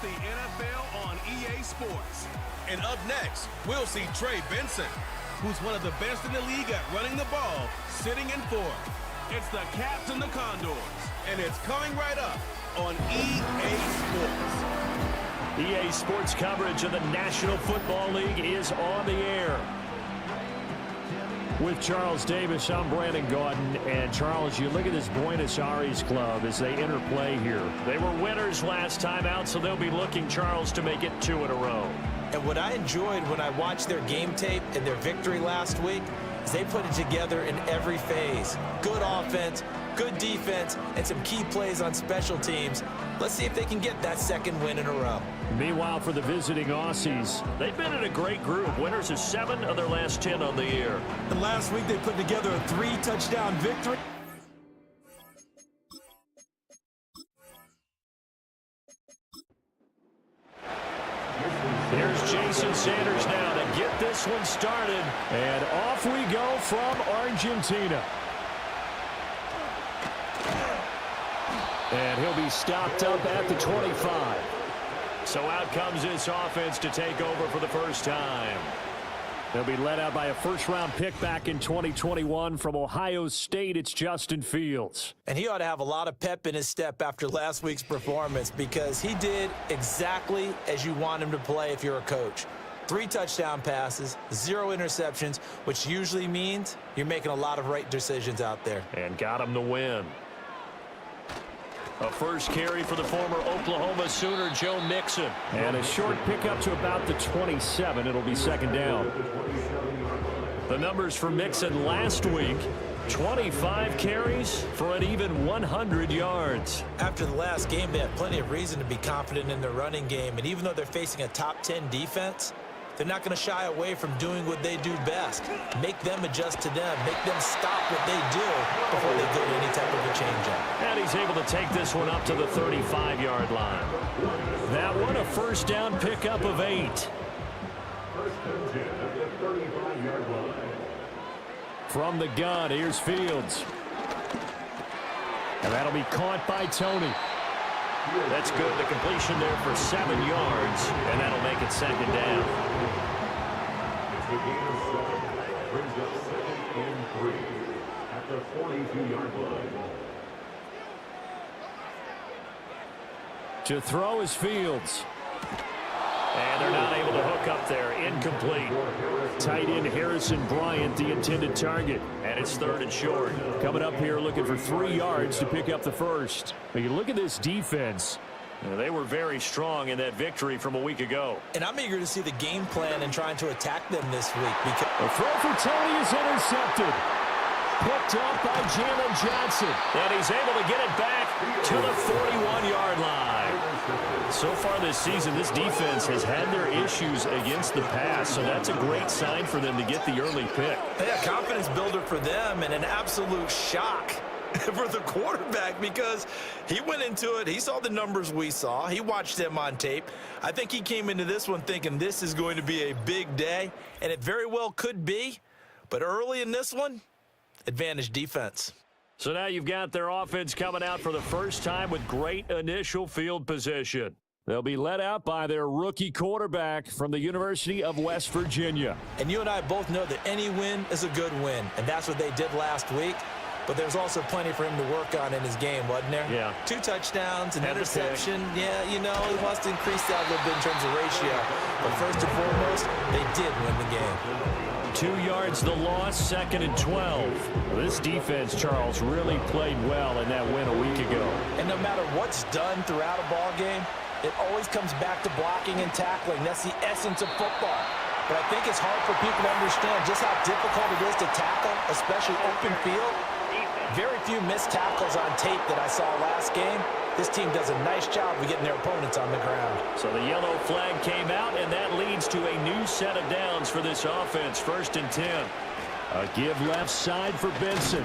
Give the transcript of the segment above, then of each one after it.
It's the NFL on EA Sports. And up next, we'll see Trey Benson, who's one of the best in the league at running the ball, sitting in fourth. It's the Caps and the Condors. And it's coming right up on EA Sports. EA Sports coverage of the National Football League is on the air. With Charles Davis, I'm Brandon Gaudin. And Charles, you look at this Buenos Aires club as they interplay here. They were winners last time out, so they'll be looking, Charles, to make it 2 in a row. And what I enjoyed when I watched their game tape and their victory last week is they put it together in every phase. Good offense, good defense, and some key plays on special teams. Let's see if they can get that second win in a row. Meanwhile, for the visiting Aussies, they've been in a great group. Winners of 7 of their last 10 on the year. And last week they put together a 3-touchdown victory. Here's Jason Sanders now to get this one started. And off we go from Argentina. And he'll be stopped up at the 25. So out comes this offense to take over for the first time. They'll be led out by a first-round pick back in 2021 from Ohio State. It's Justin Fields. And he ought to have a lot of pep in his step after last week's performance because he did exactly as you want him to play if you're a coach. 3 touchdown passes, 0 interceptions, which usually means you're making a lot of right decisions out there. And got him the win. A first carry for the former Oklahoma Sooner, Joe Mixon. And a short pickup to about the 27. It'll be second down. The numbers for Mixon last week, 25 carries for an even 100 yards. After the last game, they have plenty of reason to be confident in their running game. And even though they're facing a top 10 defense, they're not going to shy away from doing what they do best. Make them adjust to them. Make them stop what they do before they go to any type of a change-up. And he's able to take this one up to the 35-yard line. That one a first down pickup of 8. From the gun, here's Fields. And that'll be caught by Tony. That's good. The completion there for 7 yards, and that'll make it second down. The gain of 7 brings up 2nd and 3 at the 42-yard line. To throw is Fields. And they're not able to hook up there. Incomplete. Tight end Harrison Bryant, the intended target. And it's 3rd and short. Coming up here looking for 3 yards to pick up the first. But you look at this defense. They were very strong in that victory from a week ago. And I'm eager to see the game plan and trying to attack them this week. Because the throw for Tony is intercepted. Picked up by Jalen Johnson. And he's able to get it back to the 41-yard line. So far this season, this defense has had their issues against the pass, so that's a great sign for them to get the early pick. Yeah, confidence builder for them and an absolute shock for the quarterback because he went into it. He saw the numbers we saw. He watched them on tape. I think he came into this one thinking this is going to be a big day, and it very well could be. But early in this one, advantage defense. So now you've got their offense coming out for the first time with great initial field position. They'll be led out by their rookie quarterback from the University of West Virginia. And you and I both know that any win is a good win, and that's what they did last week. But there's also plenty for him to work on in his game, wasn't there? Yeah. 2 touchdowns, an interception. Yeah, you know, he wants to increase that a little bit in terms of ratio. But first and foremost, they did win the game. 2 yards the loss, 2nd and 12. This defense, Charles, really played well in that win a week ago. And no matter what's done throughout a ball game, it always comes back to blocking and tackling. That's the essence of football. But I think it's hard for people to understand just how difficult it is to tackle, especially open field. Very few missed tackles on tape that I saw last game. This team does a nice job of getting their opponents on the ground. So the yellow flag came out, and that leads to a new set of downs for this offense. 1st and 10. A give left side for Benson.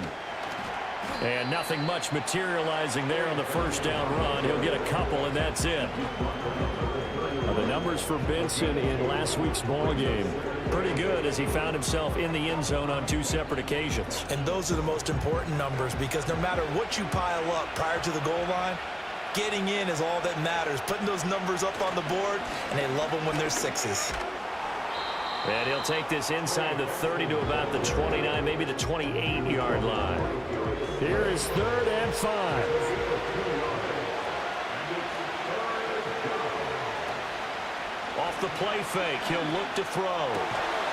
And nothing much materializing there on the first down run. He'll get a couple, and that's it. The numbers for Benson in last week's ball game, pretty good as he found himself in the end zone on 2 separate occasions. And those are the most important numbers because no matter what you pile up prior to the goal line, Getting in is all that matters. Putting those numbers up on the board, and they love them when they're sixes. And he'll take this inside the 30 to about the 29, maybe the 28-yard line. Here is 3rd and 5. Off the play fake, he'll look to throw.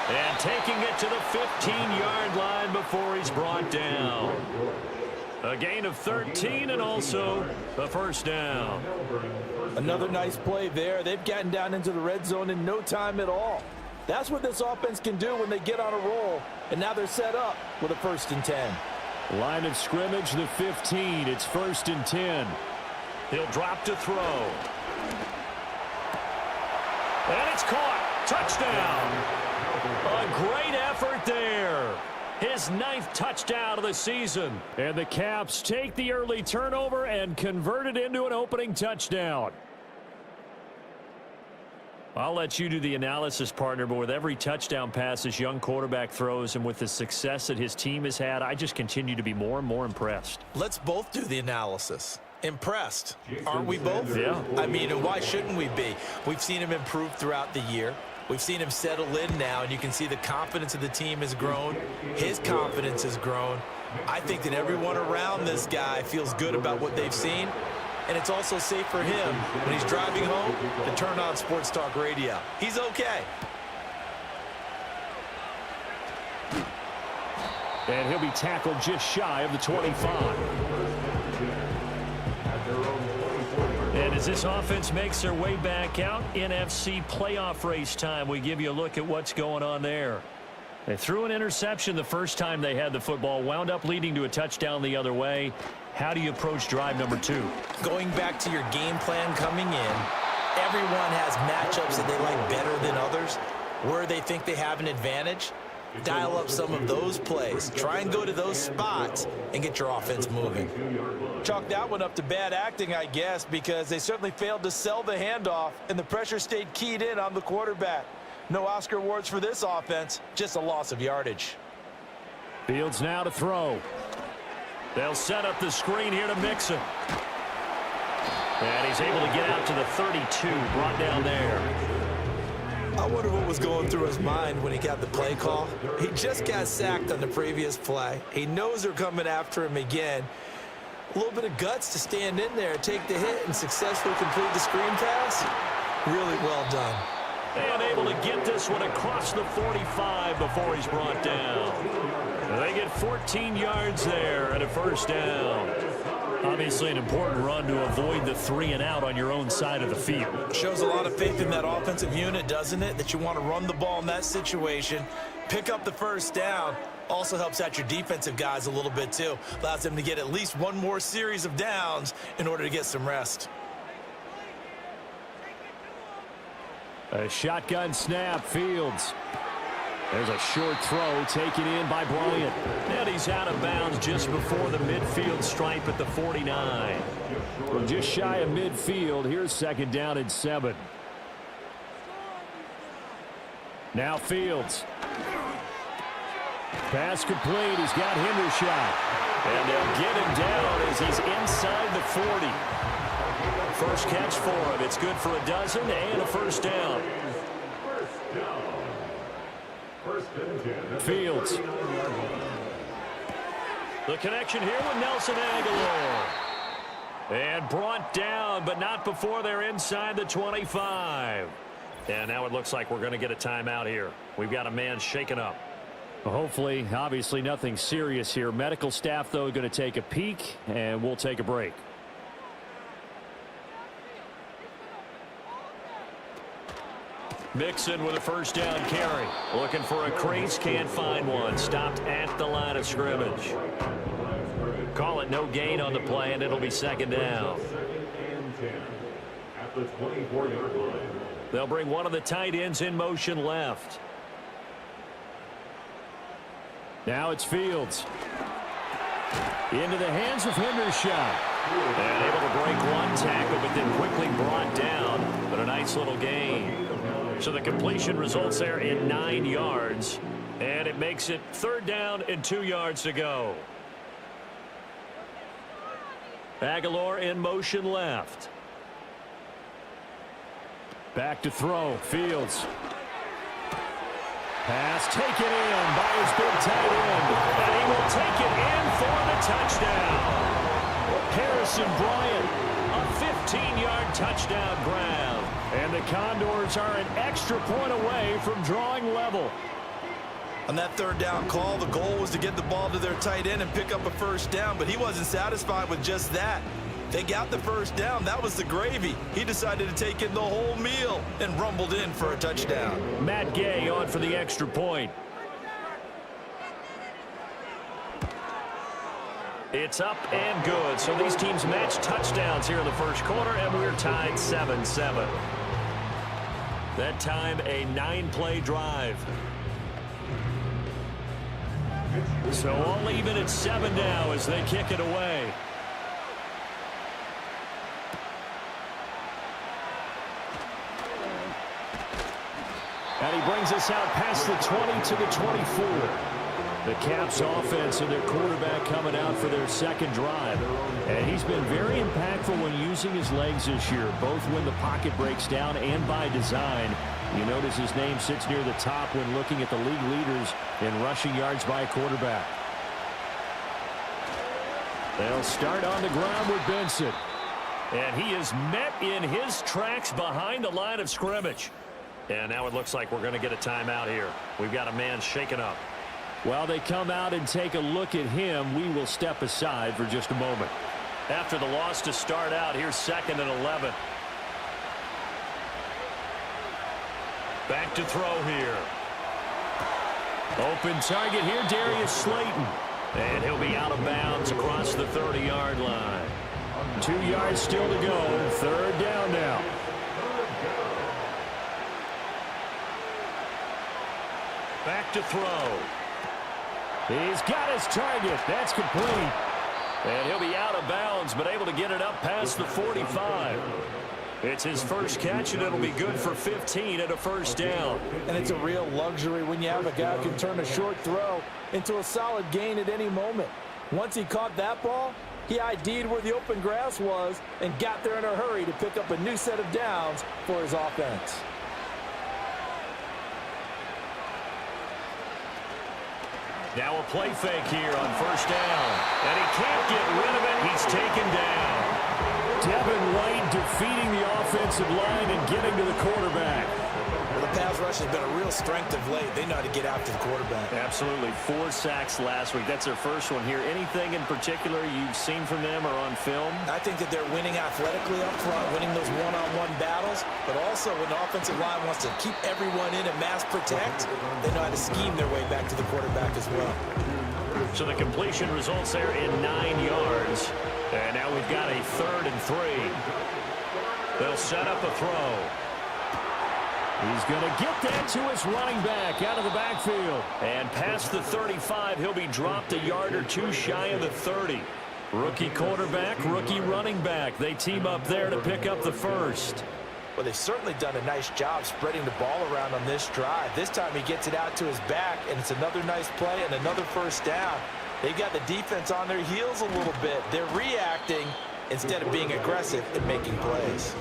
And taking it to the 15-yard line before he's brought down. A gain of 13 and also the first down. Another nice play there. They've gotten down into the red zone in no time at all. That's what this offense can do when they get on a roll. And now they're set up with a 1st and 10. Line of scrimmage, the 15. It's 1st and 10. He'll drop to throw. And it's caught. Touchdown. A great effort there. His 9th touchdown of the season. And the Caps take the early turnover and convert it into an opening touchdown. I'll let you do the analysis, partner, but with every touchdown pass this young quarterback throws and with the success that his team has had, I just continue to be more and more impressed. Let's both do the analysis. Impressed. Aren't we both? Yeah. I mean, and why shouldn't we be? We've seen him improve throughout the year. We've seen him settle in now, and you can see the confidence of the team has grown. His confidence has grown. I think that everyone around this guy feels good about what they've seen, and it's also safe for him when he's driving home to turn on Sports Talk Radio. He's okay. And he'll be tackled just shy of the 25. And as this offense makes their way back out, NFC playoff race time, we give you a look at what's going on there. They threw an interception the first time they had the football, wound up leading to a touchdown the other way. How do you approach drive number 2? Going back to your game plan coming in, everyone has matchups that they like better than others, where they think they have an advantage. Dial up some of those plays. Try and go to those spots and get your offense moving. Chalk that one up to bad acting, I guess, because they certainly failed to sell the handoff, and the pressure stayed keyed in on the quarterback. No Oscar awards for this offense, just a loss of yardage. Fields now to throw. They'll set up the screen here to Mixon. And he's able to get out to the 32, brought down there. I wonder what was going through his mind when he got the play call. He just got sacked on the previous play. He knows they're coming after him again. A little bit of guts to stand in there, take the hit, and successfully complete the screen pass. Really well done. And able to get this one across the 45 before he's brought down. They get 14 yards there and a first down. Obviously an important run to avoid the 3 and out on your own side of the field. Shows a lot of faith in that offensive unit, doesn't it? That you want to run the ball in that situation, pick up the first down. Also helps out your defensive guys a little bit too. Allows them to get at least one more series of downs in order to get some rest. A shotgun snap, Fields. There's a short throw taken in by Bryant. And he's out of bounds just before the midfield stripe at the 49. Well, just shy of midfield. Here's 2nd down and 7. Now Fields. Pass complete. He's got Hendershot. And they'll get him down as he's inside the 40. First catch for him. It's good for a dozen and a first down. Fields. The connection here with Nelson Aguilar. And brought down, but not before they're inside the 25. And now it looks like we're going to get a timeout here. We've got a man shaken up. Hopefully, obviously nothing serious here. Medical staff, though, going to take a peek, and we'll take a break. Mixon with a first down carry. Looking for a crease, can't find one. Stopped at the line of scrimmage. Call it no gain on the play, and it'll be 2nd down. At the 24-yard line. They'll bring one of the tight ends in motion left. Now it's Fields. Into the hands of Hendershot. And able to break one tackle, but then quickly brought down. But a nice little gain. So the completion results there in 9 yards. And it makes it 3rd down and 2 yards to go. Aguilar in motion left. Back to throw. Fields. Pass taken in by his big tight end. And he will take it in for the touchdown. Harrison Bryant, a 15-yard touchdown grab. And the Condors are an extra point away from drawing level. On that third down call, the goal was to get the ball to their tight end and pick up a first down, but he wasn't satisfied with just that. They got the first down. That was the gravy. He decided to take in the whole meal and rumbled in for a touchdown. Matt Gay on for the extra point. It's up and good. So these teams match touchdowns here in the first quarter, and we're tied 7-7. That time, a 9-play drive. So all even at 7 now as they kick it away. And he brings us out past the 20 to the 24. The Caps offense and their quarterback coming out for their second drive. And he's been very impactful when using his legs this year, both when the pocket breaks down and by design. You notice his name sits near the top when looking at the league leaders in rushing yards by a quarterback. They'll start on the ground with Benson. And he is met in his tracks behind the line of scrimmage. And now it looks like we're going to get a timeout here. We've got a man shaken up. While they come out and take a look at him, we will step aside for just a moment. After the loss to start out, here's 2nd and 11. Back to throw here. Open target here, Darius Slayton. And he'll be out of bounds across the 30-yard line. 2 yards still to go. 3rd down now. Back to throw. He's got his target. That's complete. And he'll be out of bounds, but able to get it up past the 45. It's his first catch, and it'll be good for 15 and a first down. And it's a real luxury when you have a guy who can turn a short throw into a solid gain at any moment. Once he caught that ball, he ID'd where the open grass was and got there in a hurry to pick up a new set of downs for his offense. Now a play fake here on first down. And he can't get rid of it. He's taken down. Devin White defeating the offensive line and getting to the quarterback. Well, the pass rush has been a real strength of late. They know how to get after the quarterback. Absolutely. 4 sacks last week. That's their first one here. Anything in particular you've seen from them or on film? I think that they're winning athletically up front, winning those one-on-one battles, but also when the offensive line wants to keep everyone in and mass protect, they know how to scheme their way back to the quarterback as well. So the completion results there in 9 yards. And now we've got a 3rd and 3. They'll set up a throw. He's going to get that to his running back out of the backfield. And past the 35, he'll be dropped a yard or 2 shy of the 30. Rookie quarterback, rookie running back. They team up there to pick up the first. Well, they've certainly done a nice job spreading the ball around on this drive. This time he gets it out to his back, and it's another nice play and another first down. They've got the defense on their heels a little bit. They're reacting instead of being aggressive and making plays.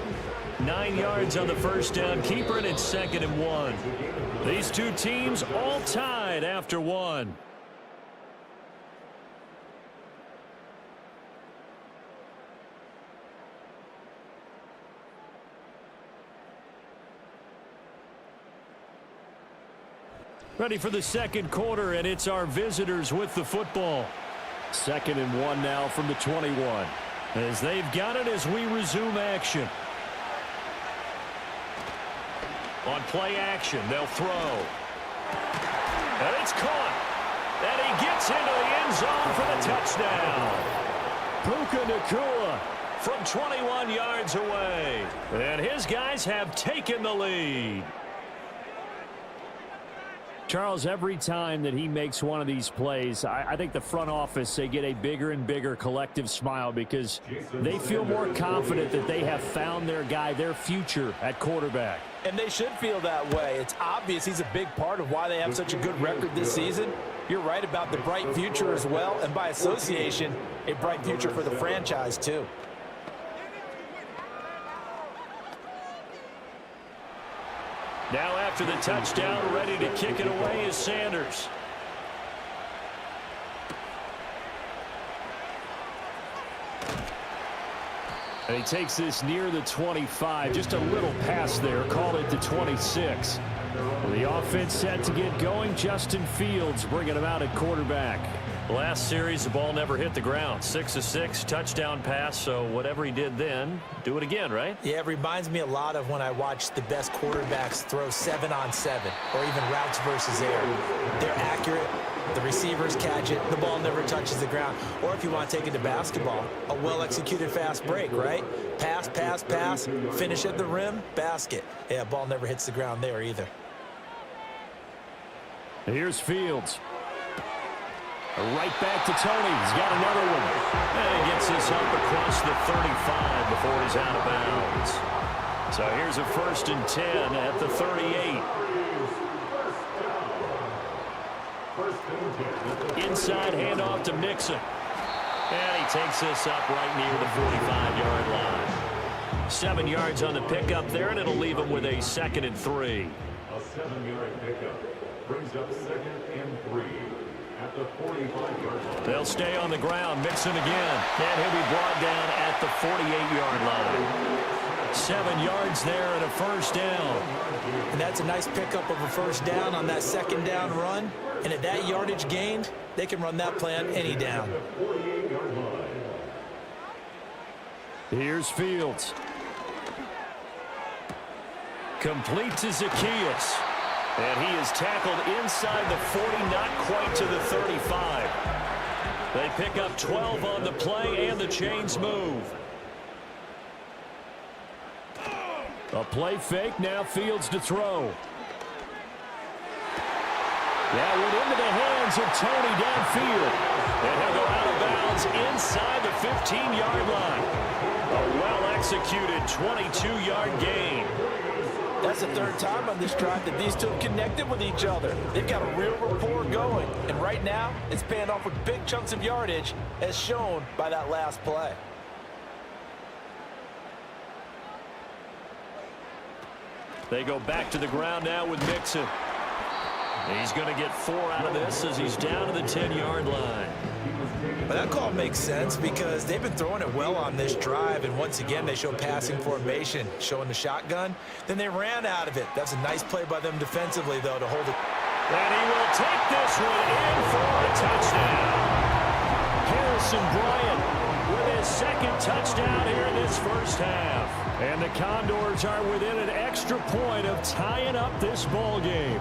9 yards on the first down. Keeper, and it's 2nd and 1. These two teams all tied after 1. Ready for the second quarter, and it's our visitors with the football. 2nd and 1 now from the 21. As they've got it as we resume action. On play action, they'll throw. And it's caught. And he gets into the end zone for the touchdown. Puka Nacua from 21 yards away. And his guys have taken the lead. Charles, every time that he makes one of these plays, I think the front office, they get a bigger and bigger collective smile because they feel more confident that they have found their guy, their future at quarterback. And they should feel that way. It's obvious he's a big part of why they have such a good record this season. You're right about the bright future as well, and by association, a bright future for the franchise too. Now after the touchdown, ready to kick it away is Sanders. And he takes this near the 25. Just a little pass there. Called it the 26. Well, the offense set to get going. Justin Fields bringing him out at quarterback. Last series, the ball never hit the ground. 6 of 6, touchdown pass. So whatever he did then, do it again, right? Yeah, it reminds me a lot of when I watch the best quarterbacks throw 7-on-7 or even routes versus air. They're accurate. The receivers catch it. The ball never touches the ground. Or if you want to take it to basketball, a well-executed fast break, right? Pass, pass, pass, finish at the rim, basket. Yeah, ball never hits the ground there either. Here's Fields. Right back to Tony. He's got another one. And he gets this up across the 35 before he's out of bounds. So here's a 1st and 10 at the 38. Inside handoff to Mixon. And he takes this up right near the 45-yard line. 7 yards on the pickup there, and it'll leave him with a 2nd and 3. A 7-yard pickup brings up 2nd and 3 at the 45-yard line. They'll stay on the ground. Mixon again. And he'll be brought down at the 48-yard line. 7 yards there and a 1st down. And that's a nice pickup of a 1st down on that 2nd down run. And at that yardage gained, they can run that play on any down. Here's Fields. Complete to Zacchaeus. And he is tackled inside the 40, not quite to the 35. They pick up 12 on the play, and the chains move. A play fake, now Fields to throw. That went into the hands of Tony downfield. And he'll go out of bounds inside the 15-yard line. A well-executed 22-yard gain. That's the 3rd time on this drive that these two have connected with each other. They've got a real rapport going. And right now, it's paying off with big chunks of yardage, as shown by that last play. They go back to the ground now with Mixon. He's going to get 4 out of this as he's down to the 10-yard line. But that call makes sense because they've been throwing it well on this drive, and once again they show passing formation, showing the shotgun. Then they ran out of it. That's a nice play by them defensively, though, to hold it. And he will take this one in for a touchdown. Harrison Bryant with his 2nd touchdown here in this 1st half. And the Condors are within an extra point of tying up this ball game.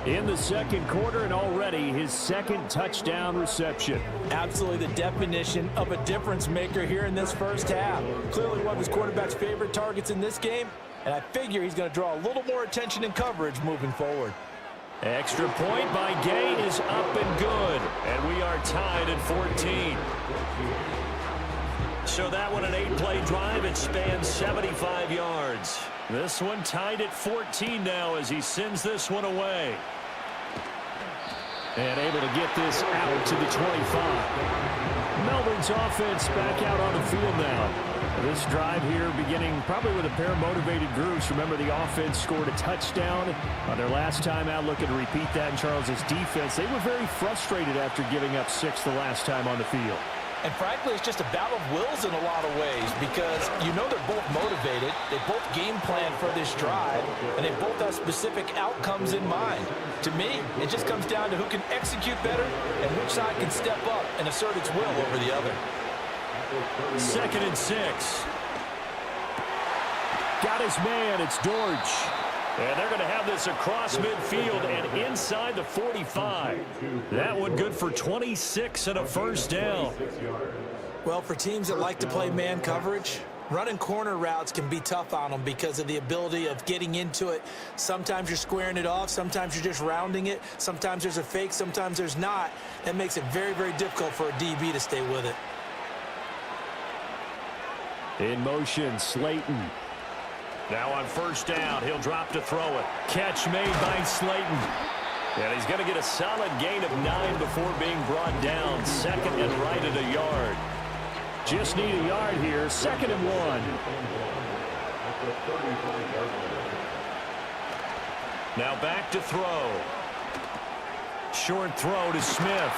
In the 2nd quarter, and already his 2nd touchdown reception. Absolutely the definition of a difference maker here in this 1st half. Clearly one of his quarterback's favorite targets in this game, and I figure he's going to draw a little more attention and coverage moving forward. Extra point by Gay is up and good, and we are tied at 14. So that one an 8-play drive. It spans 75 yards. This one tied at 14 now as he sends this one away. And able to get this out to the 25. Melbourne's offense back out on the field now. This drive here beginning probably with a pair of motivated groups. Remember, the offense scored a touchdown on their last time out. Looking to repeat that in Charles's defense. They were very frustrated after giving up 6 the last time on the field. And frankly, it's just a battle of wills in a lot of ways because you know they're both motivated. They both game plan for this drive, and they both have specific outcomes in mind. To me, it just comes down to who can execute better and which side can step up and assert its will over the other. 2nd and 6. Got his man. It's Dortch. And they're going to have this across midfield and inside the 45. That one good for 26 and a 1st down. Well, for teams that like to play man coverage, running corner routes can be tough on them because of the ability of getting into it. Sometimes you're squaring it off. Sometimes you're just rounding it. Sometimes there's a fake. Sometimes there's not. That makes it very, very difficult for a DB to stay with it. In motion, Slayton. Now on 1st down, he'll drop to throw it. Catch made by Slayton. And he's going to get a solid gain of 9 before being brought down. Second and right at a yard. Just need a yard here. 2nd and 1. Now back to throw. Short throw to Smith.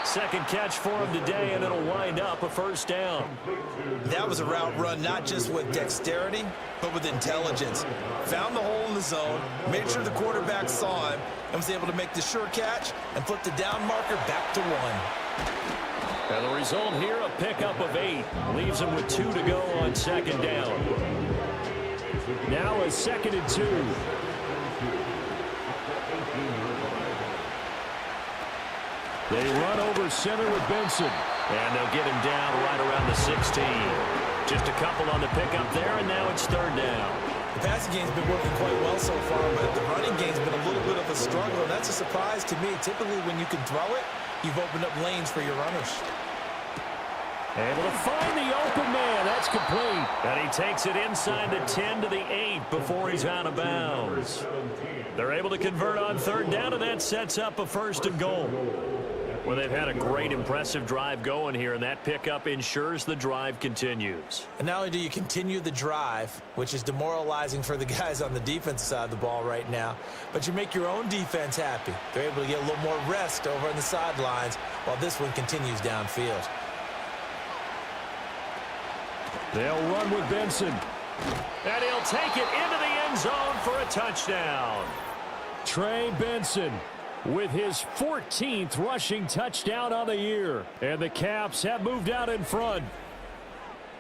Second catch for him today, and it'll wind up a first down. That was a route run not just with dexterity, but with intelligence. Found the hole in the zone, made sure the quarterback saw him, and was able to make the sure catch and flip the down marker back to 1. And the result here, a pickup of 8. Leaves him with 2 to go on 2nd down. Now a 2nd and 2. They run over center with Benson. And they'll get him down right around the 16. Just a couple on the pickup there, and now it's 3rd down. The passing game's been working quite well so far, but the running game's been a little bit of a struggle, and that's a surprise to me. Typically, when you can throw it, you've opened up lanes for your runners. Able to find the open man. That's complete. And he takes it inside the 10 to the 8 before he's out of bounds. They're able to convert on 3rd down, and that sets up a 1st and goal. Well, they've had a great, impressive drive going here, and that pickup ensures the drive continues. And not only do you continue the drive, which is demoralizing for the guys on the defensive side of the ball right now, but you make your own defense happy. They're able to get a little more rest over on the sidelines while this one continues downfield. They'll run with Benson. And he'll take it into the end zone for a touchdown. Trey Benson with his 14th rushing touchdown on the year. And the Caps have moved out in front.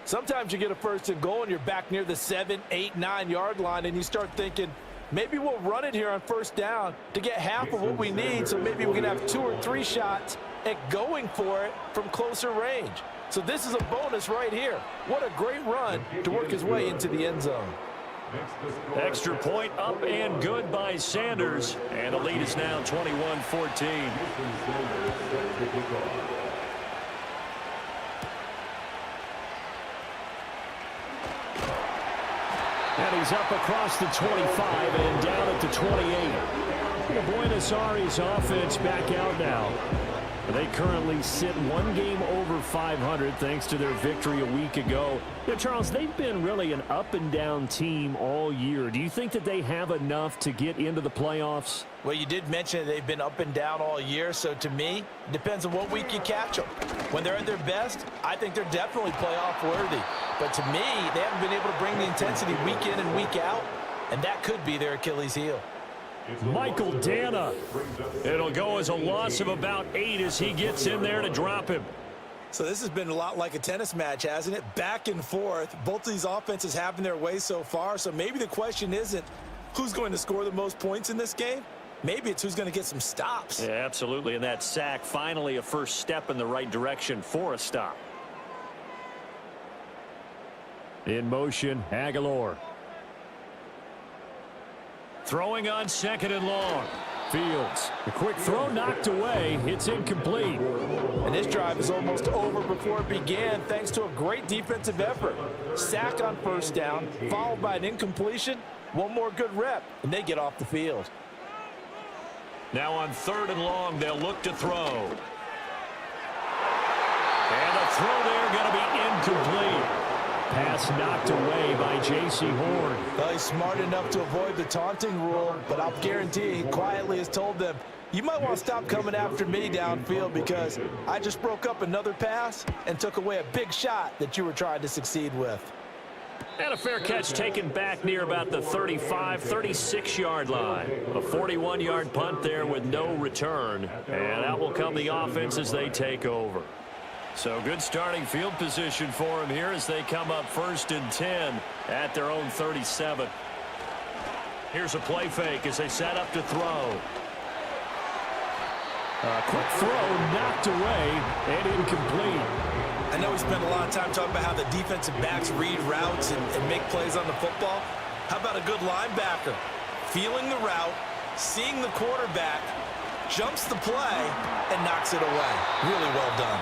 Sometimes you get a 1st and goal and you're back near the 7, 8, 9 yard line and you start thinking, maybe we'll run it here on 1st down to get half of what we need, so maybe we can have 2 or 3 shots at going for it from closer range. So this is a bonus right here. What a great run to work his way into the end zone. Extra point up and good by Sanders. And the lead is now 21-14. And he's up across the 25 and down at the 28. The Buenos Aires offense back out now. They currently sit 1 game over 500 thanks to their victory a week ago. You know, Charles, they've been really an up-and-down team all year. Do you think that they have enough to get into the playoffs? Well, you did mention they've been up and down all year, so to me, it depends on what week you catch them. When they're at their best, I think they're definitely playoff worthy. But to me, they haven't been able to bring the intensity week in and week out, and that could be their Achilles heel. Michael Dana. It'll go as a loss of about 8 as he gets in there to drop him. So this has been a lot like a tennis match, hasn't it? Back and forth. Both of these offenses having their way so far. So maybe the question isn't who's going to score the most points in this game. Maybe it's who's going to get some stops. Yeah, absolutely. And that sack, finally a first step in the right direction for a stop. In motion, Aguilar. Throwing on 2nd and long. Fields. The quick throw knocked away. It's incomplete. And this drive is almost over before it began thanks to a great defensive effort. Sack on 1st down, followed by an incompletion. One more good rep, and they get off the field. Now on 3rd and long, they'll look to throw. And the throw there going to be incomplete. Pass knocked away by J.C. Horn. Well, he's smart enough to avoid the taunting rule, but I'll guarantee he quietly has told them, you might want to stop coming after me downfield because I just broke up another pass and took away a big shot that you were trying to succeed with. And a fair catch taken back near about the 35, 36-yard line. A 41-yard punt there with no return. And out will come the offense as they take over. So good starting field position for them here as they come up 1st and 10 at their own 37. Here's a play fake as they set up to throw. A quick throw knocked away and incomplete. I know we spent a lot of time talking about how the defensive backs read routes and make plays on the football. How about a good linebacker? Feeling the route, seeing the quarterback, jumps the play, and knocks it away. Really well done.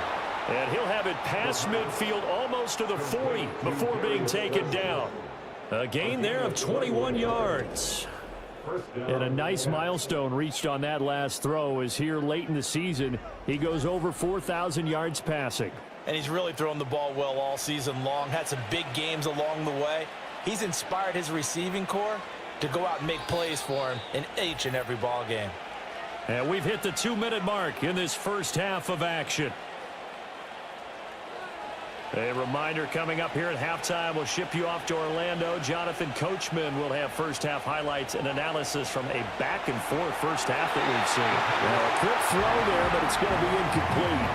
And he'll have it past midfield almost to the 40 before being taken down. A gain there of 21 yards. First down. And a nice milestone reached on that last throw as here late in the season, he goes over 4,000 yards passing. And he's really thrown the ball well all season long, had some big games along the way. He's inspired his receiving corps to go out and make plays for him in each and every ball game. And we've hit the 2-minute mark in this first half of action. A reminder coming up here at halftime, we'll ship you off to Orlando. Jonathan Coachman will have first-half highlights and analysis from a back-and-forth first half that we've seen. Well, a quick throw there, but it's going to be incomplete.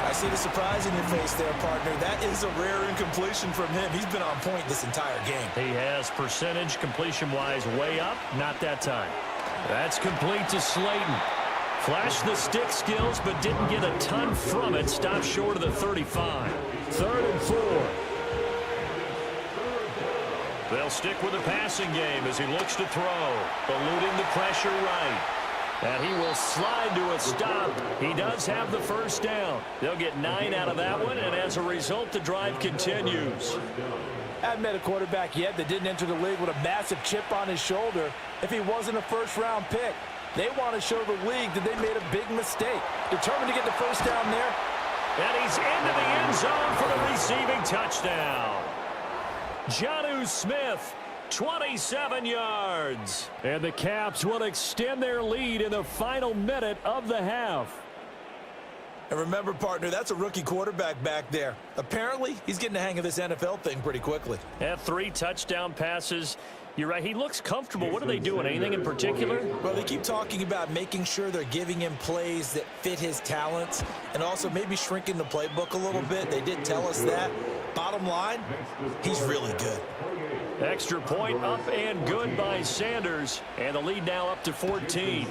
I see the surprise in your face there, partner. That is a rare incompletion from him. He's been on point this entire game. He has percentage completion-wise way up, not that time. That's complete to Slayton. Flashed the stick skills, but didn't get a ton from it. Stopped short of the 35. 3rd and 4. They'll stick with the passing game as he looks to throw. Eluding the pressure right. And he will slide to a stop. He does have the first down. They'll get 9 out of that one, and as a result, the drive continues. I haven't met a quarterback yet that didn't enter the league with a massive chip on his shoulder if he wasn't a first-round pick. They want to show the league that they made a big mistake. Determined to get the first down there. And he's into the end zone for the receiving touchdown. Jonnu Smith, 27 yards. And the Caps will extend their lead in the final minute of the half. And remember, partner, that's a rookie quarterback back there. Apparently, he's getting the hang of this NFL thing pretty quickly. Had 3 touchdown passes. You're right, he looks comfortable. What are they doing? Anything in particular? Well, they keep talking about making sure they're giving him plays that fit his talents and also maybe shrinking the playbook a little bit. They did tell us that. Bottom line, he's really good. Extra point up and good by Sanders. And the lead now up to 14.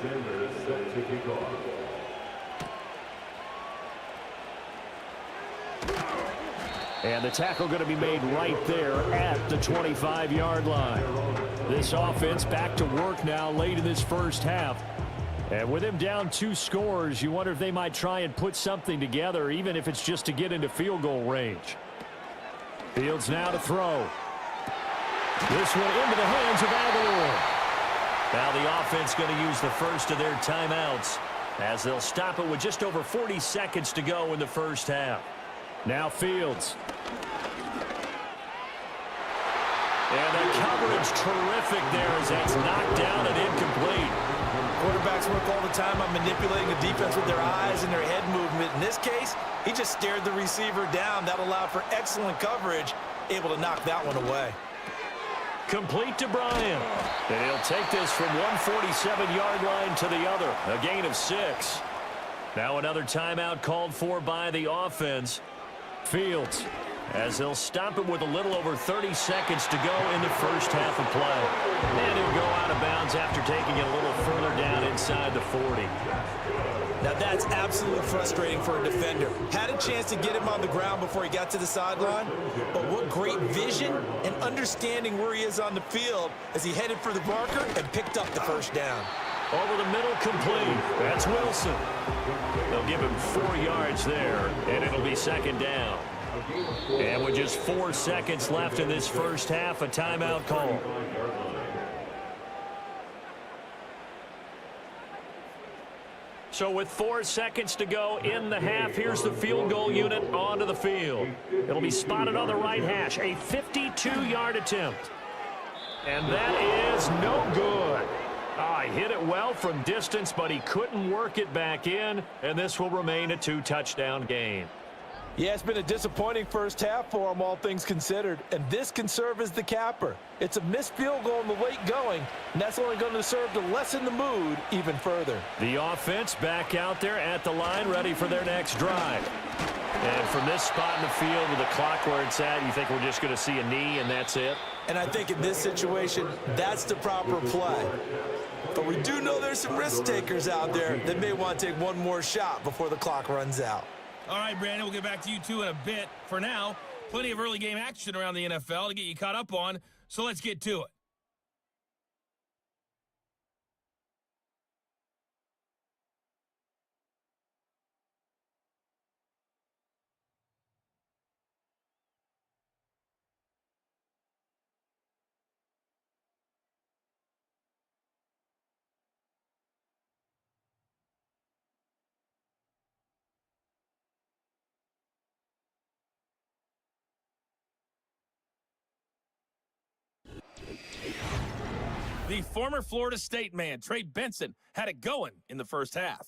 And the tackle going to be made right there at the 25-yard line. This offense back to work now late in this first half. And with him down 2 scores, you wonder if they might try and put something together, even if it's just to get into field goal range. Fields now to throw. This one into the hands of Aguilar. Now the offense going to use the first of their timeouts as they'll stop it with just over 40 seconds to go in the first half. Now Fields. And the coverage terrific there as that's knocked down and incomplete. Quarterbacks work all the time on manipulating the defense with their eyes and their head movement. In this case, he just stared the receiver down. That allowed for excellent coverage, able to knock that one away. Complete to Bryant. And he'll take this from 147-yard line to the other. A gain of 6. Now another timeout called for by the offense. Fields, as they'll stop it with a little over 30 seconds to go in the first half of play. And he'll go out of bounds after taking it a little further down inside the 40. Now that's absolutely frustrating for a defender. Had a chance to get him on the ground before he got to the sideline, but what great vision and understanding where he is on the field as he headed for the marker and picked up the first down. Over the middle, complete. That's Wilson. They'll give him 4 yards there, and it'll be second down. And with just 4 seconds left in this first half, a timeout call. So with 4 seconds to go in the half, here's the field goal unit onto the field. It'll be spotted on the right hash, a 52-yard attempt. And that is no good. He hit it well from distance, but he couldn't work it back in, and this will remain a 2-touchdown game. Yeah, it's been a disappointing first half for him, all things considered, and this can serve as the capper. It's a missed field goal in the late going, and that's only going to serve to lessen the mood even further. The offense back out there at the line, ready for their next drive. And from this spot in the field with the clock where it's at, you think we're just going to see a knee and that's it? And I think in this situation, that's the proper play. But we do know there's some risk takers out there that may want to take one more shot before the clock runs out. All right, Brandon, we'll get back to you two in a bit. For now, plenty of early game action around the NFL to get you caught up on, so let's get to it. The former Florida State man, Trey Benson, had it going in the first half.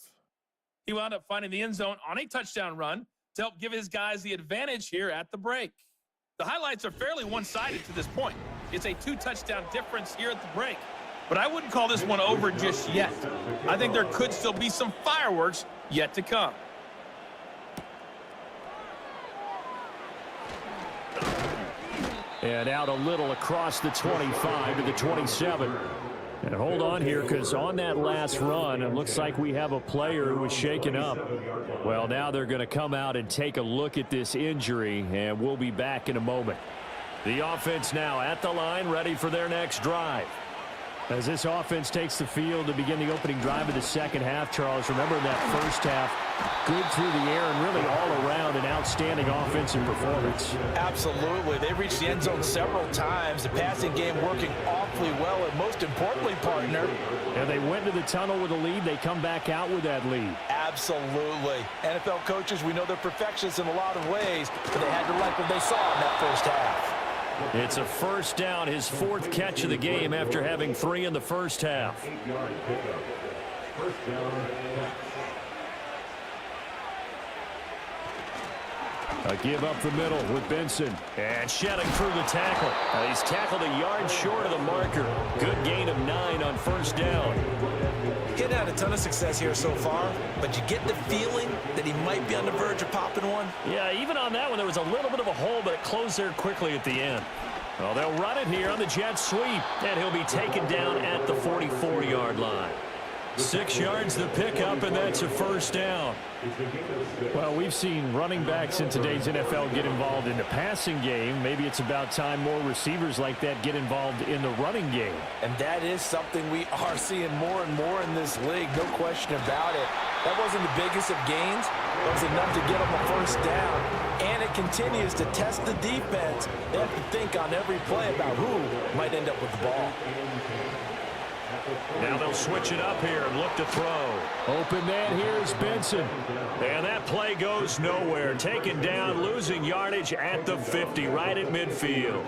He wound up finding the end zone on a touchdown run to help give his guys the advantage here at the break. The highlights are fairly one-sided to this point. It's a 2-touchdown difference here at the break. But I wouldn't call this one over just yet. I think there could still be some fireworks yet to come. And out a little across the 25 to the 27. And hold on here, because on that last run, it looks like we have a player who was shaken up. Well, now they're going to come out and take a look at this injury, and we'll be back in a moment. The offense now at the line, ready for their next drive. As this offense takes the field to begin the opening drive of the second half, Charles, remember in that first half, good through the air and really all around an outstanding offensive performance. Absolutely. They reached the end zone several times. The passing game working awfully well, and most importantly, partner. And they went to the tunnel with a lead. They come back out with that lead. Absolutely. NFL coaches, we know they're perfectionists in a lot of ways, but they had to like what they saw in that first half. It's a first down, his 4th catch of the game after having 3 in the first half. A give up the middle with Benson. And shedding through the tackle. He's tackled a yard short of the marker. Good gain of 9 on first down. He hadn't had a ton of success here so far, but you get the feeling that he might be on the verge of popping one. Yeah, even on that one, there was a little bit of a hole, but it closed there quickly at the end. Well, they'll run it here on the jet sweep, and he'll be taken down at the 44-yard line. 6 yards the pickup, and that's a first down. Well, we've seen running backs in today's NFL get involved in the passing game. Maybe it's about time more receivers like that get involved in the running game. And that is something we are seeing more and more in this league, no question about it. That wasn't the biggest of gains. It was enough to get them a first down. And it continues to test the defense. They have to think on every play about who might end up with the ball. Now they'll switch it up here and look to throw. Open man here is Benson. And that play goes nowhere. Taken down, losing yardage at the 50, right at midfield.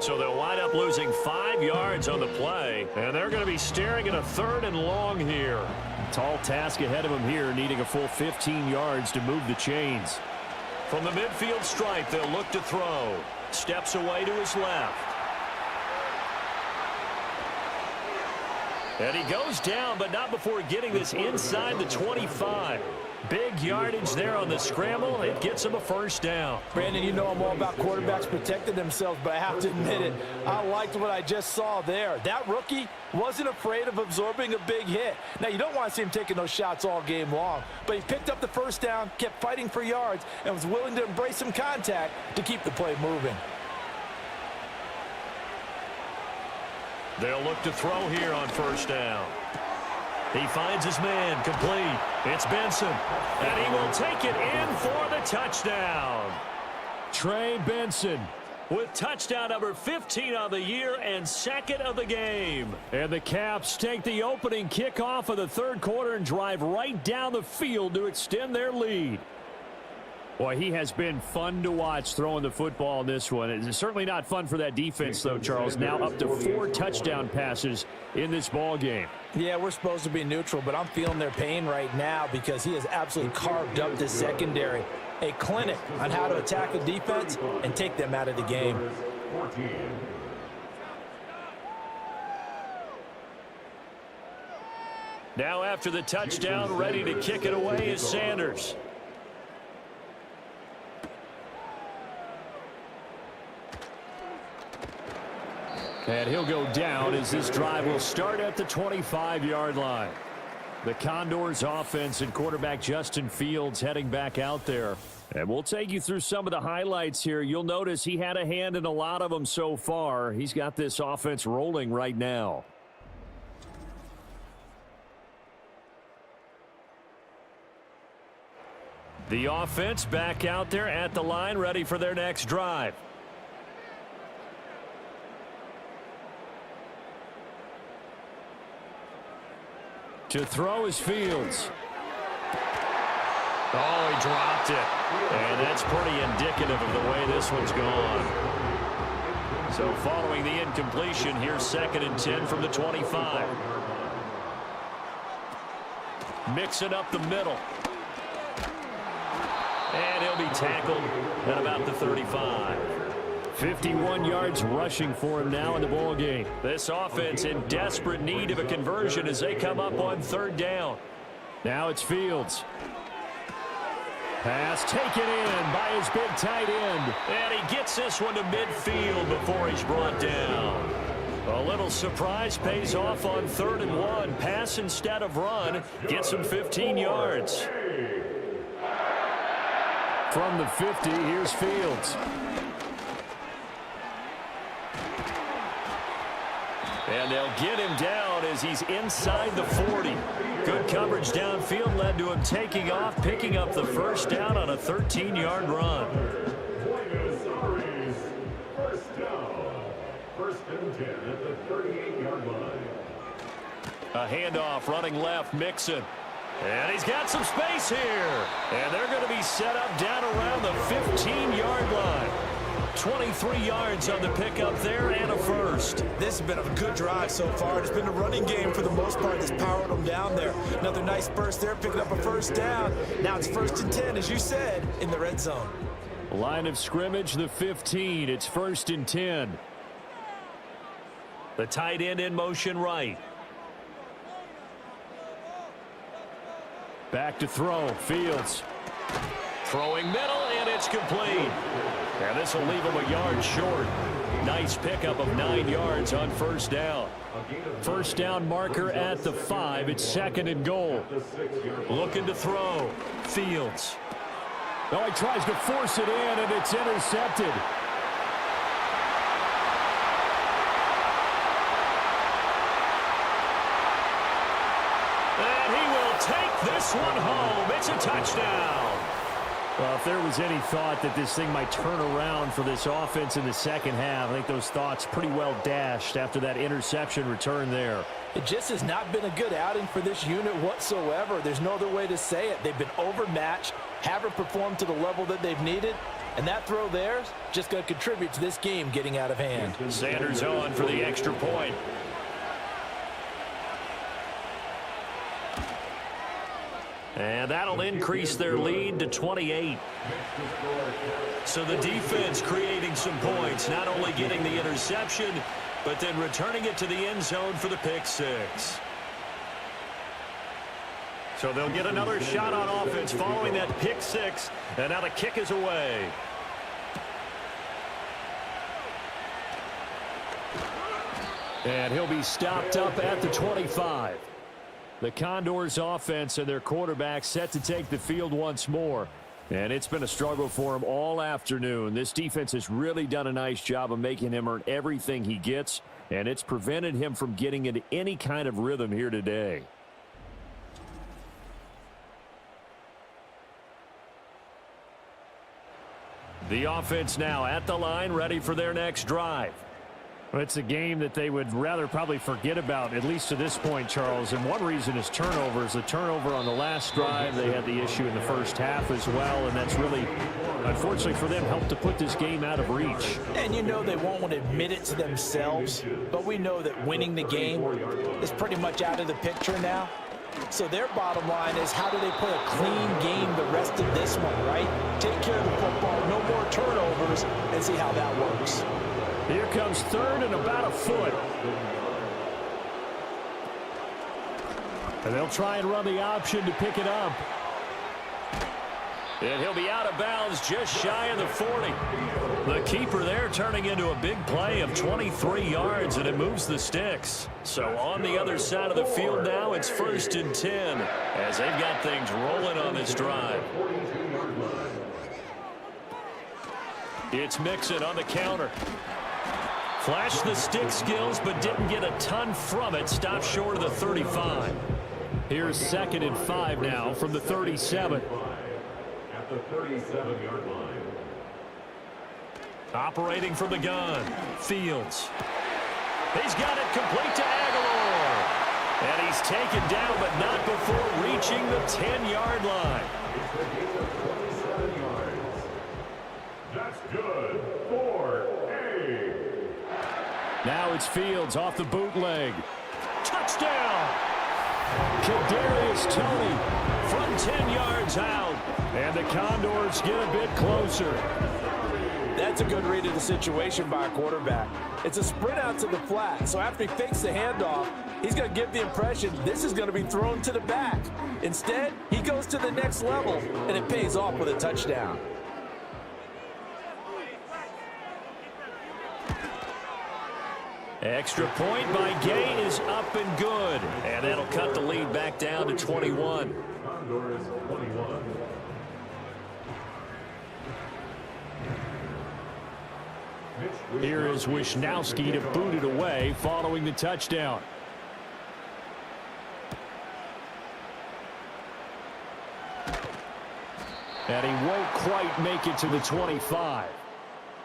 So they'll wind up losing 5 yards on the play. And they're going to be staring at a 3rd and long here. Tall task ahead of them here, needing a full 15 yards to move the chains. From the midfield stripe, they'll look to throw. Steps away to his left. And he goes down, but not before getting this inside the 25. Big yardage there on the scramble. It gets him a first down. Brandon, you know I'm all about quarterbacks protecting themselves, but I have to admit it. I liked what I just saw there. That rookie wasn't afraid of absorbing a big hit. Now, you don't want to see him taking those shots all game long, but he picked up the first down, kept fighting for yards, and was willing to embrace some contact to keep the play moving. They'll look to throw here on first down. He finds his man, complete. It's Benson, and he will take it in for the touchdown. Trey Benson with touchdown number 15 of the year and 2nd of the game. And the Caps take the opening kickoff of the 3rd quarter and drive right down the field to extend their lead. Boy, he has been fun to watch throwing the football in this one. It's certainly not fun for that defense, though, Charles. Now up to 4 touchdown passes in this ball game. Yeah, we're supposed to be neutral, but I'm feeling their pain right now because he has absolutely carved up this secondary. A clinic on how to attack the defense and take them out of the game. Now after the touchdown, ready to kick it away is Sanders. And he'll go down as this drive will start at the 25-yard line. The Condors offense and quarterback Justin Fields heading back out there. And we'll take you through some of the highlights here. You'll notice he had a hand in a lot of them so far. He's got this offense rolling right now. The offense back out there at the line, ready for their next drive. To throw is Fields. Oh, he dropped it. And that's pretty indicative of the way this one's gone. So following the incompletion, here's 2nd and 10 from the 25. Mixing up the middle. And he'll be tackled at about the 35. 51 yards rushing for him now in the ball game. This offense in desperate need of a conversion as they come up on 3rd down. Now it's Fields. Pass taken in by his big tight end. And he gets this one to midfield before he's brought down. A little surprise pays off on 3rd and 1. Pass instead of run. Gets him 15 yards. From the 50, here's Fields. And they'll get him down as he's inside the 40. Good coverage downfield led to him taking off, picking up the 1st down on a 13-yard run. First down. 1st and 10 at the 38-yard line. A handoff running left, Mixon. And he's got some space here. And they're going to be set up down around the 15-yard line. 23 yards on the pickup there and a 1st. This has been a good drive so far. It's been a running game for the most part that's powered them down there. Another nice burst there, picking up a 1st down. Now it's 1st and 10, as you said, in the red zone. Line of scrimmage, the 15. It's 1st and 10. The tight end in motion right. Back to throw. Fields. Throwing middle, and it's complete. And this will leave him a yard short. Nice pickup of 9 yards on 1st down. 1st down marker at the 5. It's 2nd and goal. Looking to throw. Fields. Oh, he tries to force it in, and it's intercepted. And he will take this one home. It's a touchdown. Well, if there was any thought that this thing might turn around for this offense in the 2nd half, I think those thoughts pretty well dashed after that interception return there. It just has not been a good outing for this unit whatsoever. There's no other way to say it. They've been overmatched, haven't performed to the level that they've needed, and that throw there is just going to contribute to this game getting out of hand. Sanders on for the extra point. And that'll increase their lead to 28. So the defense creating some points, not only getting the interception, but then returning it to the end zone for the pick 6. So they'll get another shot on offense following that pick 6, and now the kick is away. And he'll be stopped up at the 25. The Condors offense and their quarterback set to take the field once more. And it's been a struggle for him all afternoon. This defense has really done a nice job of making him earn everything he gets, and it's prevented him from getting into any kind of rhythm here today. The offense now at the line, ready for their next drive. Well, it's a game that they would rather probably forget about, at least to this point, Charles. And one reason is turnovers. The turnover on the last drive, they had the issue in the 1st half as well, and that's really, unfortunately for them, helped to put this game out of reach. And you know they won't want to admit it to themselves, but we know that winning the game is pretty much out of the picture now. So their bottom line is, how do they play a clean game the rest of this one, right? Take care of the football, no more turnovers, and see how that works. Here comes 3rd and about a foot. And they'll try and run the option to pick it up. And he'll be out of bounds just shy of the 40. The keeper there turning into a big play of 23 yards, and it moves the sticks. So on the other side of the field now, it's 1st and 10 as they've got things rolling on this drive. It's Mixon on the counter. Flashed the stick skills, but didn't get a ton from it. Stopped short of the 35. Here's 2nd and 5 now from the 37. At the 37-yard line. Operating from the gun. Fields. He's got it complete to Aguilar. And he's taken down, but not before reaching the 10-yard line. That's good for a Now it's Fields off the bootleg. Touchdown! Kadarius Toney from 10 yards out. And the Condors get a bit closer. That's a good read of the situation by a quarterback. It's a sprint out to the flat, so after he fakes the handoff, he's going to give the impression this is going to be thrown to the back. Instead, he goes to the next level, and it pays off with a touchdown. Extra point by Gay is up and good. And that'll cut the lead back down to 21. Condors 21. Here is Wisnowski to boot it away following the touchdown. And he won't quite make it to the 25.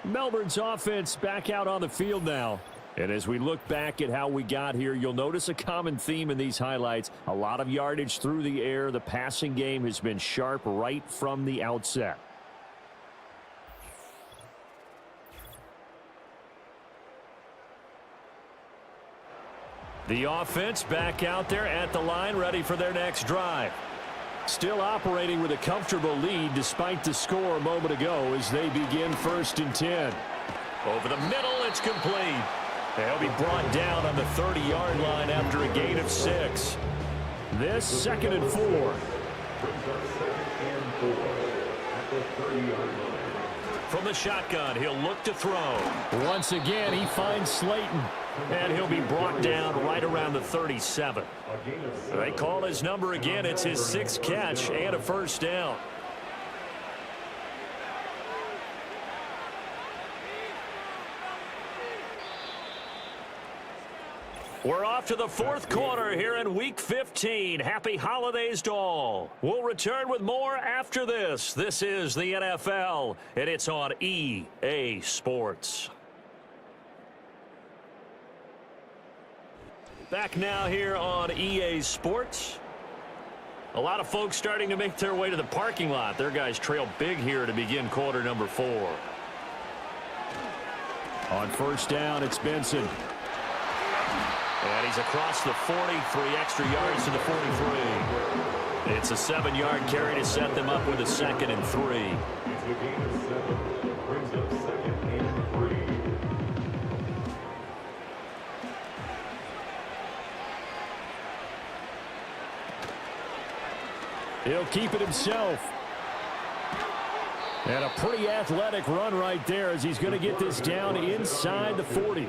Melbourne's offense back out on the field now. And as we look back at how we got here, you'll notice a common theme in these highlights. A lot of yardage through the air. The passing game has been sharp right from the outset. The offense back out there at the line, ready for their next drive. Still operating with a comfortable lead despite the score a moment ago as they begin 1st and 10. Over the middle, it's complete. They'll be brought down on the 30-yard line after a gain of 6. This 2nd and 4. Brings up 2nd and 4 at the 30-yard line. From the shotgun, he'll look to throw. Once again, he finds Slayton. And he'll be brought down right around the 37. They call his number again. It's his 6th catch and a 1st down. We're off to the 4th quarter here in Week 15. Happy holidays to all. We'll return with more after this. This is the NFL, and it's on EA Sports. Back now here on EA Sports. A lot of folks starting to make their way to the parking lot. Their guys trail big here to begin quarter number 4. On 1st down, it's Benson. And he's across the 40, 3 extra yards to the 43. It's a 7-yard carry to set them up with a 2nd and 3. It's a gain of 7. Brings up 2nd and 3. He'll keep it himself. And a pretty athletic run right there as he's going to get this down inside the 40.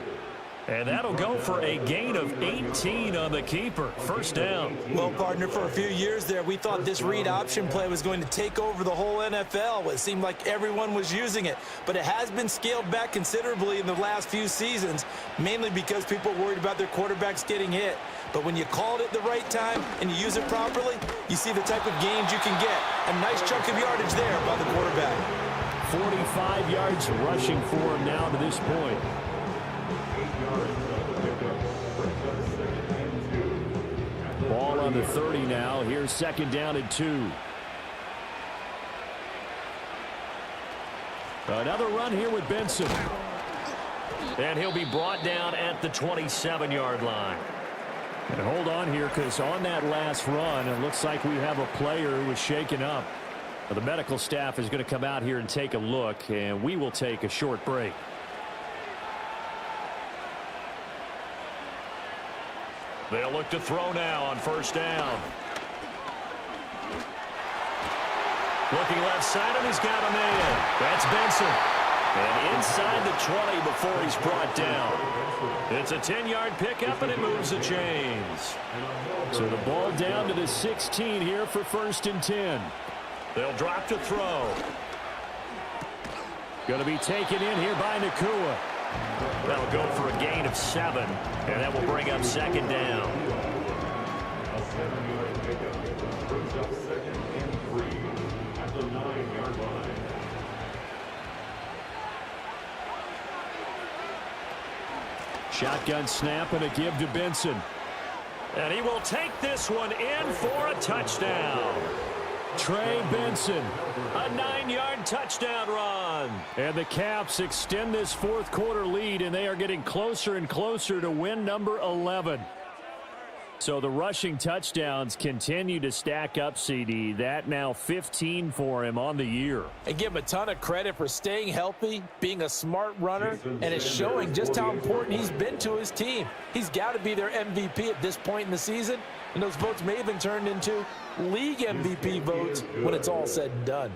And that'll go for a gain of 18 on the keeper. 1st down. Well, partner, for a few years there, we thought this read option play was going to take over the whole NFL. It seemed like everyone was using it. But it has been scaled back considerably in the last few seasons, mainly because people are worried about their quarterbacks getting hit. But when you call it at the right time and you use it properly, you see the type of gains you can get. A nice chunk of yardage there by the quarterback. 45 yards rushing for him now to this point. 8 yards on the pickup. Brings up 2nd and 2. Ball on the 30 now. Here's 2nd down and 2. Another run here with Benson. And he'll be brought down at the 27-yard line. And hold on here, because on that last run, it looks like we have a player who was shaken up. The medical staff is going to come out here and take a look, and we will take a short break. They'll look to throw now on 1st down. Looking left side, and he's got a man. That's Benson. And inside the 20 before he's brought down. It's a 10-yard pickup, and it moves the chains. So the ball down to the 16 here for 1st and 10. They'll drop to throw. Going to be taken in here by Nakua. That'll go for a gain of 7, and that will bring up 2nd down. A 7-yard pickup. Brings up 2nd and 3 at the 9-yard line. Shotgun snap and a give to Benson. And he will take this one in for a touchdown. Trey Benson, a 9-yard touchdown run. And the Caps extend this fourth quarter lead, and they are getting closer and closer to win number 11. So the rushing touchdowns continue to stack up, CD. That now 15 for him on the year. And give him a ton of credit for staying healthy, being a smart runner, and it's showing just how important he's been to his team. He's got to be their MVP at this point in the season, and those votes may have been turned into league MVP votes when it's all said and done.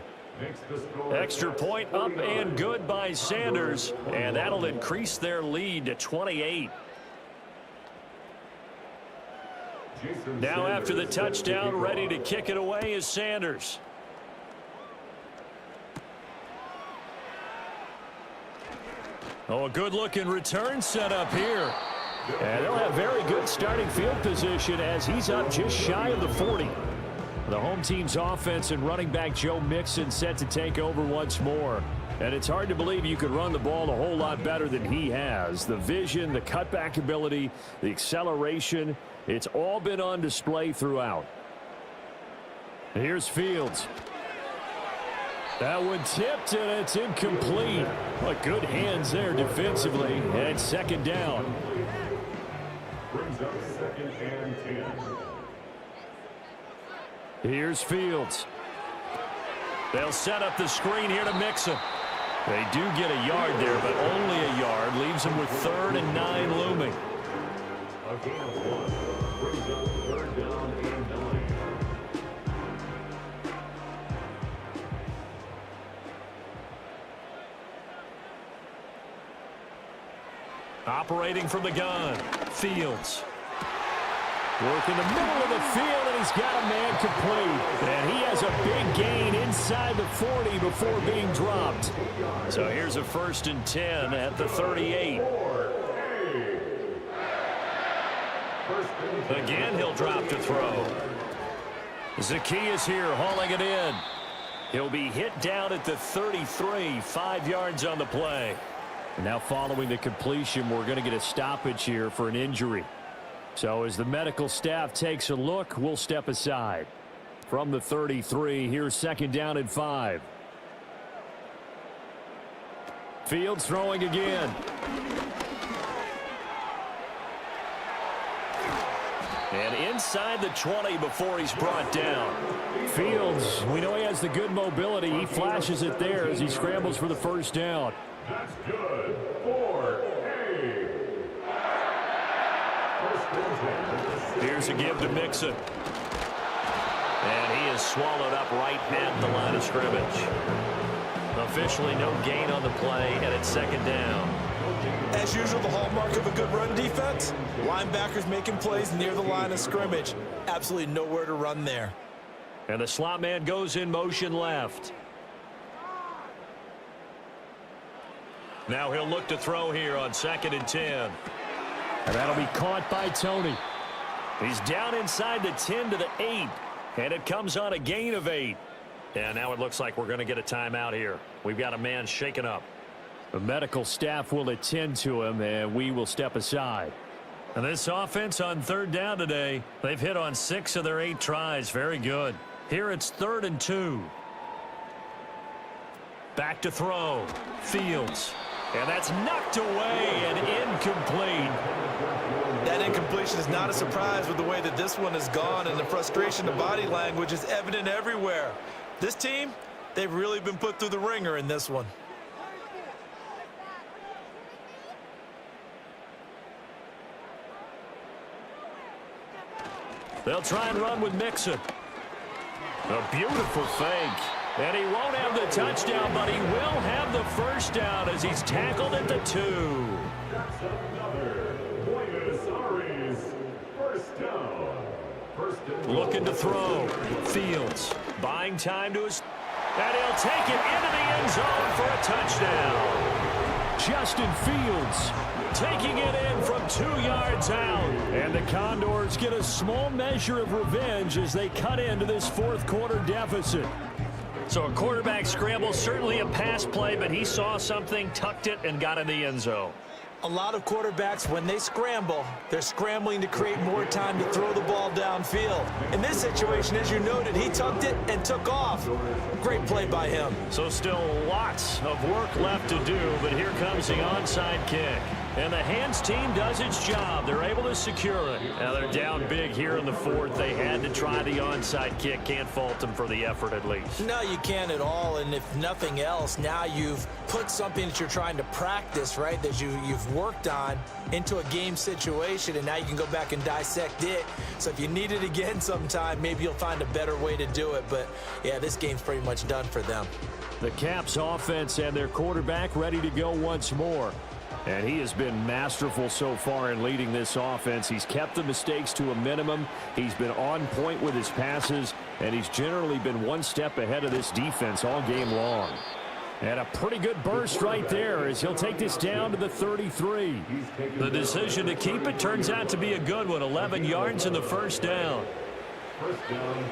Extra point up and good by Sanders, and that'll increase their lead to 28. Now after the touchdown, ready to kick it away is Sanders. Oh, a good-looking return set up here. And they'll have very good starting field position as he's up just shy of the 40. The home team's offense and running back Joe Mixon set to take over once more. And it's hard to believe you could run the ball a whole lot better than he has. The vision, the cutback ability, the acceleration, it's all been on display throughout. Here's Fields. That one tipped, and it's incomplete. But good hands there defensively, and second down. Brings up 2nd and 10. Here's Fields. They'll set up the screen here to Mixon. They do get a yard there, but only a yard. Leaves them with 3rd and 9 looming. A gain of 1. Brings up 3rd down and 9. Operating from the gun, Fields. Work in the middle of the field, and he's got a man complete. And he has a big gain inside the 40 before being dropped. So here's a 1st and 10 at the 38. Again, he'll drop to throw. Zacchaeus here hauling it in. He'll be hit down at the 33, 5 yards on the play. And now following the completion, we're going to get a stoppage here for an injury. So as the medical staff takes a look, we'll step aside. From the 33, here's 2nd down and 5. Fields throwing again. And inside the 20 before he's brought down. Fields, we know he has the good mobility. He flashes it there as he scrambles for the 1st down. That's good. 4-8. Here's a give to Mixon. And he is swallowed up right at the line of scrimmage. Officially no gain on the play, and it's 2nd down. As usual, the hallmark of a good run defense, linebackers making plays near the line of scrimmage. Absolutely nowhere to run there. And the slot man goes in motion left. Now he'll look to throw here on 2nd and 10. And that'll be caught by Tony. He's down inside the 10 to the 8. And it comes on a gain of 8. And now it looks like we're going to get a timeout here. We've got a man shaken up. The medical staff will attend to him, and we will step aside. And this offense on 3rd down today, they've hit on 6 of their 8 tries. Very good. Here it's 3rd and 2. Back to throw. Fields. And that's knocked away and incomplete. That incompletion is not a surprise with the way that this one has gone, and the frustration of body language is evident everywhere. This team, they've really been put through the ringer in this one. They'll try and run with Mixon. A beautiful fake. And he won't have the touchdown, but he will have the 1st down as he's tackled at the 2. That's another Buenos Aires 1st down. 1st and Looking to throw. Fields buying time to his... And he'll take it into the end zone for a touchdown. Justin Fields taking it in from 2 yards out. And the Condors get a small measure of revenge as they cut into this 4th quarter deficit. So a quarterback scramble, certainly a pass play, but he saw something, tucked it, and got in the end zone. A lot of quarterbacks, when they scramble, they're scrambling to create more time to throw the ball downfield. In this situation, as you noted, he tucked it and took off. Great play by him. So still lots of work left to do, but here comes the onside kick. And the hands team does its job. They're able to secure it. Now they're down big here in the fourth. They had to try the onside kick. Can't fault them for the effort at least. No, you can't at all. And if nothing else, now you've put something that you're trying to practice, right, that you've worked on into a game situation, and now you can go back and dissect it. So if you need it again sometime, maybe you'll find a better way to do it. But, yeah, this game's pretty much done for them. The Caps offense and their quarterback ready to go once more. And he has been masterful so far in leading this offense. He's kept the mistakes to a minimum. He's been on point with his passes, and he's generally been one step ahead of this defense all game long. And a pretty good burst right there as he'll take this down to the 33. The decision to keep it turns out to be a good one. 11 yards in the first down. First down,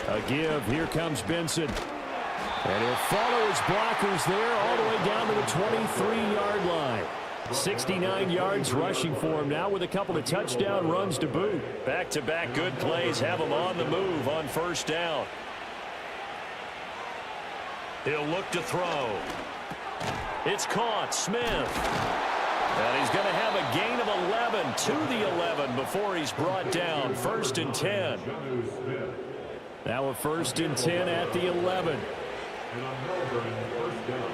A give. Here comes Benson. And he'll follow his blockers there all the way down to the 23-yard line. 69 yards rushing for him now with a couple of touchdown runs to boot. Back-to-back good plays have him on the move on first down. He'll look to throw. It's caught. Smith. And he's going to have a gain of 11 to the 11 before he's brought down. First and 10. Now a first and 10 at the 11. and on Melbourne, first down.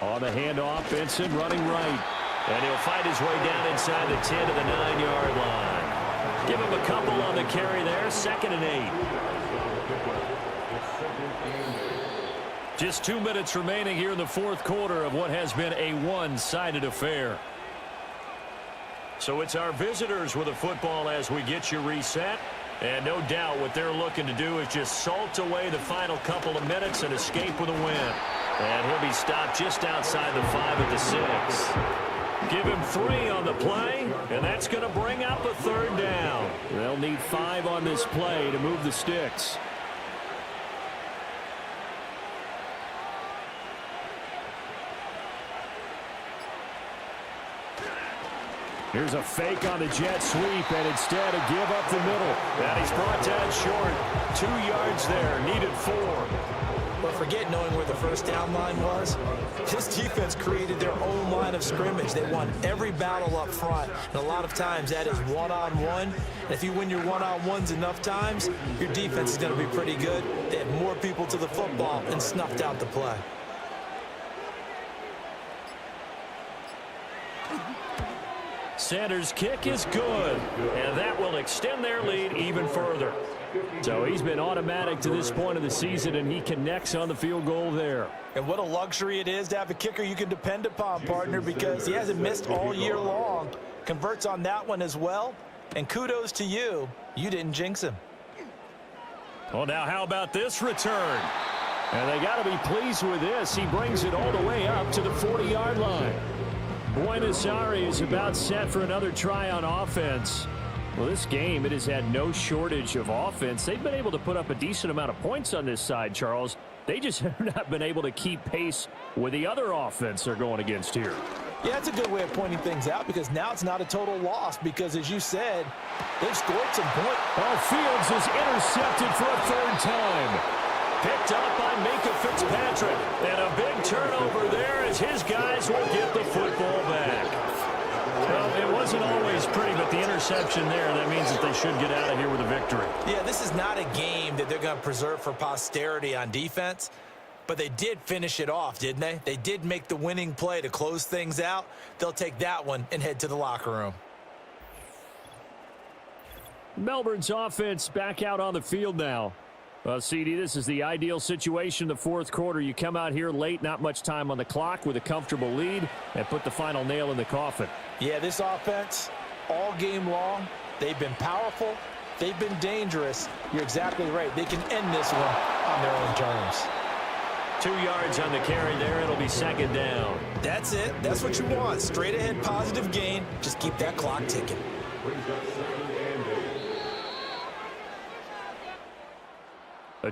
On the handoff, Benson running right. And he'll fight his way down inside the 10 to the 9-yard line. Give him a couple on the carry there. 2nd and 8. Just 2 minutes remaining here in the fourth quarter of what has been a one-sided affair. So it's our visitors with the football as we get you reset. And no doubt what they're looking to do is just salt away the final couple of minutes and escape with a win. And he'll be stopped just outside the 5 at the 6. Give him 3 on the play, and that's going to bring up a 3rd down. They'll need 5 on this play to move the sticks. Here's a fake on the jet sweep, and instead a give up the middle. And he's brought down short. 2 yards there, needed 4. But forget knowing where the first down line was. This defense created their own line of scrimmage. They won every battle up front, and a lot of times that is one-on-one. And if you win your one-on-ones enough times, your defense is going to be pretty good. They had more people to the football and snuffed out the play. Sanders' kick is good, and that will extend their lead even further. So he's been automatic to this point of the season, and he connects on the field goal there. And what a luxury it is to have a kicker you can depend upon, partner, because he hasn't missed all year long. Converts on that one as well, and kudos to you. You didn't jinx him. Well, now how about this return? And they got to be pleased with this. He brings it all the way up to the 40-yard line. Buenos Aires about set for another try on offense. Well, this game, it has had no shortage of offense. They've been able to put up a decent amount of points on this side, Charles. They just have not been able to keep pace with the other offense they're going against here. Yeah, that's a good way of pointing things out, because now it's not a total loss, because as you said, they've scored some points. Oh, Fields is intercepted for a 3rd time. Picked up by Minka Fitzpatrick. And a big turnover there as his guys will get the football back. Well, it wasn't always pretty, but the interception there, that means that they should get out of here with a victory. Yeah, this is not a game that they're going to preserve for posterity on defense, but they did finish it off, didn't they? They did make the winning play to close things out. They'll take that one and head to the locker room. Melbourne's offense back out on the field now. Well, CD, this is the ideal situation in the fourth quarter. You come out here late, not much time on the clock, with a comfortable lead, and put the final nail in the coffin. Yeah, this offense, all game long, they've been powerful, they've been dangerous. You're exactly right. They can end this one on their own terms. 2 yards on the carry there. It'll be 2nd down. That's it. That's what you want. Straight ahead, positive gain. Just keep that clock ticking.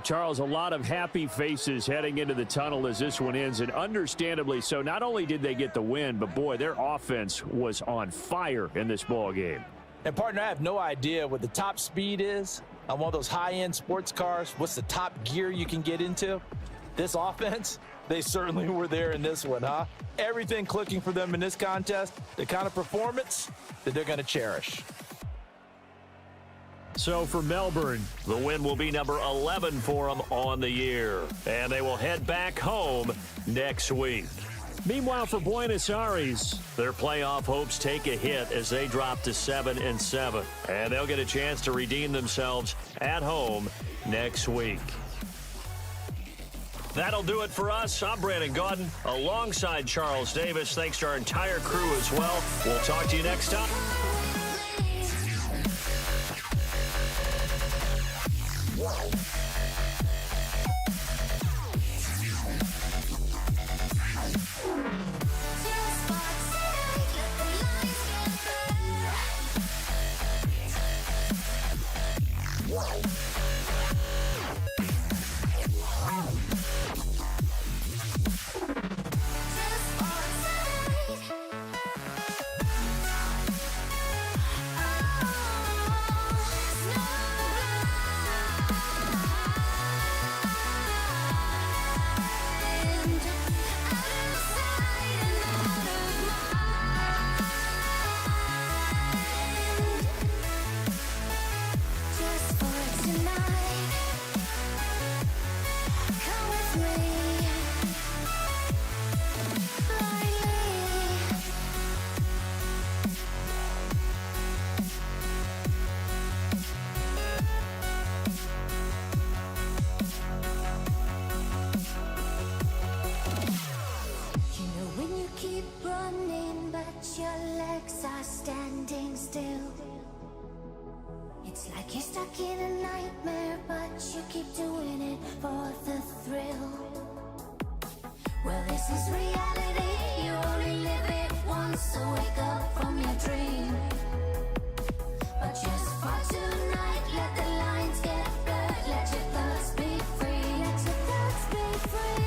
Charles, a lot of happy faces heading into the tunnel as this one ends, and understandably so. Not only did they get the win, but, boy, their offense was on fire in this ball game. And, partner, I have no idea what the top speed is on one of those high-end sports cars. What's the top gear you can get into? This offense, they certainly were there in this one, huh? Everything clicking for them in this contest, the kind of performance that they're going to cherish. So for Melbourne, the win will be number 11 for them on the year, and they will head back home next week. Meanwhile, for Buenos Aires, their playoff hopes take a hit as they drop to 7-7, and they'll get a chance to redeem themselves at home next week. That'll do it for us. I'm Brandon Gaudin alongside Charles Davis. Thanks to our entire crew as well. We'll talk to you next time. It's like you're stuck in a nightmare, but you keep doing it for the thrill. Well, this is reality, you only live it once, so wake up from your dream. But just for tonight, let the lines get blurred, let your thoughts be free, let your thoughts be free.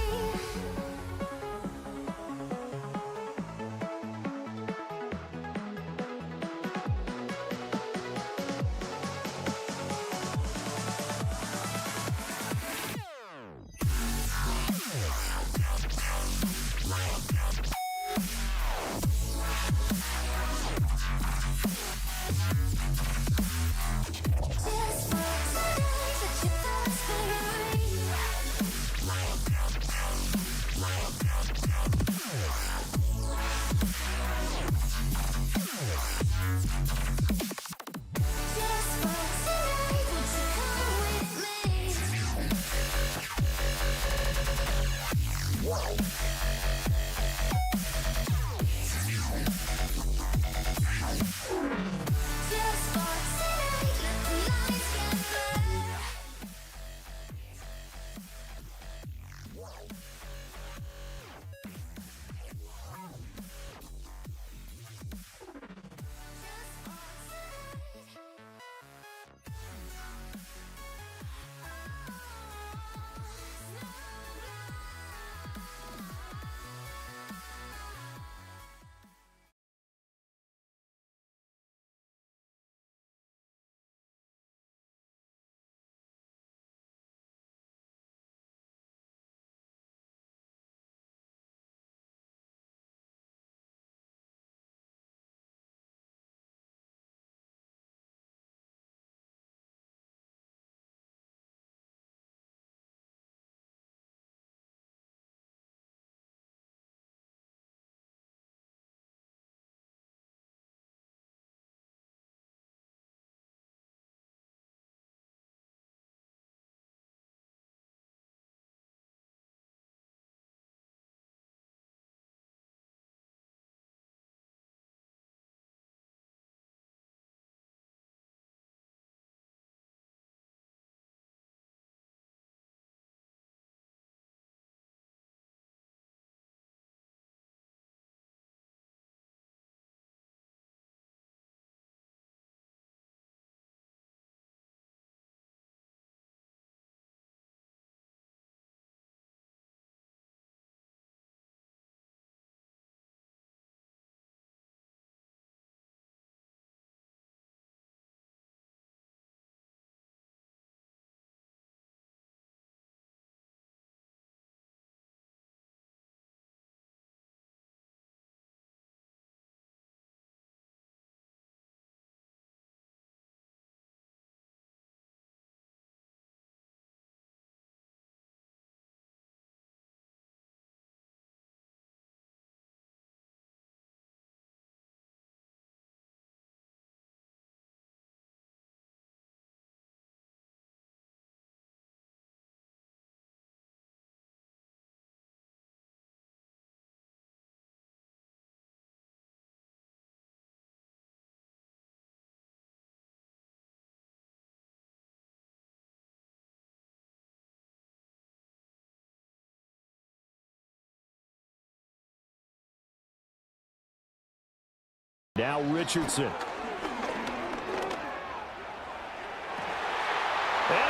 Now Richardson. And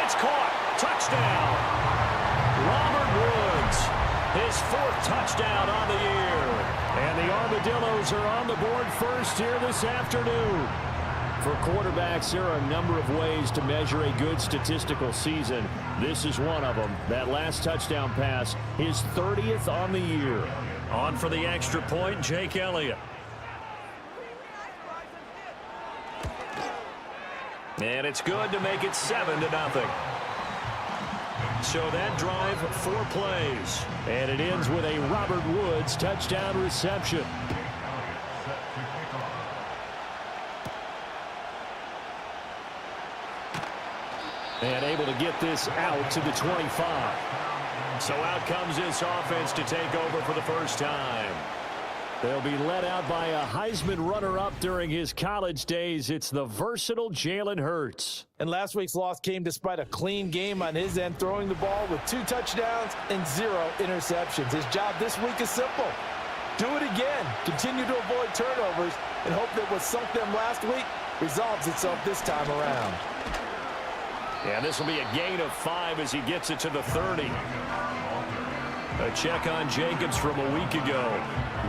it's caught. Touchdown. Robert Woods, his 4th touchdown on the year. And the Armadillos are on the board first here this afternoon. For quarterbacks, there are a number of ways to measure a good statistical season. This is one of them. That last touchdown pass, his 30th on the year. On for the extra point, Jake Elliott. And it's good to make it 7-0. So that drive, 4 plays. And it ends with a Robert Woods touchdown reception. And able to get this out to the 25. So out comes this offense to take over for the first time. They'll be led out by a Heisman runner-up during his college days. It's the versatile Jalen Hurts. And last week's loss came despite a clean game on his end, throwing the ball with 2 touchdowns and 0 interceptions. His job this week is simple. Do it again. Continue to avoid turnovers and hope that what sunk them last week resolves itself this time around. And this will be a gain of 5 as he gets it to the 30. A check on Jacobs from a week ago.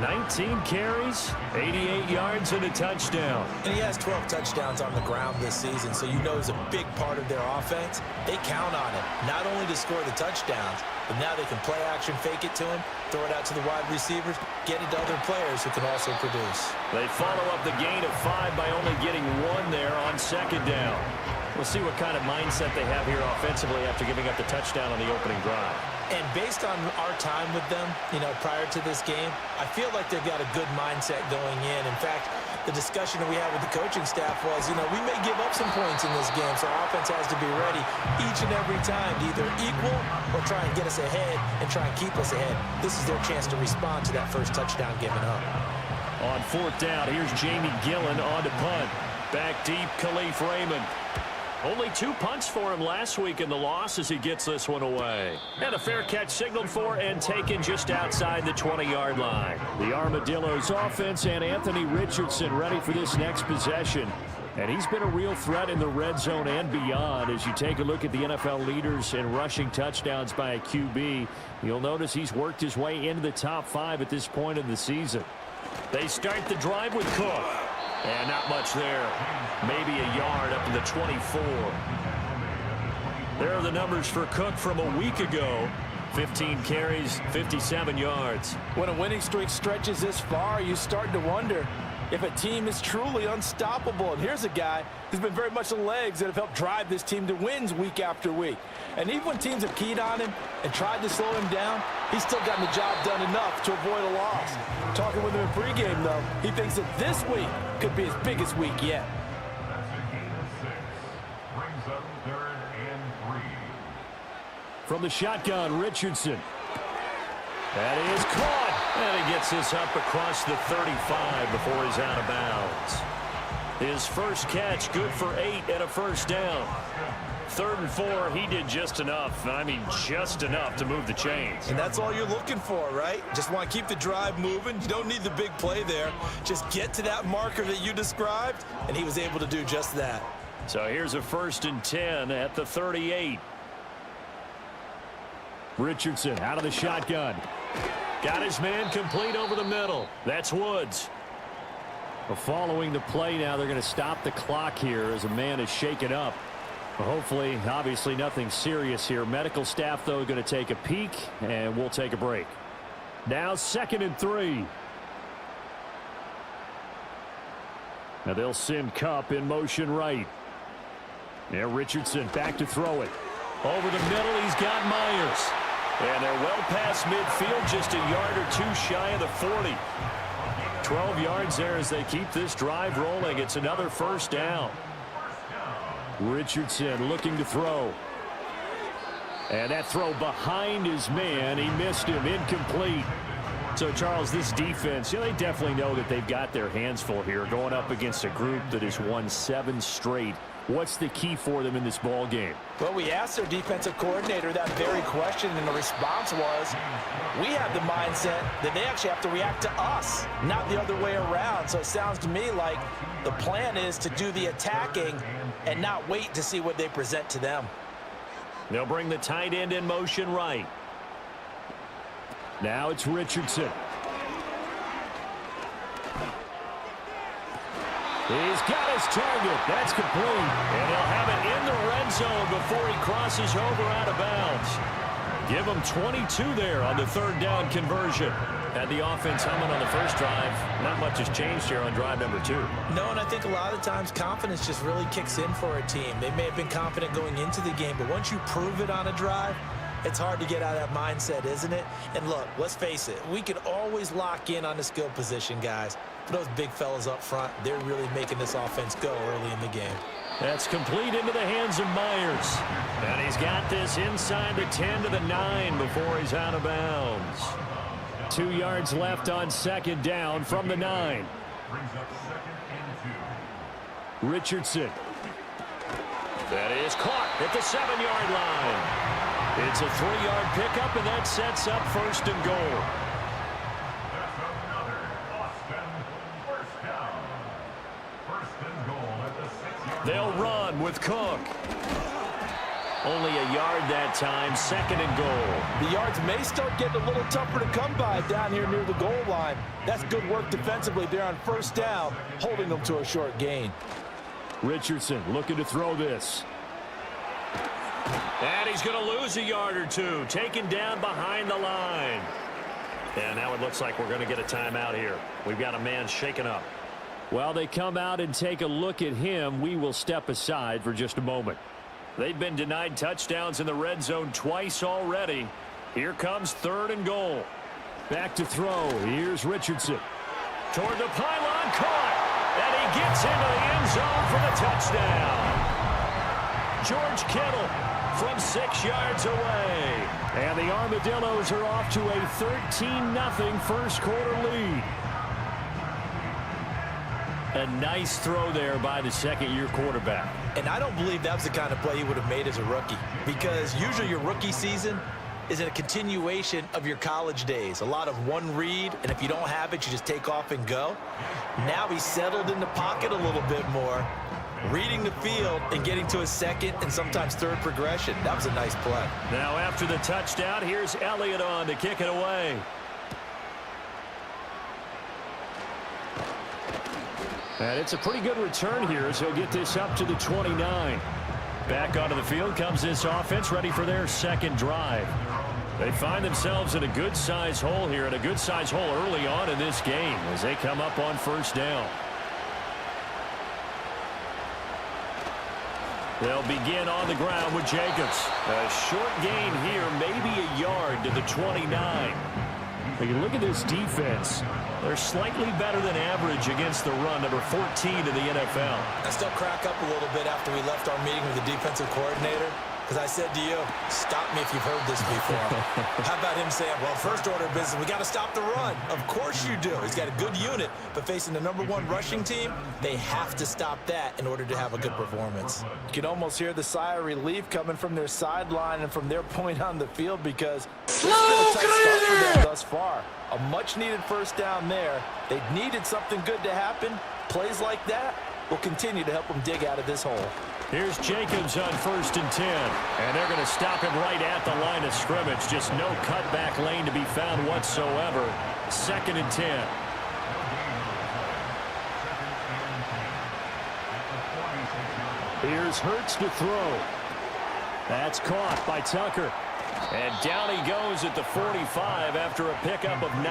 19 carries, 88 yards, and a touchdown. And he has 12 touchdowns on the ground this season, so you know he's a big part of their offense. They count on him, not only to score the touchdowns, but now they can play action, fake it to him, throw it out to the wide receivers, get it to other players who can also produce. They follow up the gain of 5 by only getting 1 there on 2nd down. We'll see what kind of mindset they have here offensively after giving up the touchdown on the opening drive. And based on our time with them, prior to this game, I feel like they've got a good mindset going in. In fact, the discussion that we had with the coaching staff was, we may give up some points in this game, so our offense has to be ready each and every time to either equal or try and get us ahead and try and keep us ahead. This is their chance to respond to that first touchdown given up. On 4th down, here's Jamie Gillen on to punt. Back deep, Khalif Raymond. Only 2 punts for him last week in the loss as he gets this one away. And a fair catch signaled for and taken just outside the 20-yard line. The Armadillos offense and Anthony Richardson ready for this next possession. And he's been a real threat in the red zone and beyond. As you take a look at the NFL leaders in rushing touchdowns by a QB, you'll notice he's worked his way into the top 5 at this point in the season. They start the drive with Cook. And not much there. Maybe a yard up to the 24. There are the numbers for Cook from a week ago. 15 carries, 57 yards. When a winning streak stretches this far, you start to wonder if a team is truly unstoppable. And here's a guy who's been very much the legs that have helped drive this team to wins week after week. And even when teams have keyed on him and tried to slow him down, he's still gotten the job done enough to avoid a loss. Talking with him in pregame, though, he thinks that this week could be his biggest week yet. From the shotgun, Richardson. That is caught. And he gets this up across the 35 before he's out of bounds. His first catch, good for 8 and a first down. 3rd and 4, he did just enough. I mean, just enough to move the chains. And that's all you're looking for, right? Just want to keep the drive moving. You don't need the big play there. Just get to that marker that you described, and he was able to do just that. So here's a 1st and 10 at the 38. Richardson out of the shotgun. Got his man complete over the middle. That's Woods. Well, following the play now, they're going to stop the clock here as a man is shaken up. Well, hopefully, obviously nothing serious here. Medical staff, though, going to take a peek, and we'll take a break. Now 2nd and 3. Now they'll send Kupp in motion right. Now Richardson back to throw it. Over the middle, he's got Myers. And they're well past midfield, just a yard or 2 shy of the 40. 12 yards there as they keep this drive rolling. It's another first down. Richardson looking to throw. And that throw behind his man. He missed him. Incomplete. So, Charles, this defense, they definitely know that they've got their hands full here, going up against a group that has won 7 straight What's the key for them in this ball game? Well, we asked their defensive coordinator that very question, and the response was, we have the mindset that they actually have to react to us, not the other way around. So it sounds to me like the plan is to do the attacking and not wait to see what they present to them. They'll bring the tight end in motion right. Now it's Richardson. He's got his target. That's complete. And he'll have it in the red zone before he crosses over out of bounds. Give him 22 there on the third down conversion. Had the offense humming on the first drive. Not much has changed here on drive number 2. No, and I think a lot of times confidence just really kicks in for a team. They may have been confident going into the game, but once you prove it on a drive, it's hard to get out of that mindset, isn't it? And look, let's face it, we can always lock in on the skill position, guys. For those big fellas up front, they're really making this offense go early in the game. That's complete into the hands of Myers. And he's got this inside the 10 to the 9 before he's out of bounds. 2 yards left on second down from the 9. Richardson. That is caught at the 7-yard line. It's a 3-yard pickup, and that sets up first and goal. They'll run with Cook. Only a yard that time, second and goal. The yards may start getting a little tougher to come by down here near the goal line. That's good work defensively there on first down, holding them to a short gain. Richardson looking to throw this. And he's going to lose a yard or two, taken down behind the line. And now it looks like we're going to get a timeout here. We've got a man shaken up. While they come out and take a look at him, we will step aside for just a moment. They've been denied touchdowns in the red zone twice already. Here comes third and goal. Back to throw. Here's Richardson. Toward the pylon, caught. And he gets into the end zone for the touchdown. George Kittle from 6 yards away. And the Armadillos are off to a 13-0 first quarter lead. A nice throw there by the second-year quarterback. And I don't believe that was the kind of play he would have made as a rookie, because usually your rookie season is a continuation of your college days. A lot of one read, and if you don't have it, you just take off and go. Now he's settled in the pocket a little bit more, reading the field and getting to his second and sometimes third progression. That was a nice play. Now after the touchdown, here's Elliott on to kick it away. And it's a pretty good return here as he'll get this up to the 29. Back onto the field comes this offense, ready for their second drive. They find themselves in a good-size hole here, and a good-size hole early on in this game as they come up on first down. They'll begin on the ground with Jacobs. A short gain here, maybe a yard to the 29. You look at this defense. They're slightly better than average against the run, number 14 in the NFL. I still crack up a little bit after we left our meeting with the defensive coordinator, because I said to you, stop me if you've heard this before. How about him saying, well, first order of business, we got to stop the run. Of course you do. He's got a good unit, but facing the #1 rushing team, they have to stop that in order to have a good performance. You can almost hear the sigh of relief coming from their sideline and from their point on the field, because it's been a tough start for them thus far. A much-needed first down there. They needed something good to happen. Plays like that will continue to help them dig out of this hole. Here's Jacobs on 1st and 10. And they're going to stop him right at the line of scrimmage. Just no cutback lane to be found whatsoever. 2nd and 10. Here's Hurts to throw. That's caught by Tucker. And down he goes at the 45 after a pickup of 9.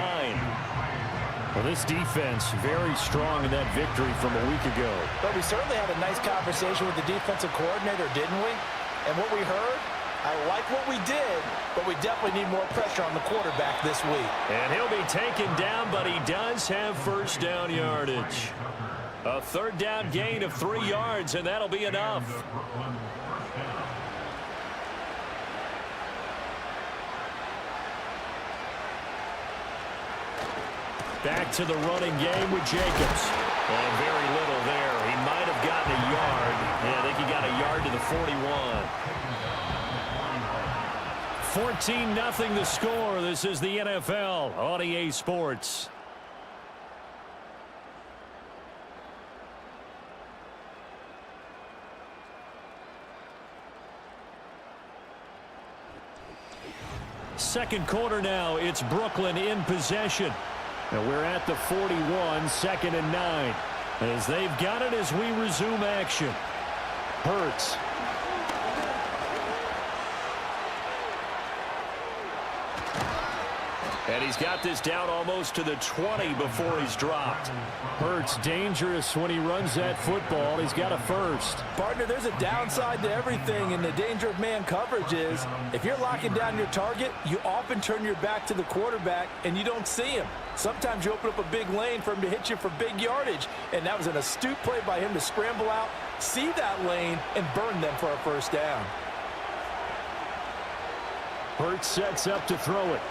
Well, this defense very strong in that victory from a week ago. But we certainly had a nice conversation with the defensive coordinator, didn't we? And what we heard, I like what we did, but we definitely need more pressure on the quarterback this week. And he'll be taken down, but he does have first down yardage. A third down gain of 3 yards, and that'll be enough. Back to the running game with Jacobs. And very little there. He might have gotten a yard. Yeah, I think he got 41. 14-0 the score. This is the NFL on EA Sports. Second quarter now. It's Brooklyn in possession. And we're at the 41, 2nd and 9. As they've got it as we resume action. Hurts. And he's got this down almost to the 20 before he's dropped. Hurts dangerous when he runs that football. He's got a first. Partner, there's a downside to everything, and the danger of man coverage is if you're locking down your target, you often turn your back to the quarterback and you don't see him. Sometimes you open up a big lane for him to hit you for big yardage, and that was an astute play by him to scramble out, see that lane, and burn them for a first down. Hurts sets up to throw it.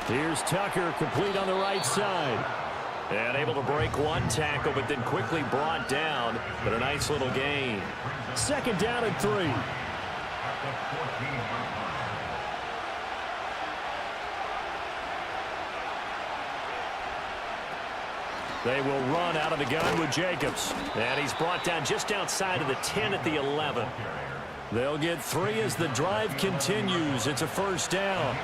Here's Tucker, complete on the right side. And able to break one tackle, but then quickly brought down. But a nice little gain. 2nd down and 3. They will run out of the gun with Jacobs. And he's brought down just outside of the 10 at the 11. They'll get 3 as the drive continues. It's a first down.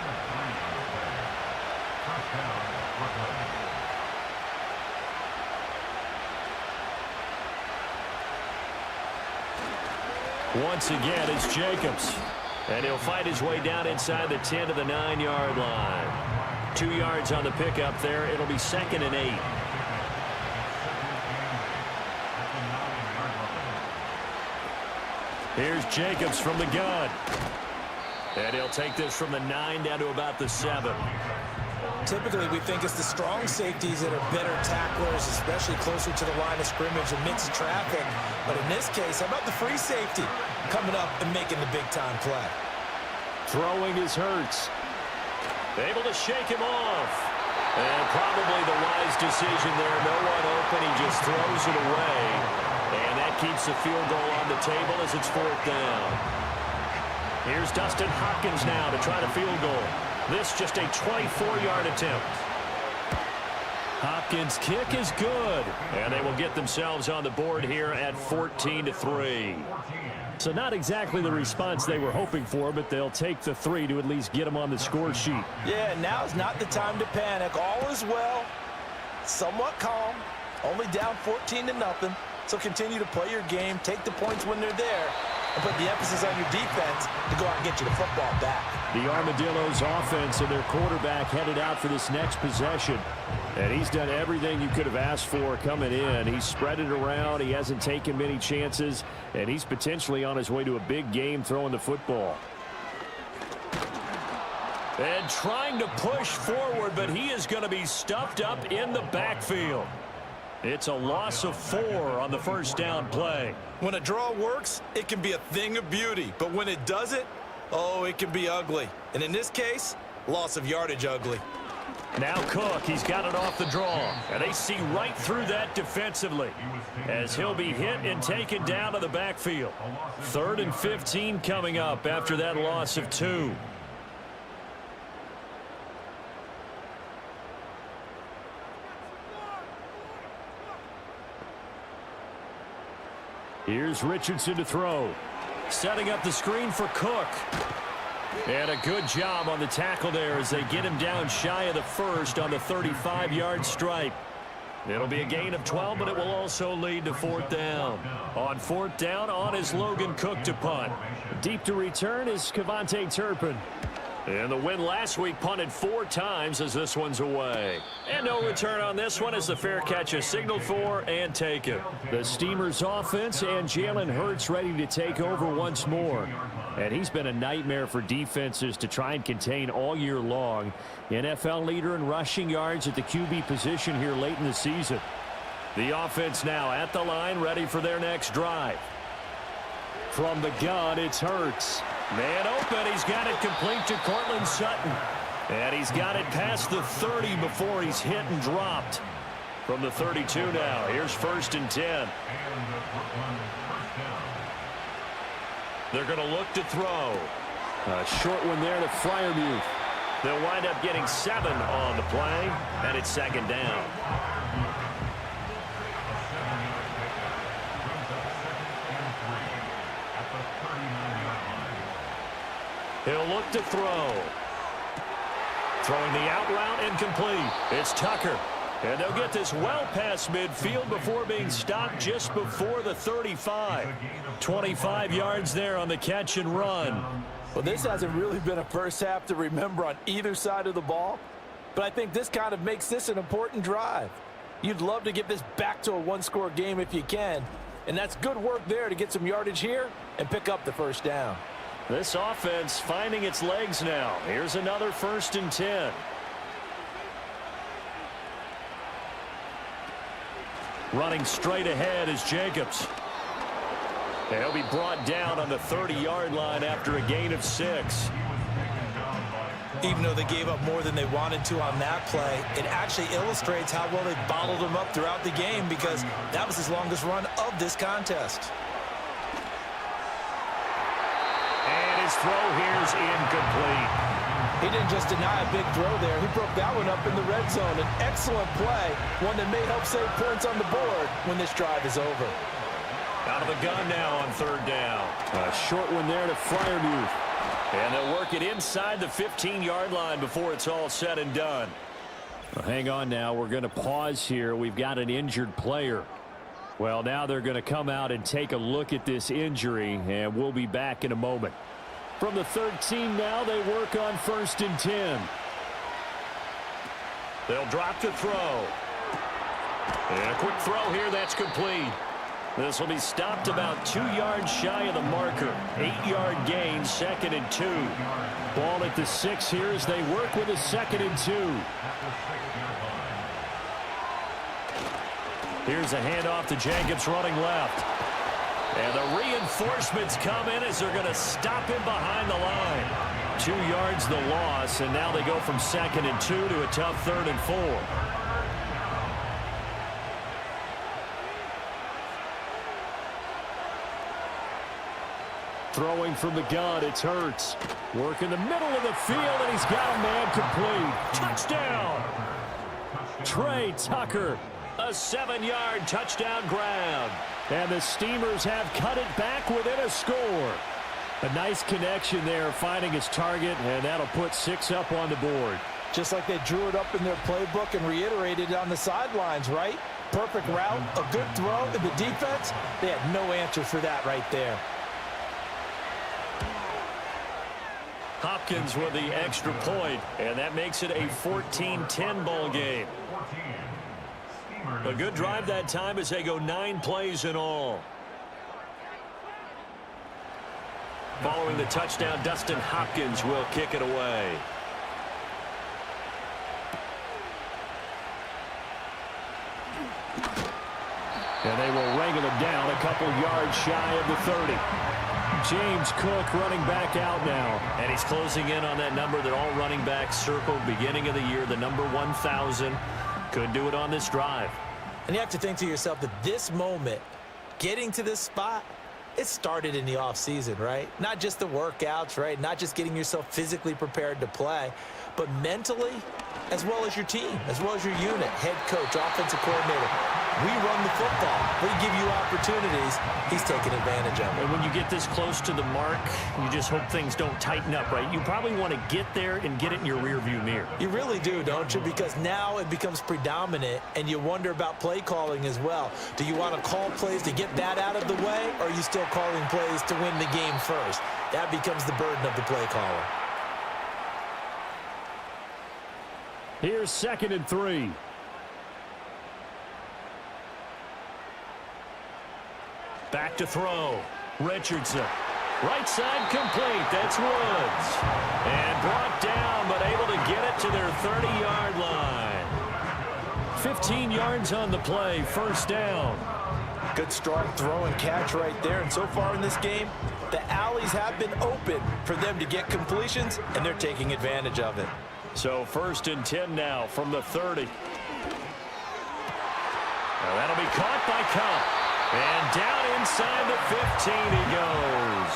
Once again, it's Jacobs. And he'll fight his way down inside the 10 to the 9-yard line. 2 yards on the pickup there. It'll be 2nd and 8. Here's Jacobs from the gun. And he'll take this from the 9 down to about the 7. Typically, we think it's the strong safeties that are better tacklers, especially closer to the line of scrimmage amidst traffic. But in this case, how about the free safety coming up and making the big-time play? Throwing is Hurts. Able to shake him off. And probably the wise decision there. No one open. He just throws it away. And that keeps the field goal on the table as it's 4th down. Here's Dustin Hopkins now to try the field goal. This just a 24-yard attempt. Hopkins' kick is good. And they will get themselves on the board here at 14-3. So not exactly the response they were hoping for, but they'll take the 3 to at least get them on the score sheet. Yeah, now's not the time to panic. All is well. Somewhat calm. Only down 14-0. So continue to play your game. Take the points when they're there. And put the emphasis on your defense to go out and get you the football back. The Armadillos offense and their quarterback headed out for this next possession. And he's done everything you could have asked for coming in. He's spread it around. He hasn't taken many chances. And he's potentially on his way to a big game throwing the football. And trying to push forward, but he is going to be stuffed up in the backfield. It's a loss of 4 on the first down play. When a draw works, it can be a thing of beauty. But when it doesn't, oh, it can be ugly. And in this case, loss of yardage ugly. Now Cook, he's got it off the draw. And they see right through that defensively as he'll be hit and taken down to the backfield. 3rd and 15 coming up after that loss of 2. Here's Richardson to throw. Setting up the screen for Cook. And a good job on the tackle there as they get him down shy of the first on the 35-yard stripe. It'll be a gain of 12, but it will also lead to 4th down. On 4th down, on is Logan Cook to punt. Deep to return is Kevontae Turpin. And the win last week punted 4 times as this one's away. And no return on this one as the fair catch is signaled for and taken. The Steamers offense and Jalen Hurts ready to take over once more. And he's been a nightmare for defenses to try and contain all year long. NFL leader in rushing yards at the QB position here late in the season. The offense now at the line ready for their next drive. From the gun, it's Hurts. Man open, he's got it complete to Cortland Sutton. And he's got it past the 30 before he's hit and dropped. From the 32 now, here's 1st and 10. They're going to look to throw. A short one there to Freiermuth. They'll wind up getting 7 on the play, and it's second down. He'll look to throw. Throwing the out route incomplete. It's Tucker. And they'll get this well past midfield before being stopped just before the 35. 25 yards there on the catch and run. Well, this hasn't really been a first half to remember on either side of the ball, but I think this kind of makes this an important drive. You'd love to get this back to a one-score game if you can, and that's good work there to get some yardage here and pick up the first down. This offense finding its legs now. Here's another 1st and 10. Running straight ahead is Jacobs. He'll be brought down on the 30-yard line after a gain of 6. Even though they gave up more than they wanted to on that play, it actually illustrates how well they bottled them up throughout the game because that was his longest run of this contest. And his throw here's incomplete. He didn't just deny a big throw there. He broke that one up in the red zone. An excellent play, one that may help save points on the board when this drive is over. Out of the gun now on 3rd down. A short one there to Freiermuth. And they'll work it inside the 15-yard line before it's all said and done. Well, hang on now. We're going to pause here. We've got an injured player. Well, now they're going to come out and take a look at this injury, and we'll be back in a moment. From the 13 now, they work on 1st and 10. They'll drop to throw. And a quick throw here that's complete. This will be stopped about 2 yards shy of the marker. 8-yard gain, 2nd and 2. Ball at the 6 here as they work with a 2nd and 2. Here's a handoff to Jacobs running left. And the reinforcements come in as they're going to stop him behind the line. 2 yards the loss, and now they go from 2nd and 2 to a tough 3rd and 4. Throwing from the gun, it's Hurts. Work in the middle of the field, and he's got a man complete. Touchdown! Trey Tucker. A 7-yard touchdown grab. And the Steamers have cut it back within a score. A nice connection there, finding his target, and that'll put 6 up on the board. Just like they drew it up in their playbook and reiterated it on the sidelines, right? Perfect route, a good throw, and the defense, they had no answer for that right there. Hopkins with the extra point, and that makes it a 14-10 ball game. A good drive that time as they go 9 plays in all. Following the touchdown, Dustin Hopkins will kick it away. And they will wrangle him down a couple yards shy of the 30. James Cook running back out now. And he's closing in on that number that all running backs circled beginning of the year, the number 1,000. Could do it on this drive. And you have to think to yourself that this moment, getting to this spot, it started in the offseason, right? Not just the workouts, right? Not just getting yourself physically prepared to play, but mentally, as well as your team, as well as your unit, head coach, offensive coordinator. We run the football. We give you opportunities. He's taking advantage of it. And when you get this close to the mark, you just hope things don't tighten up, right? You probably want to get there and get it in your rearview mirror. You really do, don't you? Because now it becomes predominant, and you wonder about play calling as well. Do you want to call plays to get that out of the way, or are you still calling plays to win the game first? That becomes the burden of the play caller. Here's 2nd and 3. Back to throw. Richardson. Right side complete. That's Woods. And brought down, but able to get it to their 30-yard line. 15 yards on the play. 1st down. Good strong throw and catch right there. And so far in this game, the alleys have been open for them to get completions, and they're taking advantage of it. So 1st and 10 now from the 30. Now that'll be caught by Cup. And down inside the 15 he goes.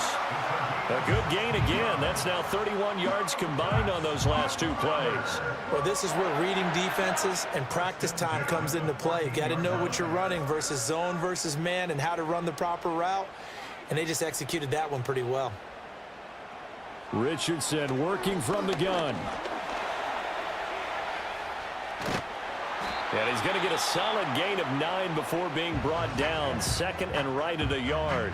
A good gain again. That's now 31 yards combined on those last two plays. Well, this is where reading defenses and practice time comes into play. You got to know what you're running versus zone versus man and how to run the proper route. And they just executed that one pretty well. Richardson working from the gun. And he's going to get a solid gain of 9 before being brought down. Second and right at a yard.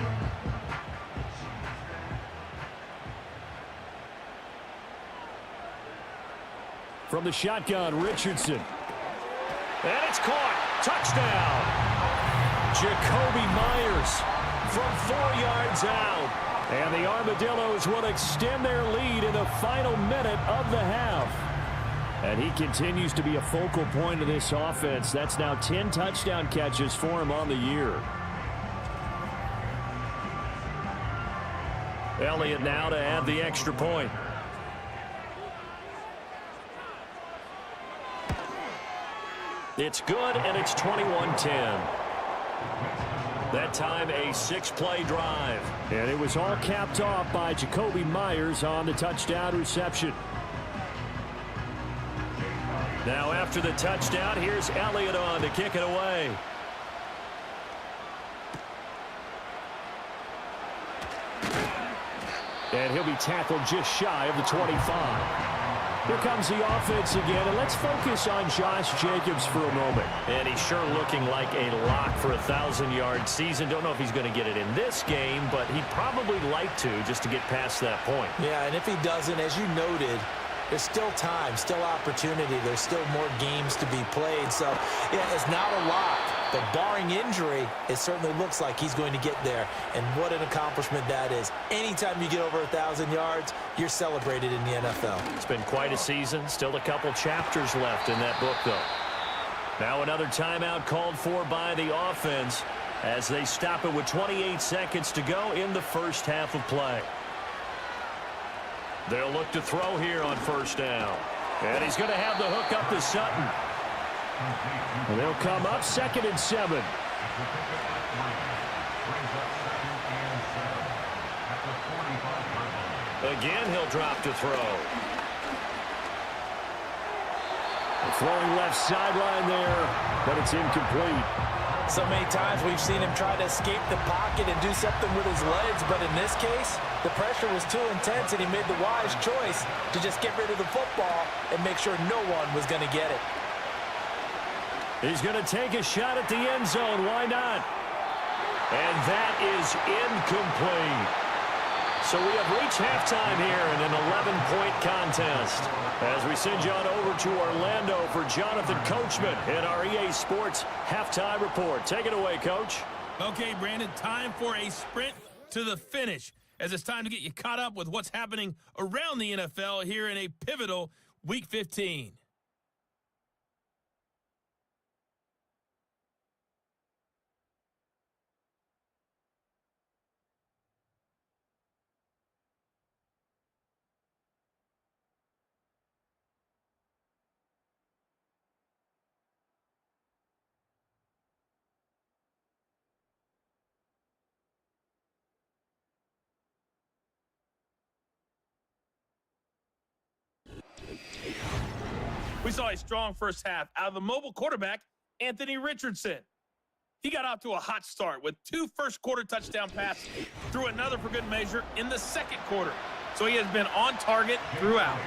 From the shotgun, Richardson. And it's caught. Touchdown. Jacoby Myers from 4 yards out. And the Armadillos will extend their lead in the final minute of the half. And he continues to be a focal point of this offense. That's now 10 touchdown catches for him on the year. Elliott now to add the extra point. It's good, and it's 21-10. That time, a 6-play drive. And it was all capped off by Jacoby Myers on the touchdown reception. Now, after the touchdown, here's Elliott on to kick it away. And he'll be tackled just shy of the 25. Here comes the offense again, and let's focus on Josh Jacobs for a moment. And he's sure looking like a lock for a 1,000-yard season. Don't know if he's going to get it in this game, but he'd probably like to just to get past that point. Yeah, and if he doesn't, as you noted, there's still time, still opportunity. There's still more games to be played. So, yeah, it's not a lock. But barring injury, it certainly looks like he's going to get there. And what an accomplishment that is. Anytime you get over 1,000 yards, you're celebrated in the NFL. It's been quite a season. Still a couple chapters left in that book, though. Now another timeout called for by the offense as they stop it with 28 seconds to go in the first half of play. They'll look to throw here on first down. And he's going to have the hook up to Sutton. And they'll come up 2nd and 7. Again, he'll drop to throw. Throwing left sideline there, but it's incomplete. So many times we've seen him try to escape the pocket and do something with his legs, but in this case, the pressure was too intense and he made the wise choice to just get rid of the football and make sure no one was going to get it. He's going to take a shot at the end zone. Why not? And that is incomplete. So we have reached halftime here in an 11-point contest. As we send you on over to Orlando for Jonathan Coachman in our EA Sports Halftime Report. Take it away, Coach. Okay, Brandon, time for a sprint to the finish, as it's time to get you caught up with what's happening around the NFL here in a pivotal Week 15. We saw a strong first half out of the mobile quarterback, Anthony Richardson. He got off to a hot start with 2 first-quarter touchdown passes, threw another for good measure in the second quarter. So he has been on target throughout.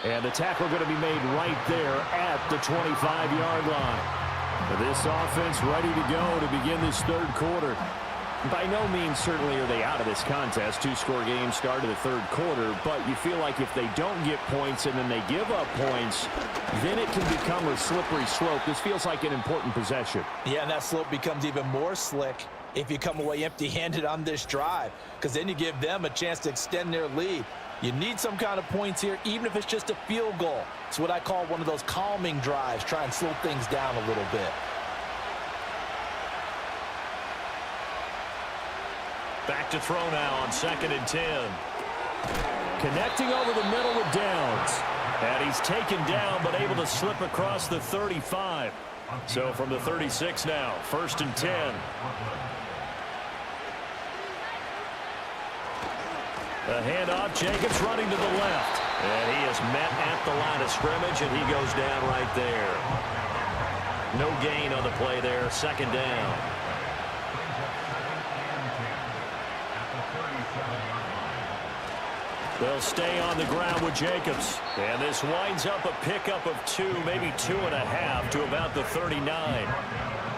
And the tackle going to be made right there at the 25-yard line. This offense ready to go to begin this third quarter. By no means certainly are they out of this contest. 2-score game start of the third quarter, but you feel like if they don't get points and then they give up points, then it can become a slippery slope. This feels like an important possession. Yeah, and that slope becomes even more slick if you come away empty-handed on this drive, because then you give them a chance to extend their lead. You need some kind of points here, even if it's just a field goal. It's what I call one of those calming drives, try and slow things down a little bit. Back to throw now on 2nd and 10. Connecting over the middle with Downs. And he's taken down but able to slip across the 35. So from the 36 now, 1st and 10. The handoff, Jacobs running to the left. And he is met at the line of scrimmage, and he goes down right there. No gain on the play there, 2nd down. They'll stay on the ground with Jacobs. And this winds up a pickup of 2, maybe 2.5 to about the 39.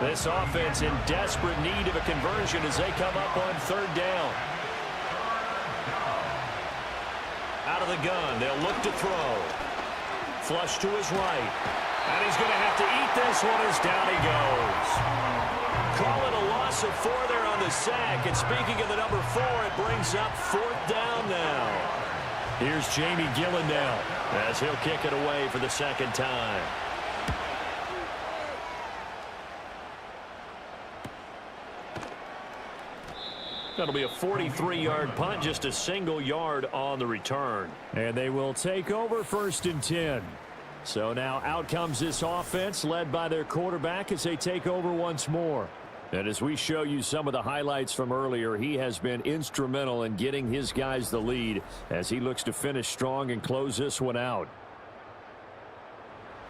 This offense in desperate need of a conversion as they come up on 3rd down. Out of the gun, they'll look to throw. Flush to his right. And he's going to have to eat this one as down he goes. Call it a loss of 4 there on the sack. And speaking of the number 4, it brings up 4th down now. Here's Jamie Gillen now as he'll kick it away for the 2nd time. That'll be a 43-yard punt, just a single yard on the return. And they will take over 1st and 10. So now out comes this offense led by their quarterback as they take over once more. And as we show you some of the highlights from earlier, he has been instrumental in getting his guys the lead as he looks to finish strong and close this one out.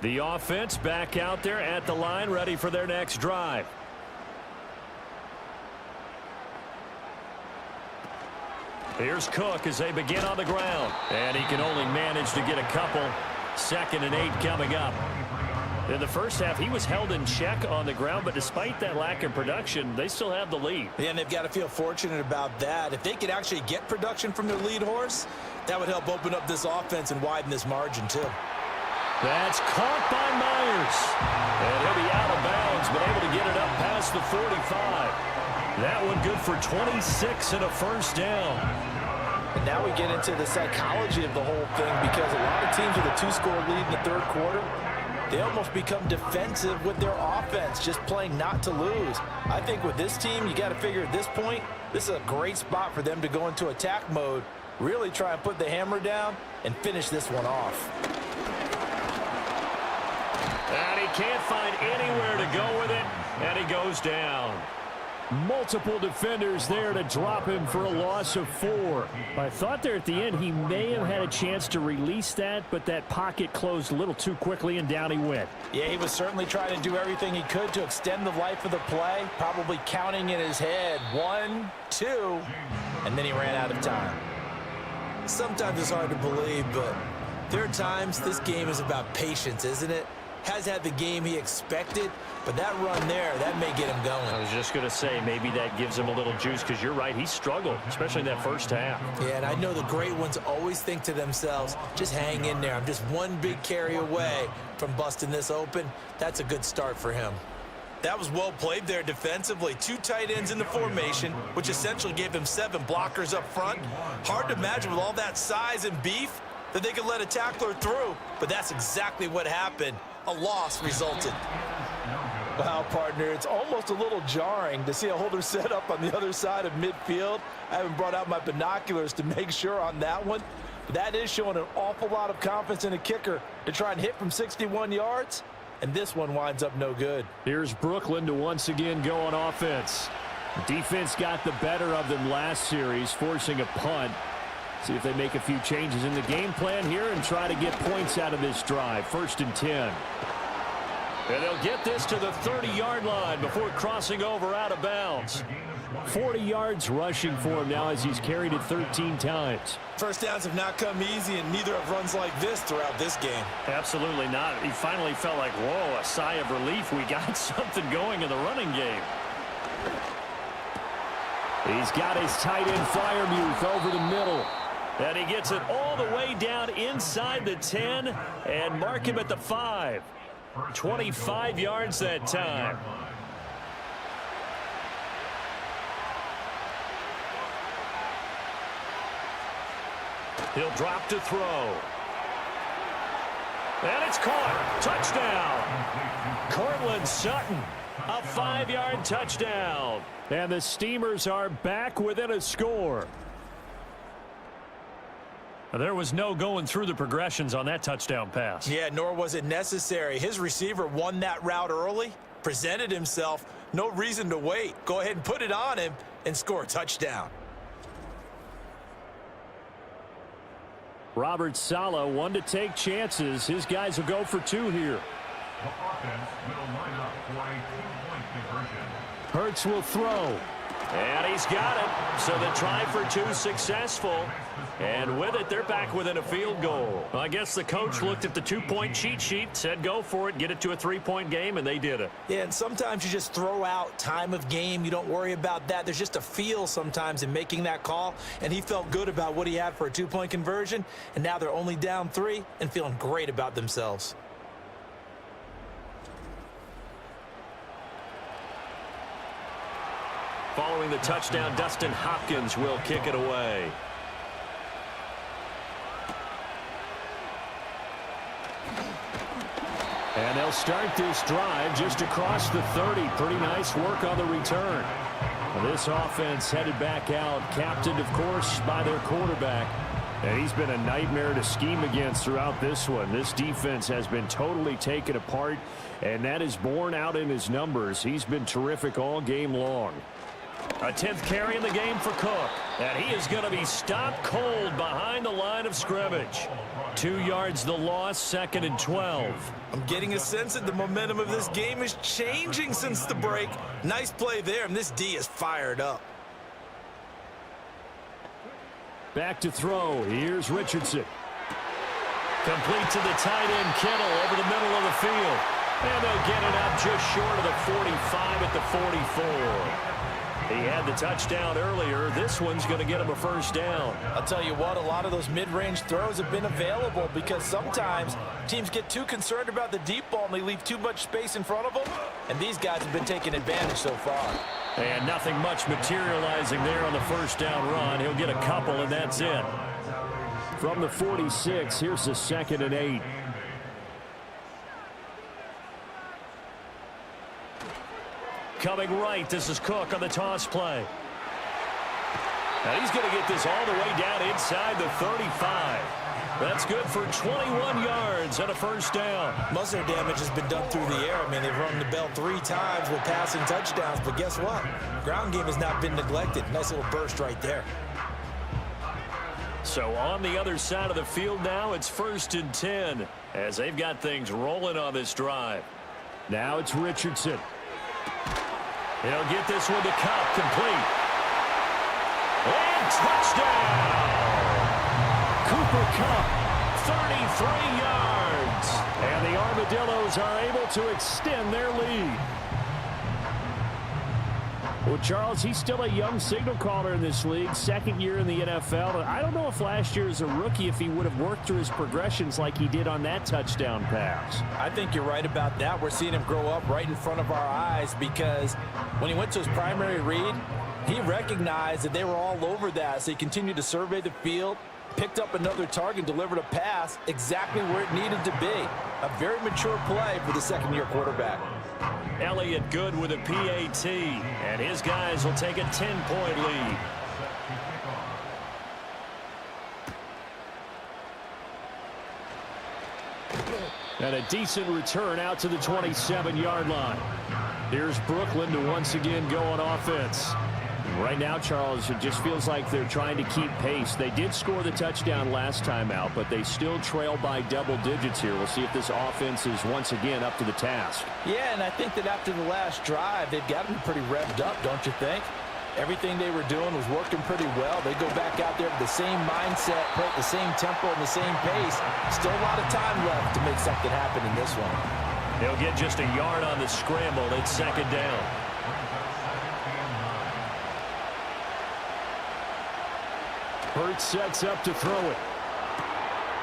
The offense back out there at the line, ready for their next drive. Here's Cook as they begin on the ground. And he can only manage to get a couple. 2nd and 8 coming up. In the first half, he was held in check on the ground, but despite that lack of production, they still have the lead. Yeah, and they've got to feel fortunate about that. If they could actually get production from their lead horse, that would help open up this offense and widen this margin, too. That's caught by Myers. And he'll be out of bounds, but able to get it up past the 45. That one good for 26 and a 1st down. And now we get into the psychology of the whole thing, because a lot of teams with a 2-score lead in the 3rd quarter, they almost become defensive with their offense, just playing not to lose. I think with this team, you got to figure at this point, this is a great spot for them to go into attack mode, really try and put the hammer down and finish this one off. And he can't find anywhere to go with it, and he goes down. Multiple defenders there to drop him for a loss of 4. I thought there at the end he may have had a chance to release that, but that pocket closed a little too quickly and down he went. Yeah, he was certainly trying to do everything he could to extend the life of the play, probably counting in his head 1, 2, and then he ran out of time. Sometimes it's hard to believe, but there are times this game is about patience, isn't it? Has had the game he expected, but that run there, that may get him going. I was just going to say, maybe that gives him a little juice, because you're right, he struggled, especially in that first half. Yeah, and I know the great ones always think to themselves, just hang in there. I'm just one big carry away from busting this open. That's a good start for him. That was well played there defensively. 2 tight ends in the formation, which essentially gave him 7 blockers up front. Hard to imagine with all that size and beef that they could let a tackler through, but that's exactly what happened. A loss resulted. Wow, partner, it's almost a little jarring to see a holder set up on the other side of midfield. I haven't brought out my binoculars to make sure on that one. But that is showing an awful lot of confidence in a kicker to try and hit from 61 yards. And this one winds up no good. Here's Brooklyn to once again go on offense. Defense got the better of them last series, forcing a punt. See if they make a few changes in the game plan here and try to get points out of this drive. 1st and 10. And they'll get this to the 30-yard line before crossing over out of bounds. 40 yards rushing for him now as he's carried it 13 times. First downs have not come easy, and neither have runs like this throughout this game. Absolutely not. He finally felt like, whoa, a sigh of relief. We got something going in the running game. He's got his tight end Fryermuth over the middle. And he gets it all the way down inside the 10 and mark him at the 5. 25 yards that time. He'll drop to throw. And it's caught. Touchdown. Cortland Sutton. A 5-yard touchdown. And the Steamers are back within a score. There was no going through the progressions on that touchdown pass. Yeah, nor was it necessary. His receiver won that route early, presented himself, no reason to wait. Go ahead and put it on him and score a touchdown. Robert Saleh, one to take chances. His guys will go for 2 here. The offense will line up for a 2-point conversion. Hurts will throw. And he's got it. So the try for 2 successful. And with it, they're back within a field goal. Well, I guess the coach looked at the 2-point cheat sheet, said go for it, get it to a 3-point game, and they did it. Yeah, and sometimes you just throw out time of game. You don't worry about that. There's just a feel sometimes in making that call, and he felt good about what he had for a 2-point conversion, and now they're only down 3 and feeling great about themselves. Following the touchdown, Dustin Hopkins will kick it away. And they'll start this drive just across the 30. Pretty nice work on the return. This offense headed back out, captained, of course, by their quarterback. And he's been a nightmare to scheme against throughout this one. This defense has been totally taken apart, and that is borne out in his numbers. He's been terrific all game long. A 10th carry in the game for Cook. And he is going to be stopped cold behind the line of scrimmage. 2 yards the loss, 2nd and 12. I'm getting a sense that the momentum of this game is changing since the break. Nice play there, and this D is fired up. Back to throw. Here's Richardson. Complete to the tight end, Kittle, over the middle of the field. And they'll get it up just short of the 45 at the 44. He had the touchdown earlier. This one's going to get him a first down. I'll tell you what, a lot of those mid-range throws have been available because sometimes teams get too concerned about the deep ball and they leave too much space in front of them, and these guys have been taking advantage so far. And nothing much materializing there on the first down run. He'll get a couple, and that's it. From the 46, here's the 2nd and 8. Coming right, this is Cook on the toss play. And he's going to get this all the way down inside the 35. That's good for 21 yards and a first down. Most of their damage has been done through the air. I mean, they've rung the bell 3 times with passing touchdowns, but guess what? Ground game has not been neglected. Nice little burst right there. So on the other side of the field now, it's 1st and 10 as they've got things rolling on this drive. Now it's Richardson. He'll get this one to Cup, complete. And touchdown! Cooper Kupp, 33 yards. and the Armadillos are able to extend their lead. Well, Charles, he's still a young signal caller in this league, 2nd year in the NFL. I don't know if last year as a rookie, if he would have worked through his progressions like he did on that touchdown pass. I think you're right about that. We're seeing him grow up right in front of our eyes because when he went to his primary read, he recognized that they were all over that, so he continued to survey the field, picked up another target, delivered a pass exactly where it needed to be. A very mature play for the 2nd-year quarterback. Elliott good with a PAT, and his guys will take a 10-point lead. And a decent return out to the 27-yard line. Here's Brooklyn to once again go on offense. Right now, Charles, it just feels like they're trying to keep pace. They did score the touchdown last time out, but they still trail by double digits here. We'll see if this offense is once again up to the task. Yeah, and I think that after the last drive, they've got them pretty revved up, don't you think? Everything they were doing was working pretty well. They go back out there with the same mindset, play at the same tempo and the same pace. Still a lot of time left to make something happen in this one. He'll get just a yard on the scramble. It's 2nd down. Hurts sets up to throw it.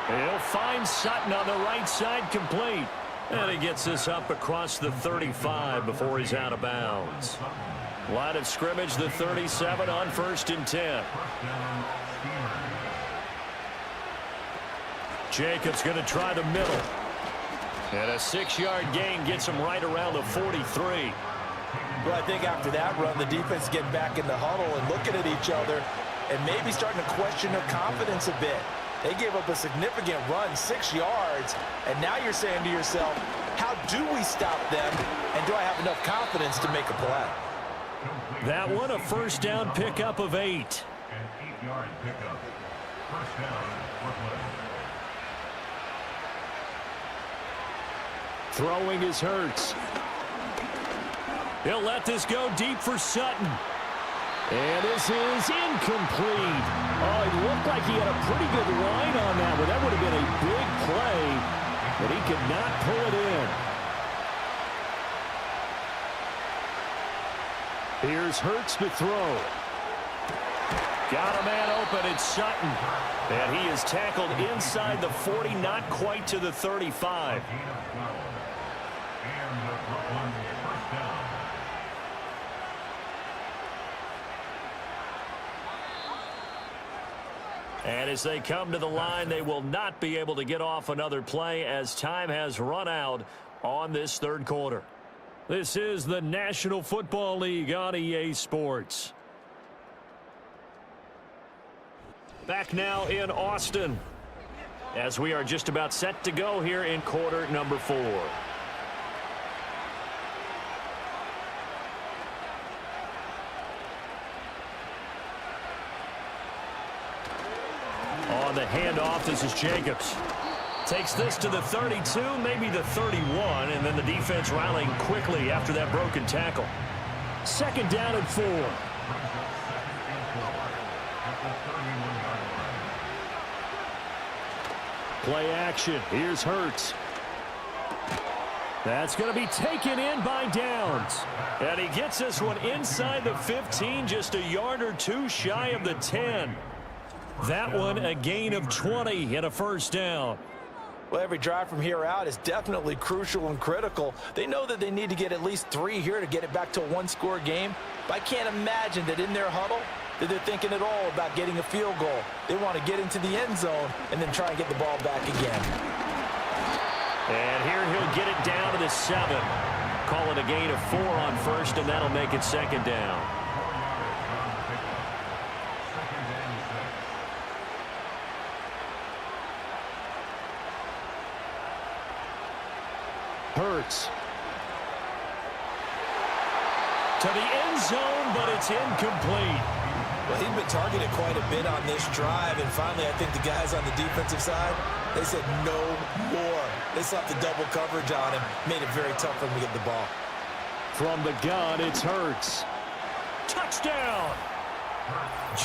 He'll find Sutton on the right side, complete. And he gets this up across the 35 before he's out of bounds. Line of scrimmage, the 37 on 1st and 10. Jacobs going to try the middle. And a 6-yard gain gets him right around the 43. Well, I think after that run, the defense getting back in the huddle and looking at each other and maybe starting to question their confidence a bit. They gave up a significant run, 6 yards, and now you're saying to yourself, how do we stop them, and do I have enough confidence to make a play? That one, a first down pickup of 8. An 8-yard pickup. First down for play. Throwing is Hurts. He'll let this go deep for Sutton. And this is incomplete. Oh, it looked like he had a pretty good line on that one. That would have been a big play, but he could not pull it in. Here's Hurts to throw. Got a man open. It's Sutton. And he is tackled inside the 40, not quite to the 35. And as they come to the line, they will not be able to get off another play as time has run out on this third quarter. This is the National Football League on EA Sports. Back now in Austin as we are just about set to go here in quarter number 4. On the handoff, this is Jacobs. Takes this to the 32, maybe the 31, and then the defense rallying quickly after that broken tackle. Second down and 4. Play action. Here's Hurts. That's going to be taken in by Downs. And he gets this one inside the 15, just a yard or two shy of the 10. That one a gain of 20 and a first down. Well, every drive from here out is definitely crucial and critical. They know that they need to get at least 3 here to get it back to a one-score game. But I can't imagine that in their huddle that they're thinking at all about getting a field goal. They want to get into the end zone and then try and get the ball back again. And here he'll get it down to the 7. Call it a gain of 4 on first, and that'll make it second down. Hurts. To the end zone, but it's incomplete. Well, he's been targeted quite a bit on this drive, and finally I think the guys on the defensive side, they said no more. They slapped the double coverage on him, made it very tough for him to get the ball. From the gun, it's Hurts. Touchdown!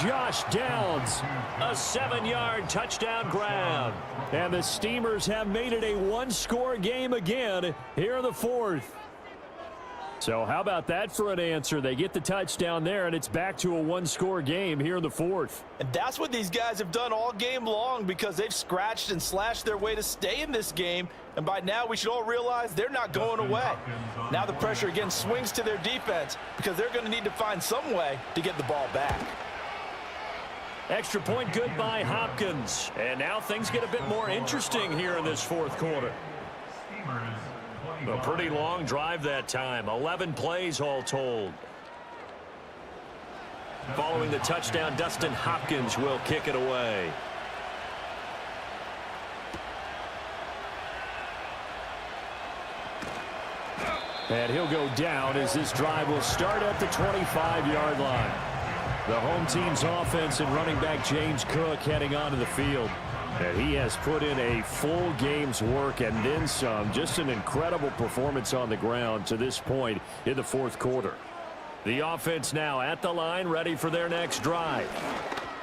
Josh Downs, a 7-yard touchdown grab. And the Steamers have made it a one-score game again here in the fourth. So how about that for an answer? They get the touchdown there, and it's back to a one-score game here in the fourth. And that's what these guys have done all game long because they've scratched and slashed their way to stay in this game. And by now, we should all realize they're not going away. Now the pressure again swings to their defense because they're going to need to find some way to get the ball back. Extra point good by Hopkins. And now things get a bit more interesting here in this fourth quarter. A pretty long drive that time. 11 plays all told. Following the touchdown, Dustin Hopkins will kick it away. And he'll go down as this drive will start at the 25-yard line. The home team's offense and running back James Cook heading onto the field. And he has put in a full game's work and then some. Just an incredible performance on the ground to this point in the fourth quarter. The offense now at the line, ready for their next drive.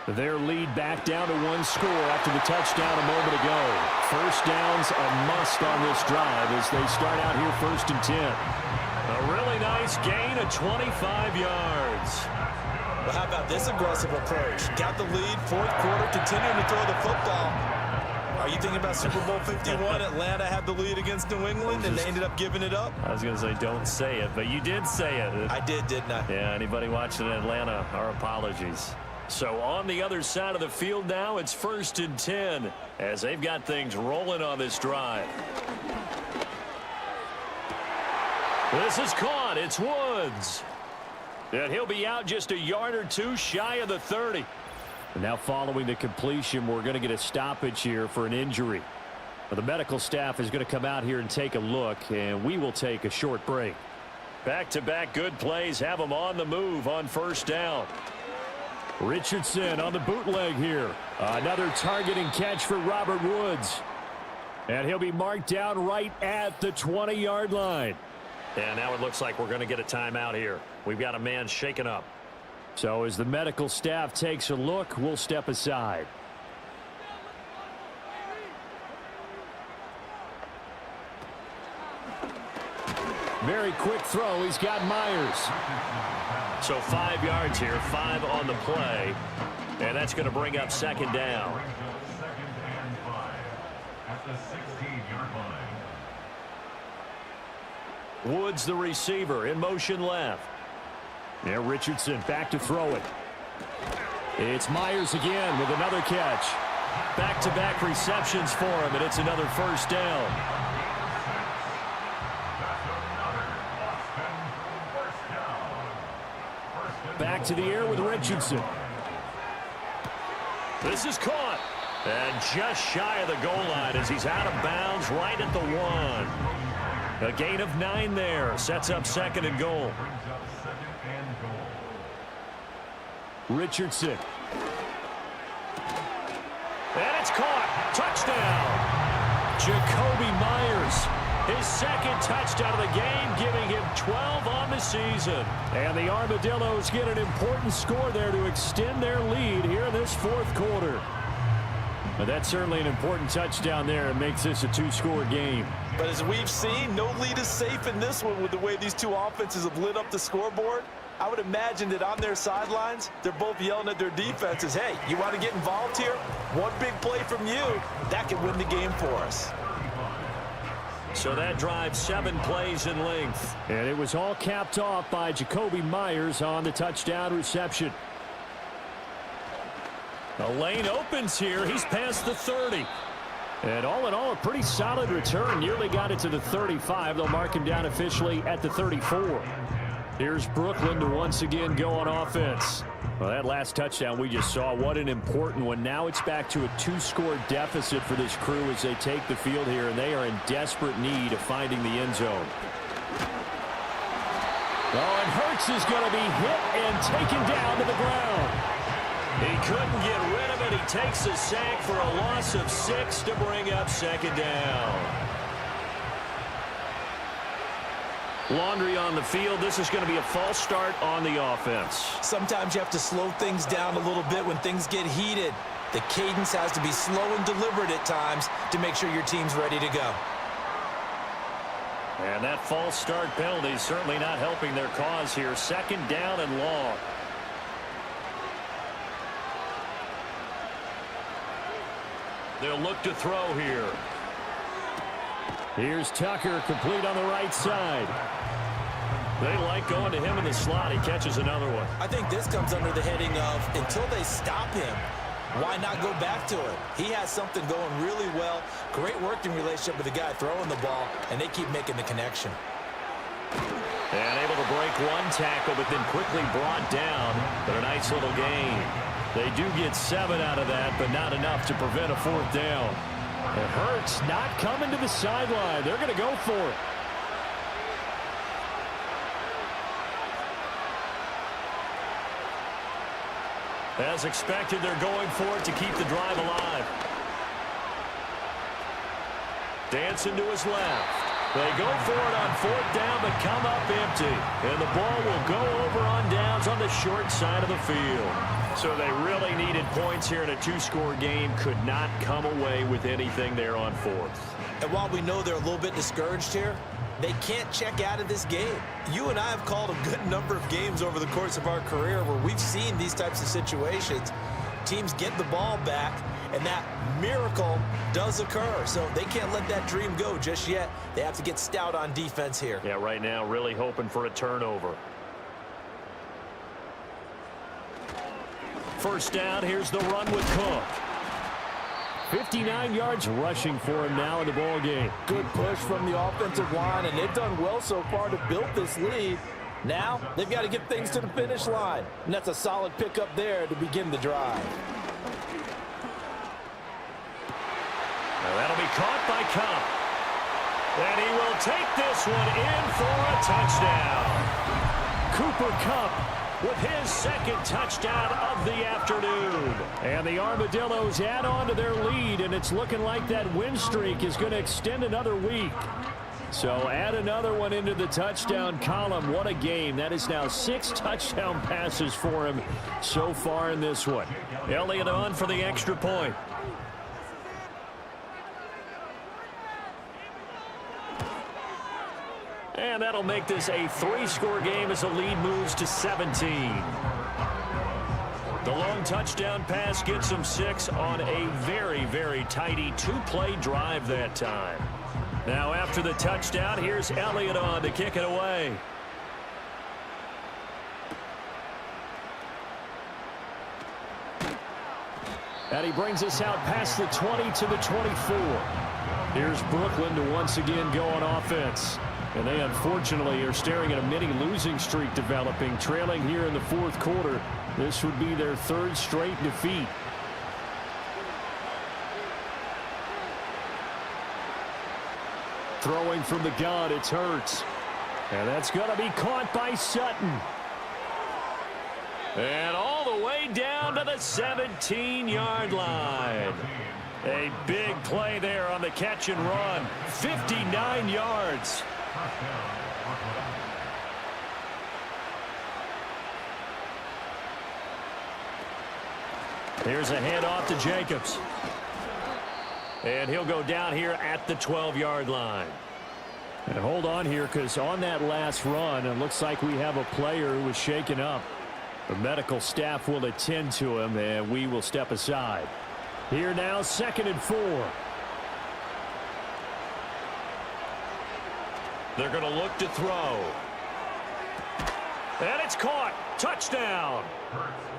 Their lead back down to one score after the touchdown a moment ago. First down's a must on this drive as they start out here first and 10. A really nice gain of 25 yards. Well, how about this aggressive approach? Got the lead, fourth quarter, continuing to throw the football. Are you thinking about Super Bowl 51? Atlanta had the lead against New England, and they ended up giving it up? I was going to say, don't say it, but you did say it. I did, didn't I? Yeah, anybody watching in Atlanta, our apologies. So on the other side of the field now, it's first and 10 as they've got things rolling on this drive. This is caught. It's Woods. And he'll be out just a yard or two shy of the 30. And now following the completion, we're going to get a stoppage here for an injury. Well, the medical staff is going to come out here and take a look, and we will take a short break. Back-to-back good plays have them on the move on first down. Richardson on the bootleg here. Another targeting catch for Robert Woods. And he'll be marked down right at the 20-yard line. And now it looks like we're going to get a timeout here. We've got a man shaken up. So as the medical staff takes a look, we'll step aside. Very quick throw. He's got Myers. So 5 yards here, 5 on the play. And that's going to bring up second down. Woods, the receiver, in motion left. Yeah, Richardson back to throw it. It's Myers again with another catch. Back-to-back receptions for him, and it's another first down. Back to the air with Richardson. This is caught. And just shy of the goal line as he's out of bounds right at the 1. A gain of 9 there. Sets up second and goal. Richardson. And it's caught. Touchdown. Jacoby Myers. His second touchdown of the game, giving him 12 on the season. And the Armadillos get an important score there to extend their lead here in this fourth quarter. But that's certainly an important touchdown there and makes this a 2-score game. But as we've seen, no lead is safe in this one with the way these two offenses have lit up the scoreboard. I would imagine that on their sidelines, they're both yelling at their defenses, hey, you want to get involved here? One big play from you, that can win the game for us. So that drive 7 plays in length. And it was all capped off by Jacoby Myers on the touchdown reception. The lane opens here. He's past the 30. And all in all, a pretty solid return. Nearly got it to the 35. They'll mark him down officially at the 34. Here's Brooklyn to once again go on offense. Well, that last touchdown we just saw, what an important one. Now it's back to a 2-score deficit for this crew as they take the field here, and they are in desperate need of finding the end zone. Oh, and Hurts is going to be hit and taken down to the ground. He couldn't get rid of it. He takes a sack for a loss of 6 to bring up second down. Laundry on the field. This is going to be a false start on the offense. Sometimes you have to slow things down a little bit when things get heated. The cadence has to be slow and deliberate at times to make sure your team's ready to go. And that false start penalty is certainly not helping their cause here. Second down and long. They'll look to throw here. Here's Tucker, complete on the right side. They like going to him in the slot. He catches another one. I think this comes under the heading of until they stop him, why not go back to it? He has something going really well. Great working relationship with the guy throwing the ball, and they keep making the connection. And able to break one tackle, but then quickly brought down. But a nice little gain. They do get 7 out of that, but not enough to prevent a fourth down. It hurts not coming to the sideline. They're going to go for it. As expected, they're going for it to keep the drive alive. Dancing to his left. They go for it on fourth down, but come up empty. And the ball will go over on downs on the short side of the field. So they really needed points here in a 2-score game. Could not come away with anything there on fourth. And while we know they're a little bit discouraged here, they can't check out of this game. You and I have called a good number of games over the course of our career where we've seen these types of situations. Teams get the ball back, and that miracle does occur. So they can't let that dream go just yet. They have to get stout on defense here. Yeah, right now really hoping for a turnover. First down, here's the run with Cook. 59 yards rushing for him now in the ball game. Good push from the offensive line, and they've done well so far to build this lead. Now they've got to get things to the finish line, and that's a solid pickup there to begin the drive. Now that'll be caught by Cup. And he will take this one in for a touchdown. Cooper Kupp with his second touchdown of the afternoon. And the Armadillos add on to their lead, and it's looking like that win streak is going to extend another week. So add another one into the touchdown column. What a game. That is now 6 touchdown passes for him so far in this one. Elliott on for the extra point. And that'll make this a 3-score game as the lead moves to 17. The long touchdown pass gets them 6 on a very, very tidy 2-play drive that time. Now after the touchdown, here's Elliott on to kick it away. And he brings us out past the 20 to the 24. Here's Brooklyn to once again go on offense. And they unfortunately are staring at a mini losing streak developing, trailing here in the fourth quarter. This would be their 3rd straight defeat. Throwing from the gun, it's Hurts. And that's going to be caught by Sutton. And all the way down to the 17-yard line. A big play there on the catch and run. 59 yards. Here's a handoff to Jacobs. And he'll go down here at the 12-yard line. And hold on here, because on that last run, it looks like we have a player who was shaken up. The medical staff will attend to him, and we will step aside. Here now, 2nd and 4. They're going to look to throw. And it's caught. Touchdown.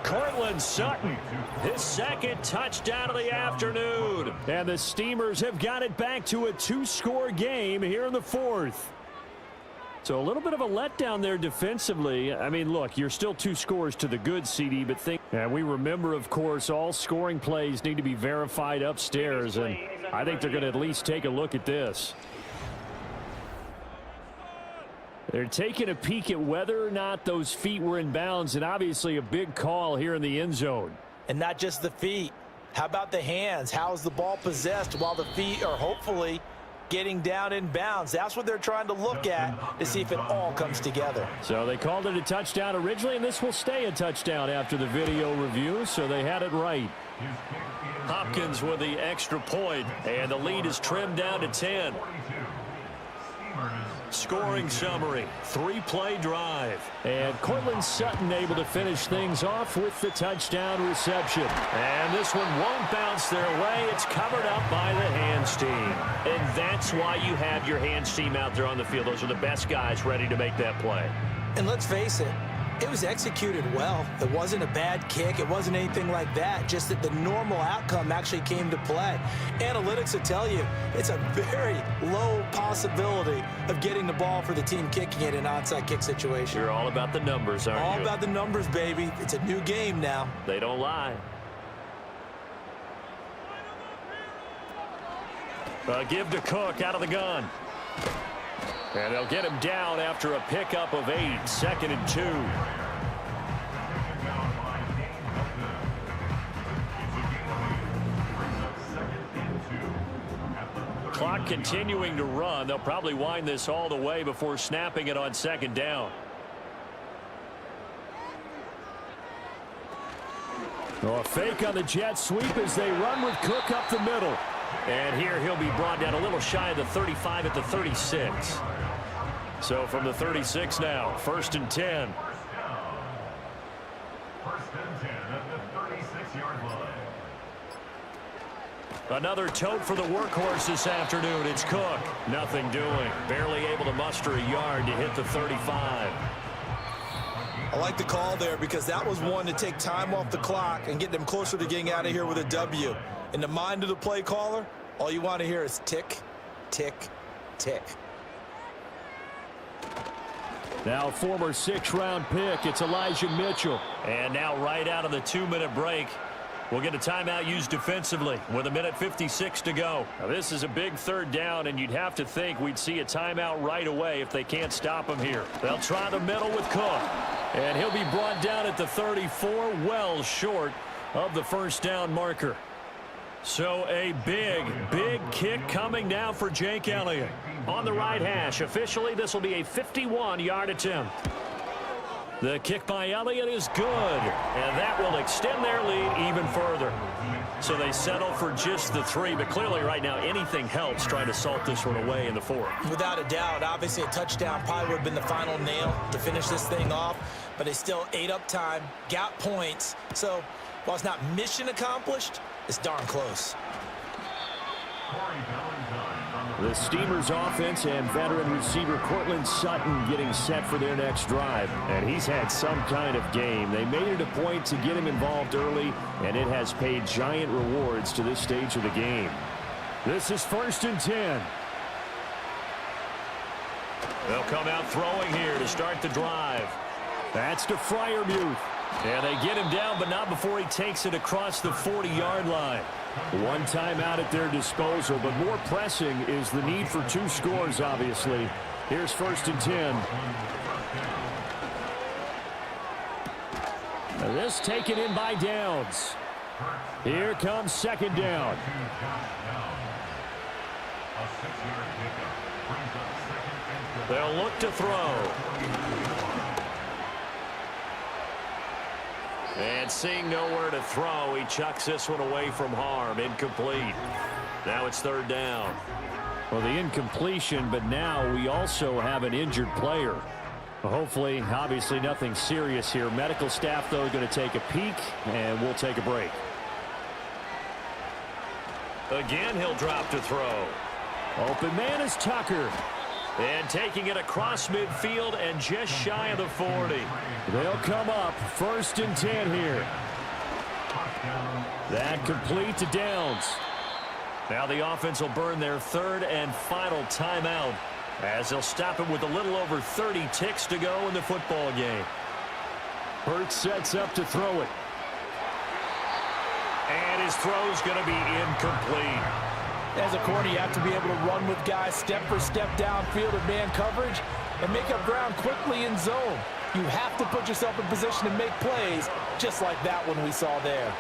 Cortland Sutton, his 2nd touchdown of the afternoon. And the Steamers have got it back to a 2-score game here in the 4th. So a little bit of a letdown there defensively. I mean, look, you're still 2 scores to the good, CD, but and we remember, of course, all scoring plays need to be verified upstairs, and I think they're going to at least take a look at this. They're taking a peek at whether or not those feet were in bounds, and obviously a big call here in the end zone. And not just the feet. How about the hands? How is the ball possessed while the feet are hopefully getting down in bounds? That's what they're trying to look at to see if it all comes together. So they called it a touchdown originally, and this will stay a touchdown after the video review, so they had it right. Hopkins with the extra point, and the lead is trimmed down to 10. Scoring summary, 3-play drive. And Cortland Sutton able to finish things off with the touchdown reception. And this one won't bounce their way. It's covered up by the hands team. And that's why you have your hands team out there on the field. Those are the best guys ready to make that play. And let's face it, it was executed well. It wasn't a bad kick. It wasn't anything like that. Just that the normal outcome actually came to play. Analytics will tell you it's a very low possibility of getting the ball for the team kicking it in an onside kick situation. You're all about the numbers, aren't you? All about the numbers, baby. It's a new game now. They don't lie. Give to Cook out of the gun. And they'll get him down after a pickup of 8, 2nd and 2. Clock continuing to run. They'll probably wind this all the way before snapping it on 2nd down. A fake on the jet sweep as they run with Cook up the middle. And here he'll be brought down a little shy of the 35 at the 36. So from the 36 now, 1st and 10. First and 10 at the 36-yard line. Another tote for the workhorse this afternoon. It's Cook. Nothing doing. Barely able to muster a yard to hit the 35. I like the call there because that was one to take time off the clock and get them closer to getting out of here with a W. In the mind of the play caller, all you want to hear is tick, tick, tick. Now former 6th-round pick, it's Elijah Mitchell. And now right out of the 2-minute break, We'll get a timeout used defensively with 1:56 to go. Now, this is a big third down, and you'd have to think we'd see a timeout right away if they can't stop him here. They'll try the middle with Cook, and he'll be brought down at the 34, well short of the first down marker. So a big kick coming now for Jake Elliott. On the right hash, officially this will be a 51-yard attempt. The kick by Elliott is good, and that will extend their lead even further. So they settle for just the 3, but clearly right now anything helps trying to salt this one away in the 4th. Without a doubt, obviously a touchdown probably would have been the final nail to finish this thing off, but they still ate up time, got points. So while it's not mission accomplished, it's darn close. The Steamers offense and veteran receiver Cortland Sutton getting set for their next drive. And he's had some kind of game. They made it a point to get him involved early, and it has paid giant rewards to this stage of the game. This is 1st and 10. They'll come out throwing here to start the drive. That's to Freiermuth. And they get him down, but not before he takes it across the 40-yard line. One timeout at their disposal, but more pressing is the need for 2 scores, obviously. Here's 1st and 10. Now this taken in by Downs. Here comes 2nd down. They'll look to throw. And seeing nowhere to throw, he chucks this one away from harm. Incomplete. Now it's 3rd down. Well, the incompletion, but now we also have an injured player. Hopefully, obviously nothing serious here. Medical staff, though, going to take a peek, and we'll take a break. Again, he'll drop to throw. Open man is Tucker. And taking it across midfield and just shy of the 40. They'll come up 1st and 10 here. That complete to Downs. Now the offense will burn their 3rd and final timeout as they'll stop it with a little over 30 ticks to go in the football game. Hurts sets up to throw it. And his throw's going to be incomplete. As a corner, you have to be able to run with guys step for step downfield in man coverage and make up ground quickly in zone. You have to put yourself in position to make plays, just like that one we saw there.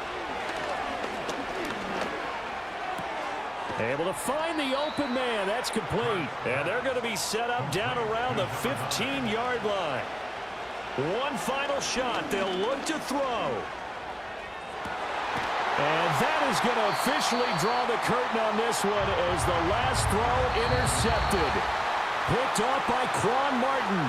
Able to find the open man. That's complete. And they're going to be set up down around the 15-yard line. One final shot. They'll look to throw. And that is going to officially draw the curtain on this one as the last throw intercepted. Picked off by Quan Martin.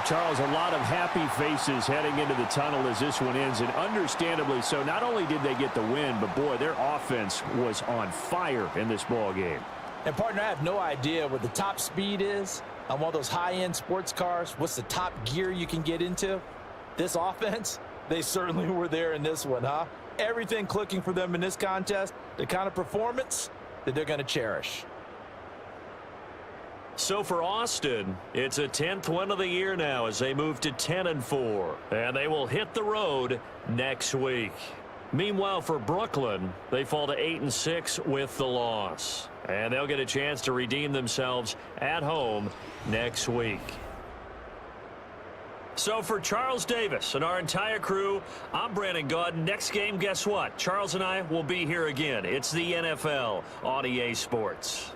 Charles, a lot of happy faces heading into the tunnel as this one ends, and understandably so. Not only did they get the win, but boy, their offense was on fire in this ball game. And partner, I have no idea what the top speed is on one of those high-end sports cars. What's the top gear you can get into? This offense, they certainly were there in this one, huh? Everything clicking for them in this contest, the kind of performance that they're going to cherish. So for Austin, it's a 10th win of the year now as they move to 10-4. And they will hit the road next week. Meanwhile, for Brooklyn, they fall to 8-6 with the loss. And they'll get a chance to redeem themselves at home next week. So for Charles Davis and our entire crew, I'm Brandon Gaud. Next game, guess what? Charles and I will be here again. It's the NFL on EA Sports.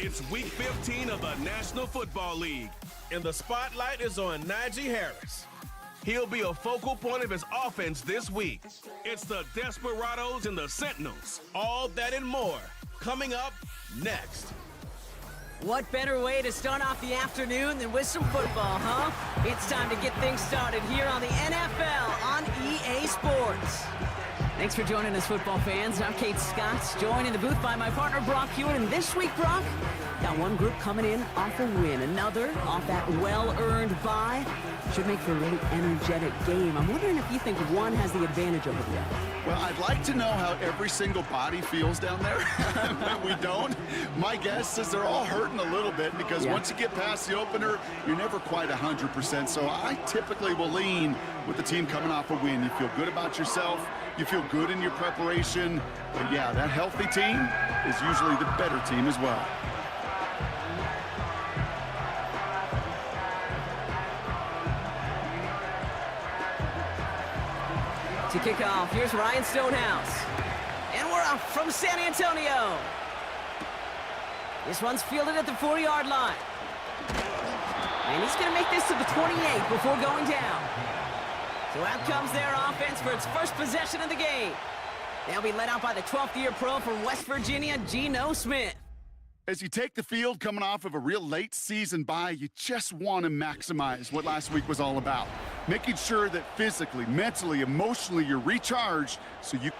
It's Week 15 of the National Football League, and the spotlight is on Najee Harris. He'll be a focal point of his offense this week. It's the Desperados and the Sentinels. All that and more coming up next. What better way to start off the afternoon than with some football, huh? It's time to get things started here on the NFL on EA Sports. Thanks for joining us, football fans. I'm Kate Scott, joined in the booth by my partner, Brock Hewitt. And this week, Brock, got one group coming in off a win, another off that well-earned bye. Should make for a really energetic game. I'm wondering if you think one has the advantage over the other. Well, I'd like to know how every single body feels down there, but we don't. My guess is they're all hurting a little bit because once you get past the opener, you're never quite 100%. So I typically will lean with the team coming off a win. You feel good about yourself. You feel good in your preparation. But yeah, that healthy team is usually the better team as well. To kick off, here's Ryan Stonehouse. And we're off from San Antonio. This one's fielded at the 40-yard line. And he's going to make this to the 28 before going down. So out comes their offense for its first possession of the game. They'll be led out by the 12th-year pro from West Virginia, Geno Smith. As you take the field coming off of a real late season bye, you just want to maximize what last week was all about. Making sure that physically, mentally, emotionally, you're recharged so you...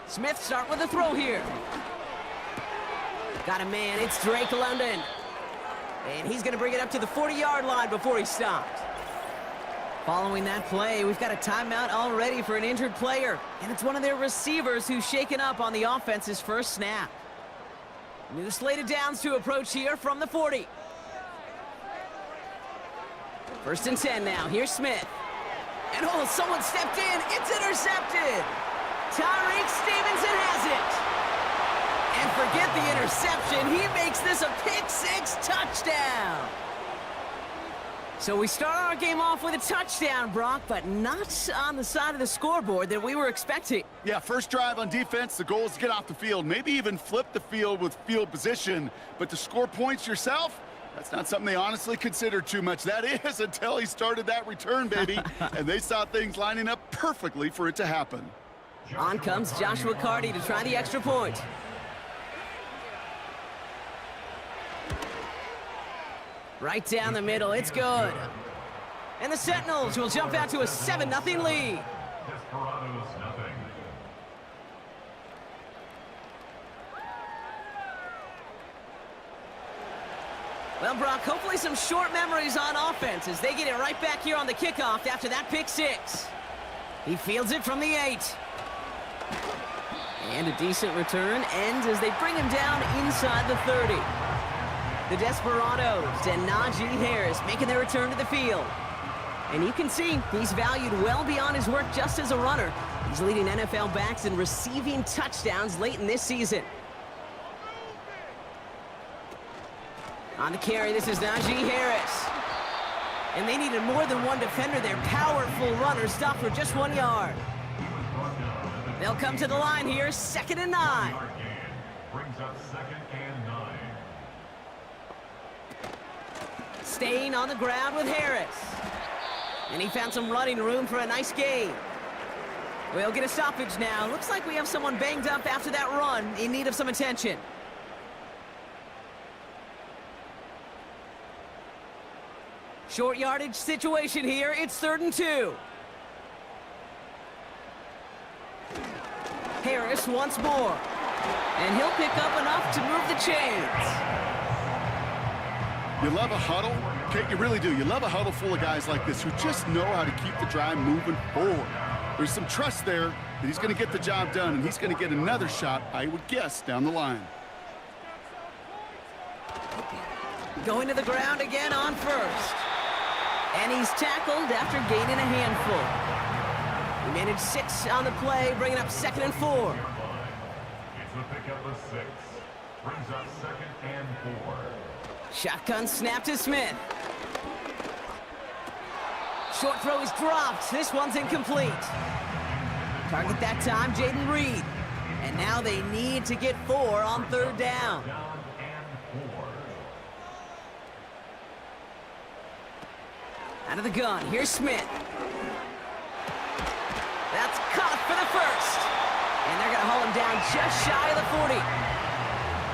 Smith start with a throw here. Got a man, it's Drake London. And he's going to bring it up to the 40-yard line before he stopped. Following that play, we've got a timeout already for an injured player. And it's one of their receivers who's shaken up on the offense's first snap. New slate of downs to approach here from the 40. First and 10 now. Here's Smith. And oh, someone stepped in. It's intercepted. Tyreek Stevenson has it. And forget the interception. He makes this a pick-six touchdown. So we start our game off with a touchdown, Brock, but not on the side of the scoreboard that we were expecting. Yeah, first drive on defense, the goal is to get off the field, maybe even flip the field with field position. But to score points yourself, that's not something they honestly considered too much. That is until he started that return, baby. And they saw things lining up perfectly for it to happen. On comes Joshua Carty to try the extra point. Right down the middle, it's good. And the Sentinels will jump out to a 7-0 lead. Desperados nothing. Well, Brock, hopefully some short memories on offense as they get it right back here on the kickoff after that pick-six. He fields it from the 8. And a decent return ends as they bring him down inside the 30. The Desperados and Najee Harris making their return to the field. And you can see he's valued well beyond his work just as a runner. He's leading NFL backs in receiving touchdowns late in this season. On the carry, this is Najee Harris. And they needed more than one defender. Their powerful runner stopped for just 1 yard. They'll come to the line here, 2nd and 9. Brings up 2nd and 9. Staying on the ground with Harris. And he found some running room for a nice gain. We'll get a stoppage now. Looks like we have someone banged up after that run in need of some attention. Short yardage situation here. It's 3rd and 2. Harris once more. And he'll pick up enough to move the chains. You love a huddle? Kate, you really do. You love a huddle full of guys like this who just know how to keep the drive moving forward. There's some trust there that he's going to get the job done, and he's going to get another shot, I would guess, down the line. Going to the ground again on first. And he's tackled after gaining a handful. He managed 6 on the play, bringing up 2nd and 4. It's a pickup of 6. Brings up 2nd and 4. Shotgun snap to Smith. Short throw is dropped. This one's incomplete. Target that time, Jaden Reed. And now they need to get 4 on 3rd down. Out of the gun, here's Smith. That's caught for the first. And they're going to haul him down just shy of the 40.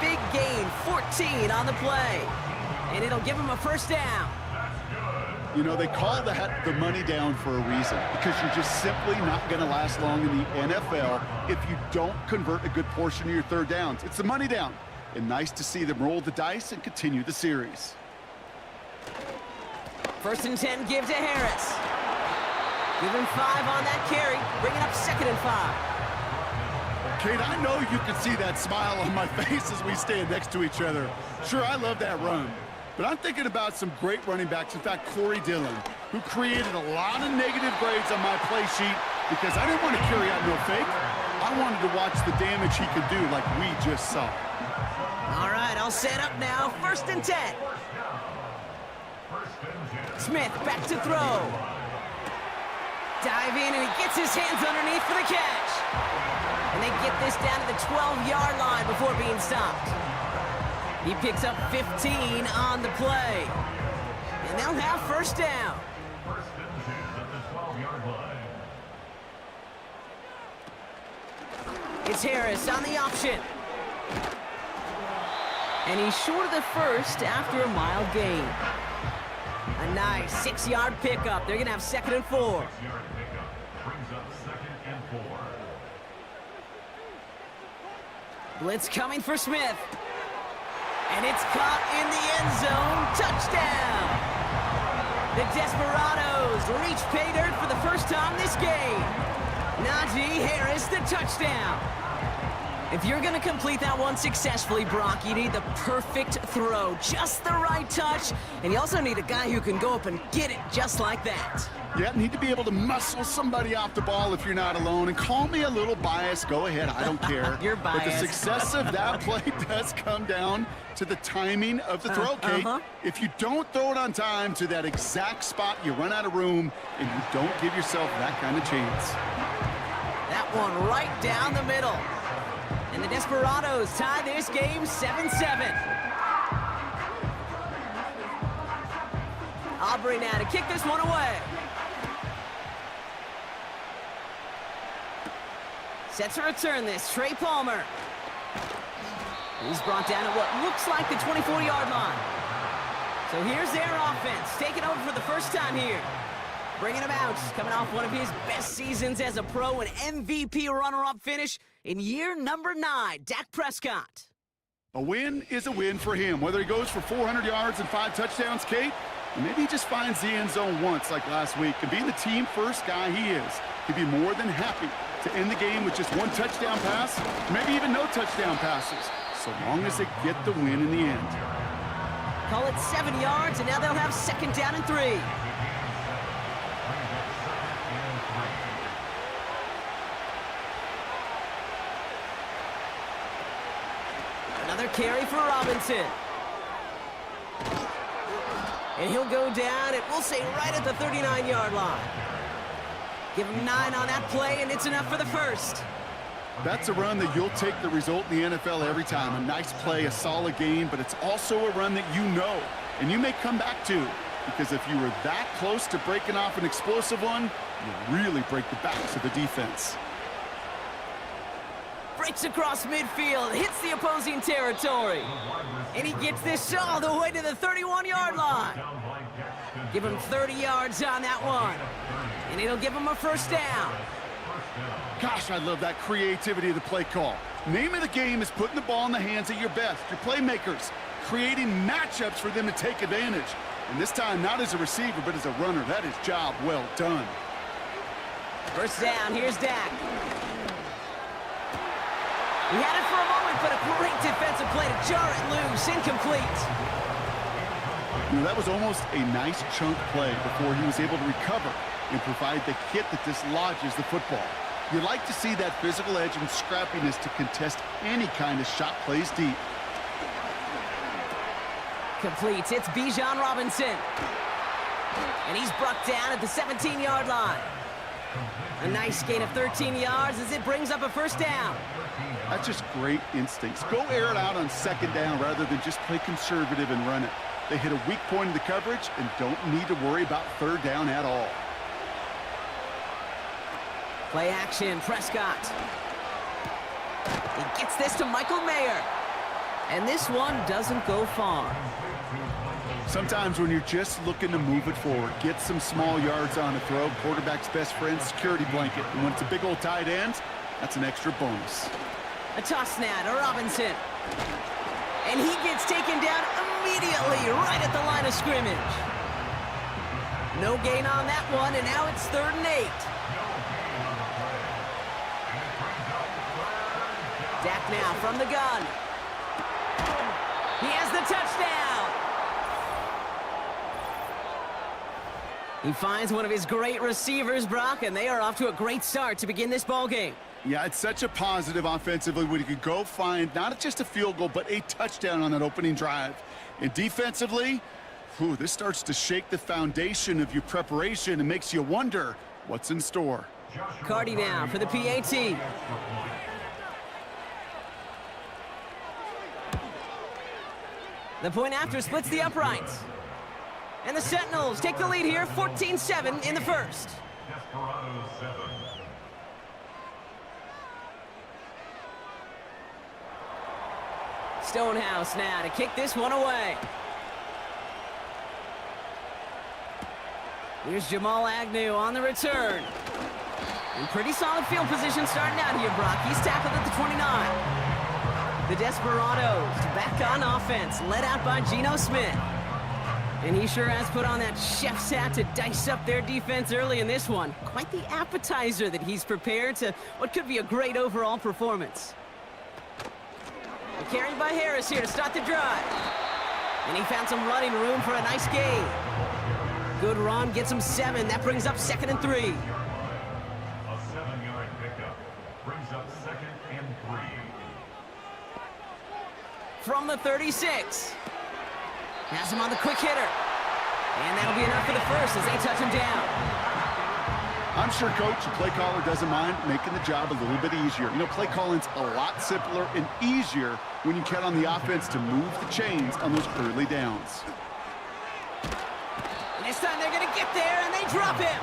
Big gain, 14 on the play. And it'll give him a first down. You know, they call that the money down for a reason, because you're just simply not going to last long in the NFL if you don't convert a good portion of your 3rd downs. It's the money down. And nice to see them roll the dice and continue the series. 1st and 10, give to Harris. Give him 5 on that carry, bringing up 2nd and 5. Kate, I know you can see that smile on my face as we stand next to each other. Sure, I love that run. But I'm thinking about some great running backs. In fact, Corey Dillon, who created a lot of negative grades on my play sheet because I didn't want to carry out no fake. I wanted to watch the damage he could do like we just saw. All right, I'll set up now. 1st and 10. Smith back to throw. Dive in, and he gets his hands underneath for the catch. And they get this down to the 12-yard line before being stopped. He picks up 15 on the play. And they'll have 1st down. It's Harris on the option. And he's short of the first after a mild gain. A nice 6-yard pickup. They're going to have 2nd and 4. Blitz coming for Smith. And it's caught in the end zone. Touchdown! The Desperados reach pay dirt for the first time this game. Najee Harris, the touchdown. If you're going to complete that one successfully, Brock, you need the perfect throw, just the right touch, and you also need a guy who can go up and get it just like that. Yeah, need to be able to muscle somebody off the ball if you're not alone. And call me a little biased. Go ahead. I don't care. You're biased. But the success of that play does come down to the timing of the throw, Kate. If you don't throw it on time to that exact spot, you run out of room, and you don't give yourself that kind of chance. That one right down the middle. And the Desperados tie this game 7-7. Aubrey now to kick this one away. Set to return this, Trey Palmer. He's brought down at what looks like the 24-yard line. So here's their offense, taking over for the first time here. Bringing him out, coming off one of his best seasons as a pro, an MVP runner-up finish in year number 9, Dak Prescott. A win is a win for him, whether he goes for 400 yards and 5 touchdowns, Kate, or maybe he just finds the end zone once like last week. And being the team-first guy he is, he'd be more than happy to end the game with just 1 touchdown pass, maybe even no touchdown passes, so long as they get the win in the end. Call it 7 yards, and now they'll have 2nd down and 3. Another carry for Robinson. And he'll go down, and we'll say right at the 39-yard line. Give him 9 on that play, and it's enough for the first. That's a run that you'll take the result in the NFL every time. A nice play, a solid game, but it's also a run that you know, and you may come back to, because if you were that close to breaking off an explosive one, you really break the backs of the defense. Breaks across midfield, hits the opposing territory. And he gets this all the way to the 31-yard line. Give him 30 yards on that one. And it'll give him a first down. Gosh, I love that creativity of the play call. Name of the game is putting the ball in the hands of your best, your playmakers, creating matchups for them to take advantage. And this time, not as a receiver, but as a runner. That is job well done. First down, here's Dak. He had it for a moment, but a great defensive play to jar it loose, incomplete. You know, that was almost a nice chunk play before he was able to recover and provide the hit that dislodges the football. You like to see that physical edge and scrappiness to contest any kind of shot plays deep. Complete. It's Bijan Robinson. And he's brought down at the 17-yard line. A nice gain of 13 yards as it brings up a first down. That's just great instincts. Go air it out on second down rather than just play conservative and run it. They hit a weak point in the coverage and don't need to worry about third down at all. Play action, Prescott. He gets this to Michael Mayer. And this one doesn't go far. Sometimes when you're just looking to move it forward, get some small yards on a throw, quarterback's best friend, security blanket. And when it's a big old tight end, that's an extra bonus. A toss now to Robinson. And he gets taken down immediately right at the line of scrimmage. No gain on that one, and now it's 3rd and 8. Dak now from the gun. He has the touchdown. He finds one of his great receivers, Brock, and they are off to a great start to begin this ball game. Yeah, it's such a positive offensively when you could go find not just a field goal, but a touchdown on that opening drive. And defensively, this starts to shake the foundation of your preparation and makes you wonder what's in store. Cardi now for the PAT. The point after splits the uprights. And the Sentinels take the lead here, 14-7 in the first. Stonehouse now to kick this one away. Here's Jamal Agnew on the return. In pretty solid field position starting out here, Brock. He's tackled at the 29. The Desperados back on offense, led out by Geno Smith. And he sure has put on that chef's hat to dice up their defense early in this one. Quite the appetizer that he's prepared to what could be a great overall performance. Carried by Harris here to start the drive. And he found some running room for a nice gain. Good run, gets him 7. That brings up 2nd and 3. A 7-yard pickup brings up 2nd and 3. From the 36. Has him on the quick hitter. And that'll be enough for the first as they touch him down. I'm sure coach and play caller doesn't mind making the job a little bit easier. You know, play calling's a lot simpler and easier when you count on the offense to move the chains on those early downs. And this time they're going to get there, and they drop him.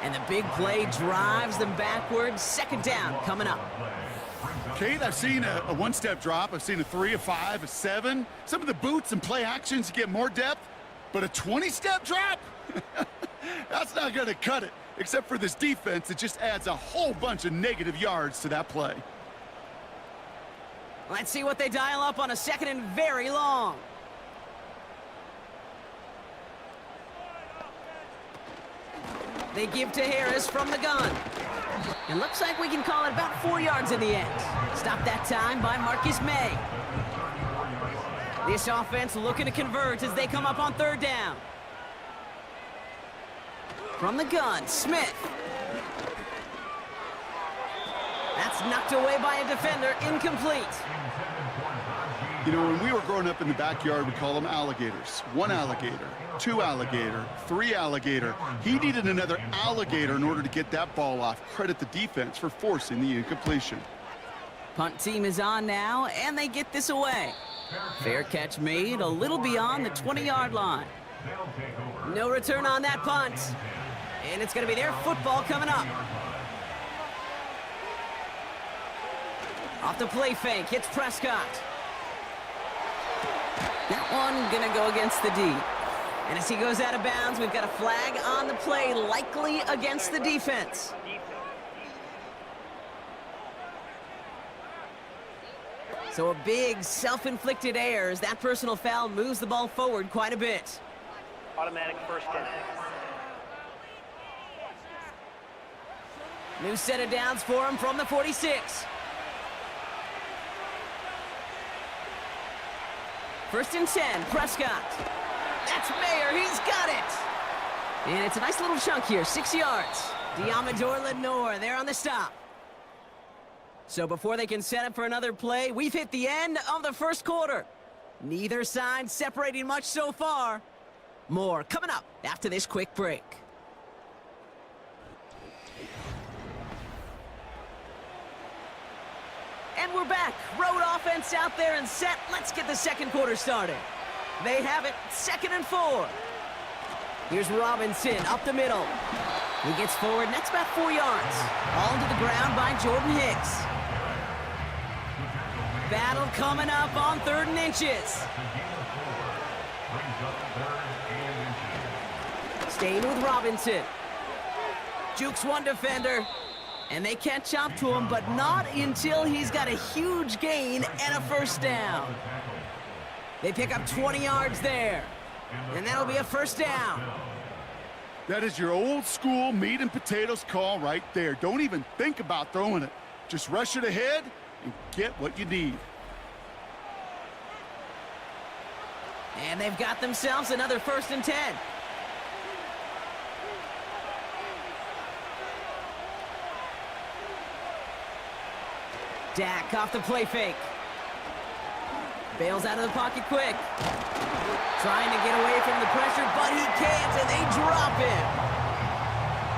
And the big play drives them backwards. 2nd down coming up. Kate, I've seen a one-step drop. I've seen a 3, a 5, a 7. Some of the boots and play actions get more depth, but a 20-step drop? That's not going to cut it. Except for this defense, it just adds a whole bunch of negative yards to that play. Let's see what they dial up on a 2nd and very long. They give to Harris from the gun. It looks like we can call it about 4 yards in the end. Stopped that time by Marcus May. This offense looking to convert as they come up on 3rd down. From the gun, Smith. That's knocked away by a defender, incomplete. You know, when we were growing up in the backyard, we call them alligators. 1 alligator, 2 alligator, 3 alligator. He needed another alligator in order to get that ball off. Credit the defense for forcing the incompletion. Punt team is on now, and they get this away. Fair catch made a little beyond the 20-yard line. No return on that punt. And it's going to be their football coming up. Off the play fake, hits Prescott. That one going to go against the D. And as he goes out of bounds, we've got a flag on the play, likely against the defense. So a big self-inflicted error as that personal foul moves the ball forward quite a bit. Automatic first down. New set of downs for him from the 46. 1st and 10, Prescott. That's Mayer, he's got it. And it's a nice little chunk here, 6 yards. Diamador Lenore, there on the stop. So before they can set up for another play, we've hit the end of the first quarter. Neither side separating much so far. More coming up after this quick break. And we're back. Road offense out there and set. Let's get the second quarter started. They have it, 2nd and 4. Here's Robinson up the middle. He gets forward, and that's about 4 yards. All to the ground by Jordan Hicks. Battle coming up on 3rd and inches. Staying with Robinson. Jukes one defender. And they catch up to him, but not until he's got a huge gain and a first down. They pick up 20 yards there. And that'll be a first down. That is your old school meat and potatoes call right there. Don't even think about throwing it. Just rush it ahead and get what you need. And they've got themselves another 1st and 10. Dak off the play fake. Bails out of the pocket quick. Trying to get away from the pressure, but he can't, and they drop him.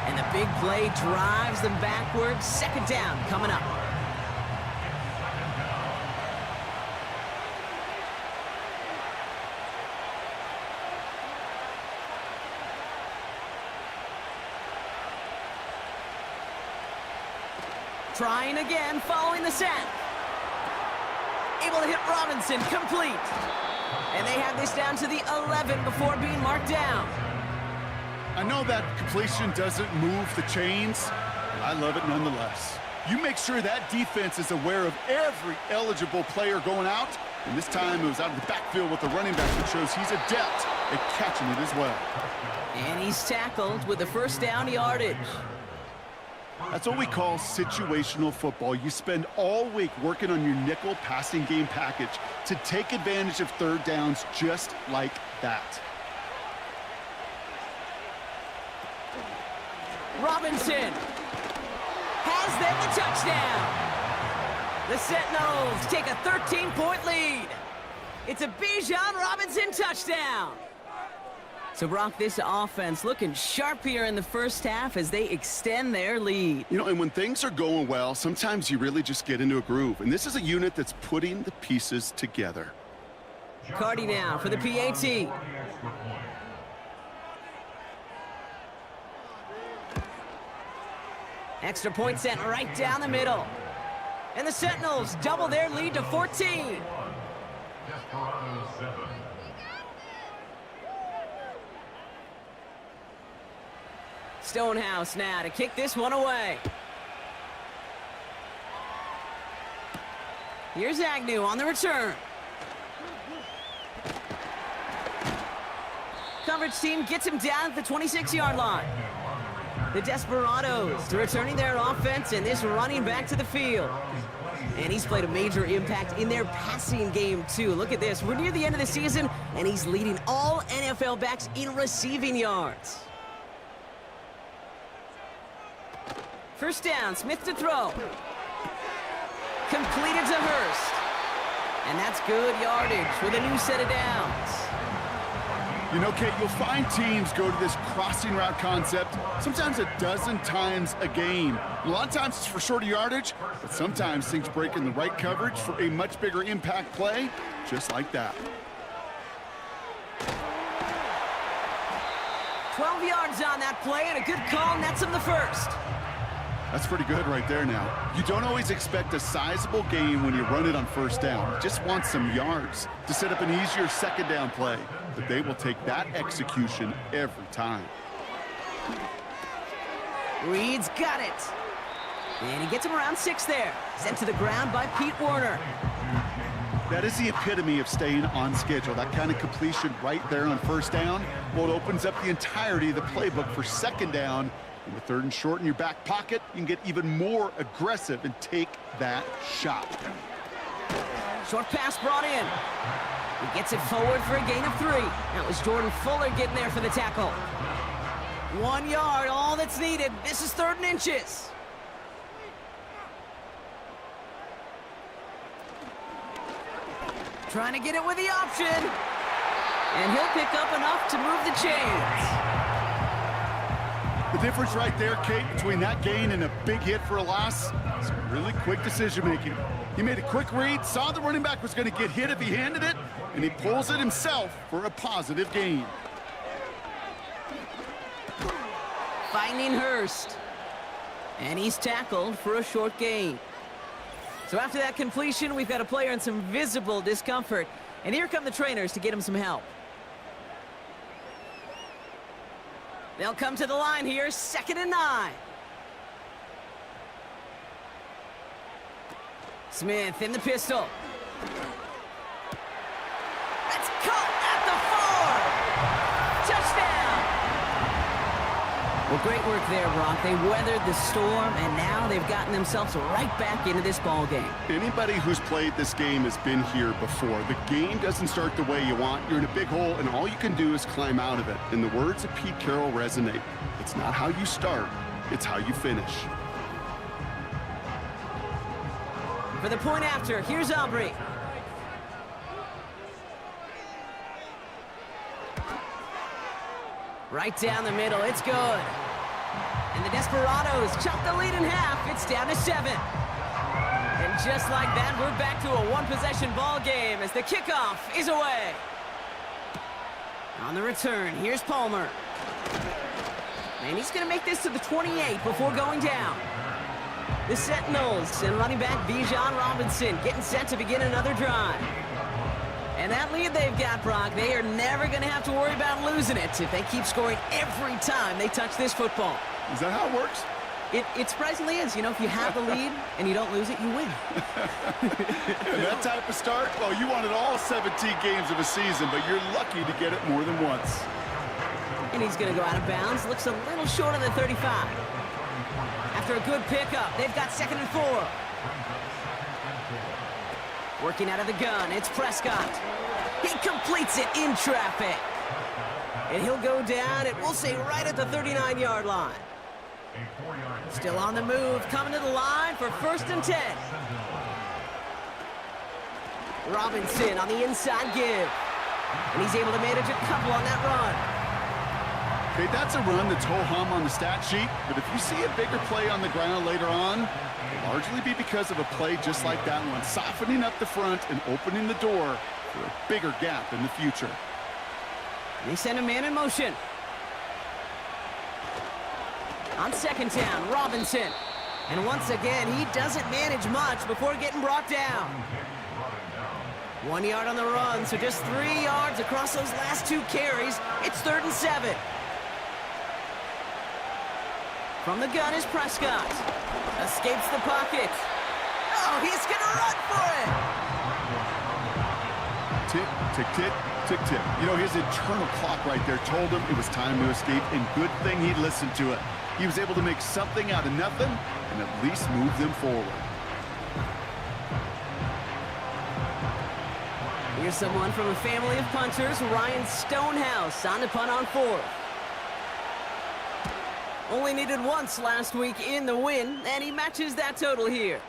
And the big play drives them backwards. 2nd down coming up. Trying again, following the sack. Able to hit Robinson, complete. And they have this down to the 11 before being marked down. I know that completion doesn't move the chains, but I love it nonetheless. You make sure that defense is aware of every eligible player going out, and this time it was out of the backfield with the running back, which shows he's adept at catching it as well. And he's tackled with the first down yardage. That's what we call situational football. You spend all week working on your nickel passing game package to take advantage of 3rd downs just like that. Robinson has them the touchdown. The Sentinels take a 13-point lead. It's a Bijan Robinson touchdown. So, Brock, this offense looking sharp here in the first half as they extend their lead. You know, and when things are going well, sometimes you really just get into a groove. And this is a unit that's putting the pieces together. Cardi now for the PAT. Extra point sent right down the middle. And the Sentinels double their lead to 14. Stonehouse now to kick this one away. Here's Agnew on the return. Coverage team gets him down at the 26-yard line. The Desperados returning their offense and this running back to the field. And he's played a major impact in their passing game, too. Look at this. We're near the end of the season, and he's leading all NFL backs in receiving yards. First down, Smith to throw. Completed to Hurst. And that's good yardage with a new set of downs. You know, Kate, you'll find teams go to this crossing route concept sometimes a dozen times a game. A lot of times it's for shorter yardage, but sometimes things break in the right coverage for a much bigger impact play, just like that. 12 yards on that play, and a good call nets him the first. That's pretty good right there now. You don't always expect a sizable gain when you run it on first down. You just want some yards to set up an easier second down play. But they will take that execution every time. Reed's got it. And he gets him around 6 there. Sent to the ground by Pete Werner. That is the epitome of staying on schedule. That kind of completion right there on first down. Well, it opens up the entirety of the playbook for second down. And with 3rd and short in your back pocket, you can get even more aggressive and take that shot. Short pass brought in. He gets it forward for a gain of 3. That was Jordan Fuller getting there for the tackle. 1 yard, all that's needed. This is 3rd and inches. Trying to get it with the option. And he'll pick up enough to move the chains. The difference right there, Kate, between that gain and a big hit for a loss is really quick decision-making. He made a quick read, saw the running back was going to get hit if he handed it, and he pulls it himself for a positive gain. Finding Hurst. And he's tackled for a short gain. So after that completion, we've got a player in some visible discomfort. And here come the trainers to get him some help. They'll come to the line here, 2nd and 9. Smith in the pistol. That's caught at the 4. Touchdown. Well, great work there, Brock. They weathered the storm, and now they've gotten themselves right back into this ball game. Anybody who's played this game has been here before. The game doesn't start the way you want. You're in a big hole, and all you can do is climb out of it. And the words of Pete Carroll resonate. It's not how you start, it's how you finish. For the point after, here's Aubrey. Right down the middle, it's good. And the Desperados chop the lead in half. It's down to 7. And just like that, we're back to a one-possession ball game as the kickoff is away. On the return, here's Palmer. And he's going to make this to the 28 before going down. The Sentinels and running back Bijan Robinson getting set to begin another drive. And that lead they've got, Brock, they are never going to have to worry about losing it if they keep scoring every time they touch this football. Is that how it works? It surprisingly is. You know, if you have the lead and you don't lose it, you win. And that type of start, well, you wanted all 17 games of a season, but you're lucky to get it more than once. And he's going to go out of bounds. Looks a little short of the 35. After a good pickup, they've got 2nd and 4. Working out of the gun, it's Prescott. He completes it in traffic. And he'll go down, and we'll say right at the 39-yard line. Still on the move, coming to the line for 1st and 10. Robinson on the inside give. And he's able to manage a couple on that run. Okay, that's a run that's ho-hum on the stat sheet, but if you see a bigger play on the ground later on, it'll largely be because of a play just like that one, softening up the front and opening the door for a bigger gap in the future. They send a man in motion. On 2nd down, Robinson. And once again, he doesn't manage much before getting brought down. 1 yard on the run, so just 3 yards across those last 2 carries. It's 3rd and 7. From the gun is Prescott. Escapes the pocket. Oh, he's going to run for it! Tick, tick, tick, tick, tick. You know, his internal clock right there told him it was time to escape, and good thing he listened to it. He was able to make something out of nothing and at least move them forward. Here's someone from a family of punters, Ryan Stonehouse, on the punt on 4th. Only needed once last week in the win, and he matches that total here.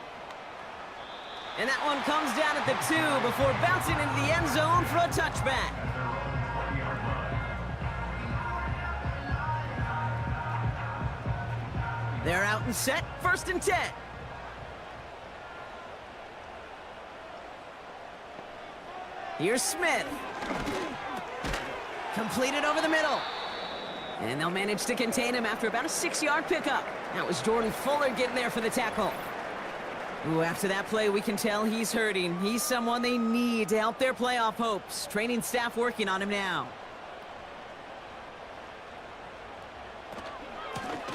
And that one comes down at the 2 before bouncing into the end zone for a touchback. They're out and set, 1st and 10. Here's Smith. Completed over the middle. And they'll manage to contain him after about a 6-yard pickup. That was Jordan Fuller getting there for the tackle. Ooh, after that play, we can tell he's hurting. He's someone they need to help their playoff hopes. Training staff working on him now.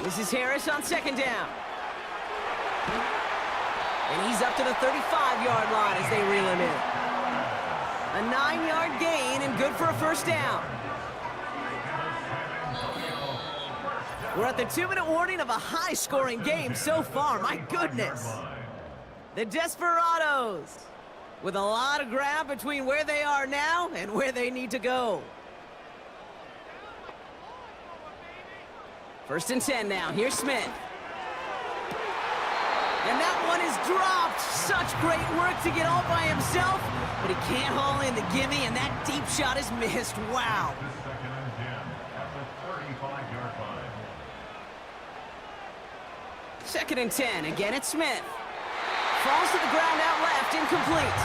This is Harris on 2nd down. And he's up to the 35-yard line as they reel him in. A 9-yard gain and good for a 1st down. We're at the 2-minute warning of a high-scoring game so far. My goodness. The Desperados with a lot of ground between where they are now and where they need to go. 1st and 10 now. Here's Smith. And that one is dropped. Such great work to get all by himself, but he can't haul in the gimme, and that deep shot is missed. Wow. Second and 10 at the 35-yard line. Second and 10. Again, it's Smith. Falls to the ground out left, incomplete.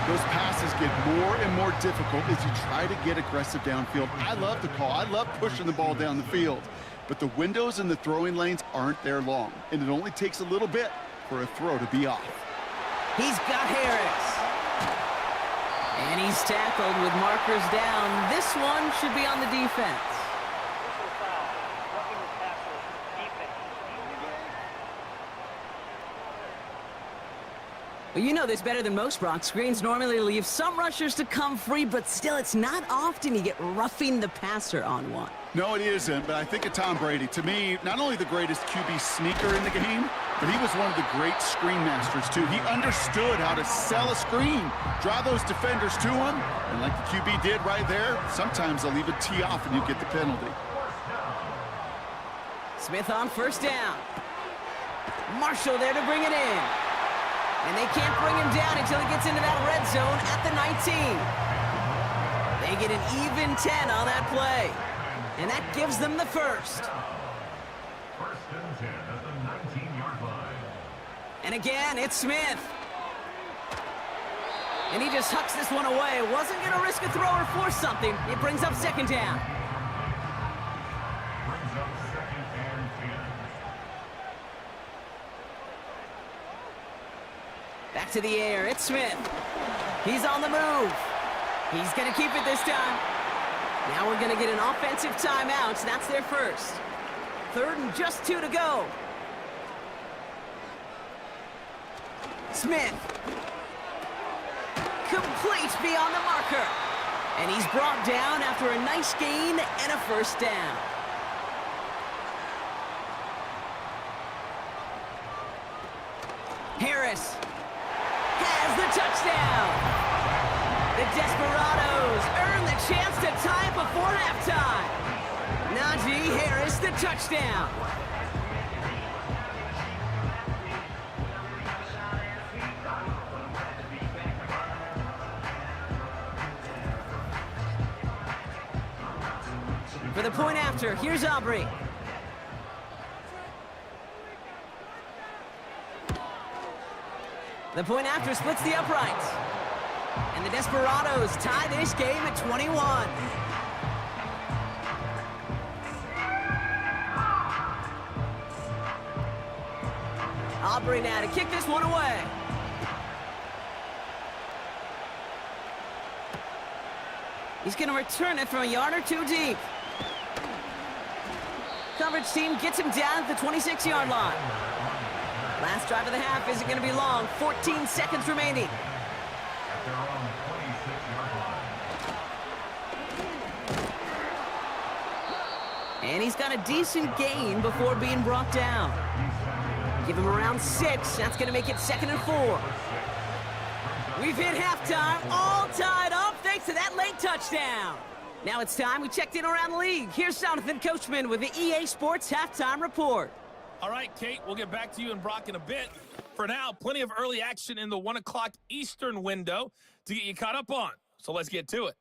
Those passes get more and more difficult as you try to get aggressive downfield. I love the call. I love pushing the ball down the field. But the windows in the throwing lanes aren't there long, and it only takes a little bit for a throw to be off. He's got Harris. And he's tackled with markers down. This one should be on the defense. Personal foul. Roughing the passer. Defense. Well, you know this better than most, Brock. Screens normally leave some rushers to come free, but still, it's not often you get roughing the passer on one. No, it isn't, but I think of Tom Brady. To me, not only the greatest QB sneaker in the game, but he was one of the great screen masters, too. He understood how to sell a screen, draw those defenders to him, and like the QB did right there, sometimes they'll even tee off and you get the penalty. Smith on first down. Marshall there to bring it in. And they can't bring him down until he gets into that red zone at the 19. They get an even 10 on that play. And that gives them the first. First and 10 at the 19-yard line. And again, it's Smith. And he just hucks this one away. Wasn't going to risk a throw or force something. It brings up second down. Brings up second and 10. Back to the air, it's Smith. He's on the move. He's going to keep it this time. Now we're going to get an offensive timeout. That's their first. Third and just 2 to go. Smith. Complete beyond the marker. And he's brought down after a nice gain and a first down. Harris has the touchdown. The Desperados earn the chance to tie before halftime. Najee Harris, the touchdown. For the point after, here's Aubrey. The point after splits the uprights. And the Desperados tie this game at 21. Aubrey now to kick this one away. He's going to return it from a yard or two deep. Coverage team gets him down at the 26-yard line. Last drive of the half isn't going to be long. 14 seconds remaining. At their own 26-yard line. And he's got a decent gain before being brought down. Give him around 6. That's going to make it 2nd and 4. We've hit halftime, all tied up thanks to that late touchdown. Now it's time we checked in around the league. Here's Jonathan Coachman with the EA Sports Halftime Report. All right, Kate, we'll get back to you and Brock in a bit. For now, plenty of early action in the 1 o'clock Eastern window to get you caught up on. So let's get to it.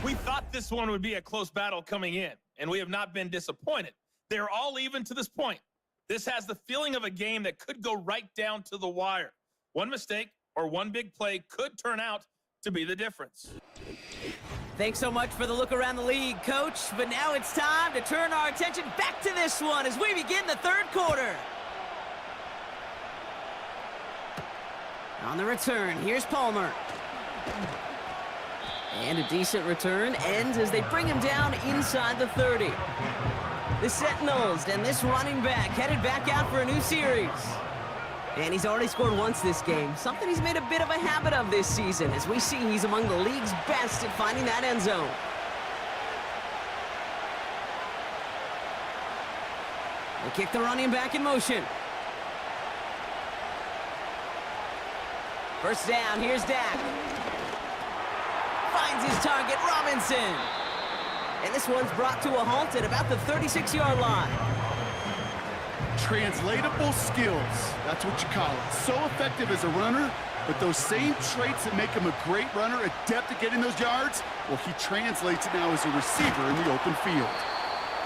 We thought this one would be a close battle coming in, and we have not been disappointed. They're all even to this point. This has the feeling of a game that could go right down to the wire. One mistake or one big play could turn out to be the difference. Thanks so much for the look around the league, Coach. But now it's time to turn our attention back to this one as we begin the third quarter. On the return, here's Palmer. And a decent return ends as they bring him down inside the 30. The Sentinels and this running back headed back out for a new series. And he's already scored once this game, something he's made a bit of a habit of this season. As we see, he's among the league's best at finding that end zone. They kick the running back in motion. First down, here's Dak. Finds his target, Robinson. And this one's brought to a halt at about the 36-yard line. Translatable skills, that's what you call it. So effective as a runner, but those same traits that make him a great runner, adept at getting those yards, well, he translates it now as a receiver in the open field.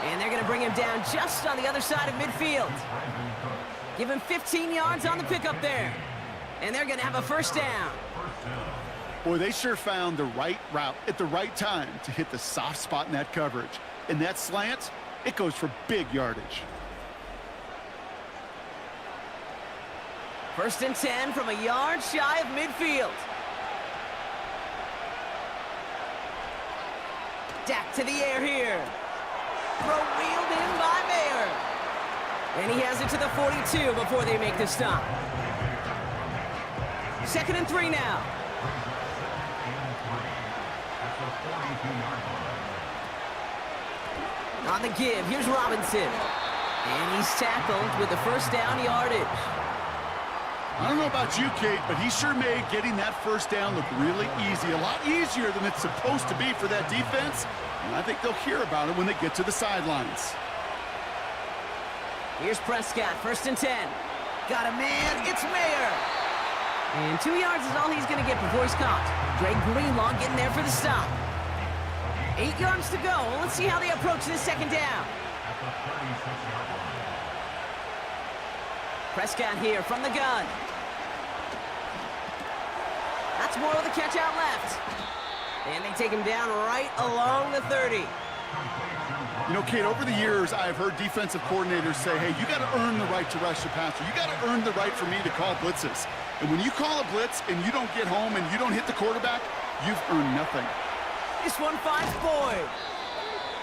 And they're going to bring him down just on the other side of midfield. Give him 15 yards on the pickup there. And they're going to have a first down. Boy, they sure found the right route at the right time to hit the soft spot in that coverage. And that slant, it goes for big yardage. First and 10 from a yard shy of midfield. Dak to the air here. Throw reeled in by Mayer. And he has it to the 42 before they make the stop. 2nd and 3 now. On the give, here's Robinson. And he's tackled with the first down yardage. I don't know about you, Kate, but he sure made getting that first down look really easy. A lot easier than it's supposed to be for that defense. And I think they'll hear about it when they get to the sidelines. Here's Prescott, 1st and 10. Got a man, it's Mayer. And 2 yards is all he's going to get before he's caught. Dre Greenlaw getting there for the stop. 8 yards to go. Let's see how they approach this second down. Prescott here from the gun. That's more with a catch out left. And they take him down right along the 30. You know, Kate, over the years, I've heard defensive coordinators say, hey, you got to earn the right to rush the passer. You got to earn the right for me to call blitzes. And when you call a blitz and you don't get home and you don't hit the quarterback, you've earned nothing. This one finds Boyd.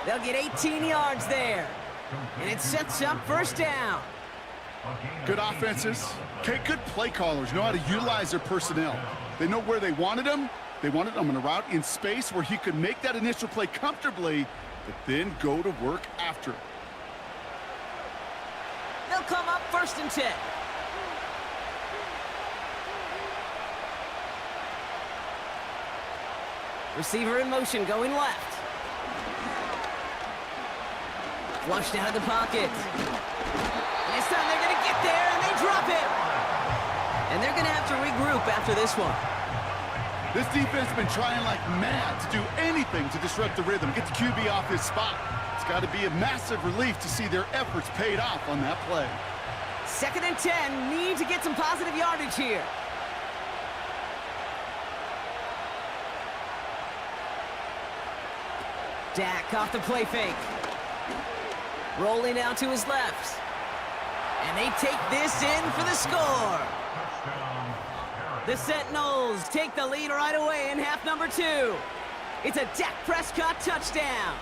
They'll get 18 yards there. And it sets up first down. Good offenses. Kate, good play callers know how to utilize their personnel. They know where they wanted him. They wanted him on a route in space where he could make that initial play comfortably, but then go to work after it. They'll come up 1st and 10. Receiver in motion, going left. Flushed out of the pocket. This time they're going to get there, and they drop it. And they're going to have to regroup after this one. This defense has been trying like mad to do anything to disrupt the rhythm, get the QB off his spot. It's got to be a massive relief to see their efforts paid off on that play. 2nd and 10, need to get some positive yardage here. Dak off the play fake. Rolling out to his left. And they take this in for the score. The Sentinels take the lead right away in half number 2. It's a Dak Prescott touchdown.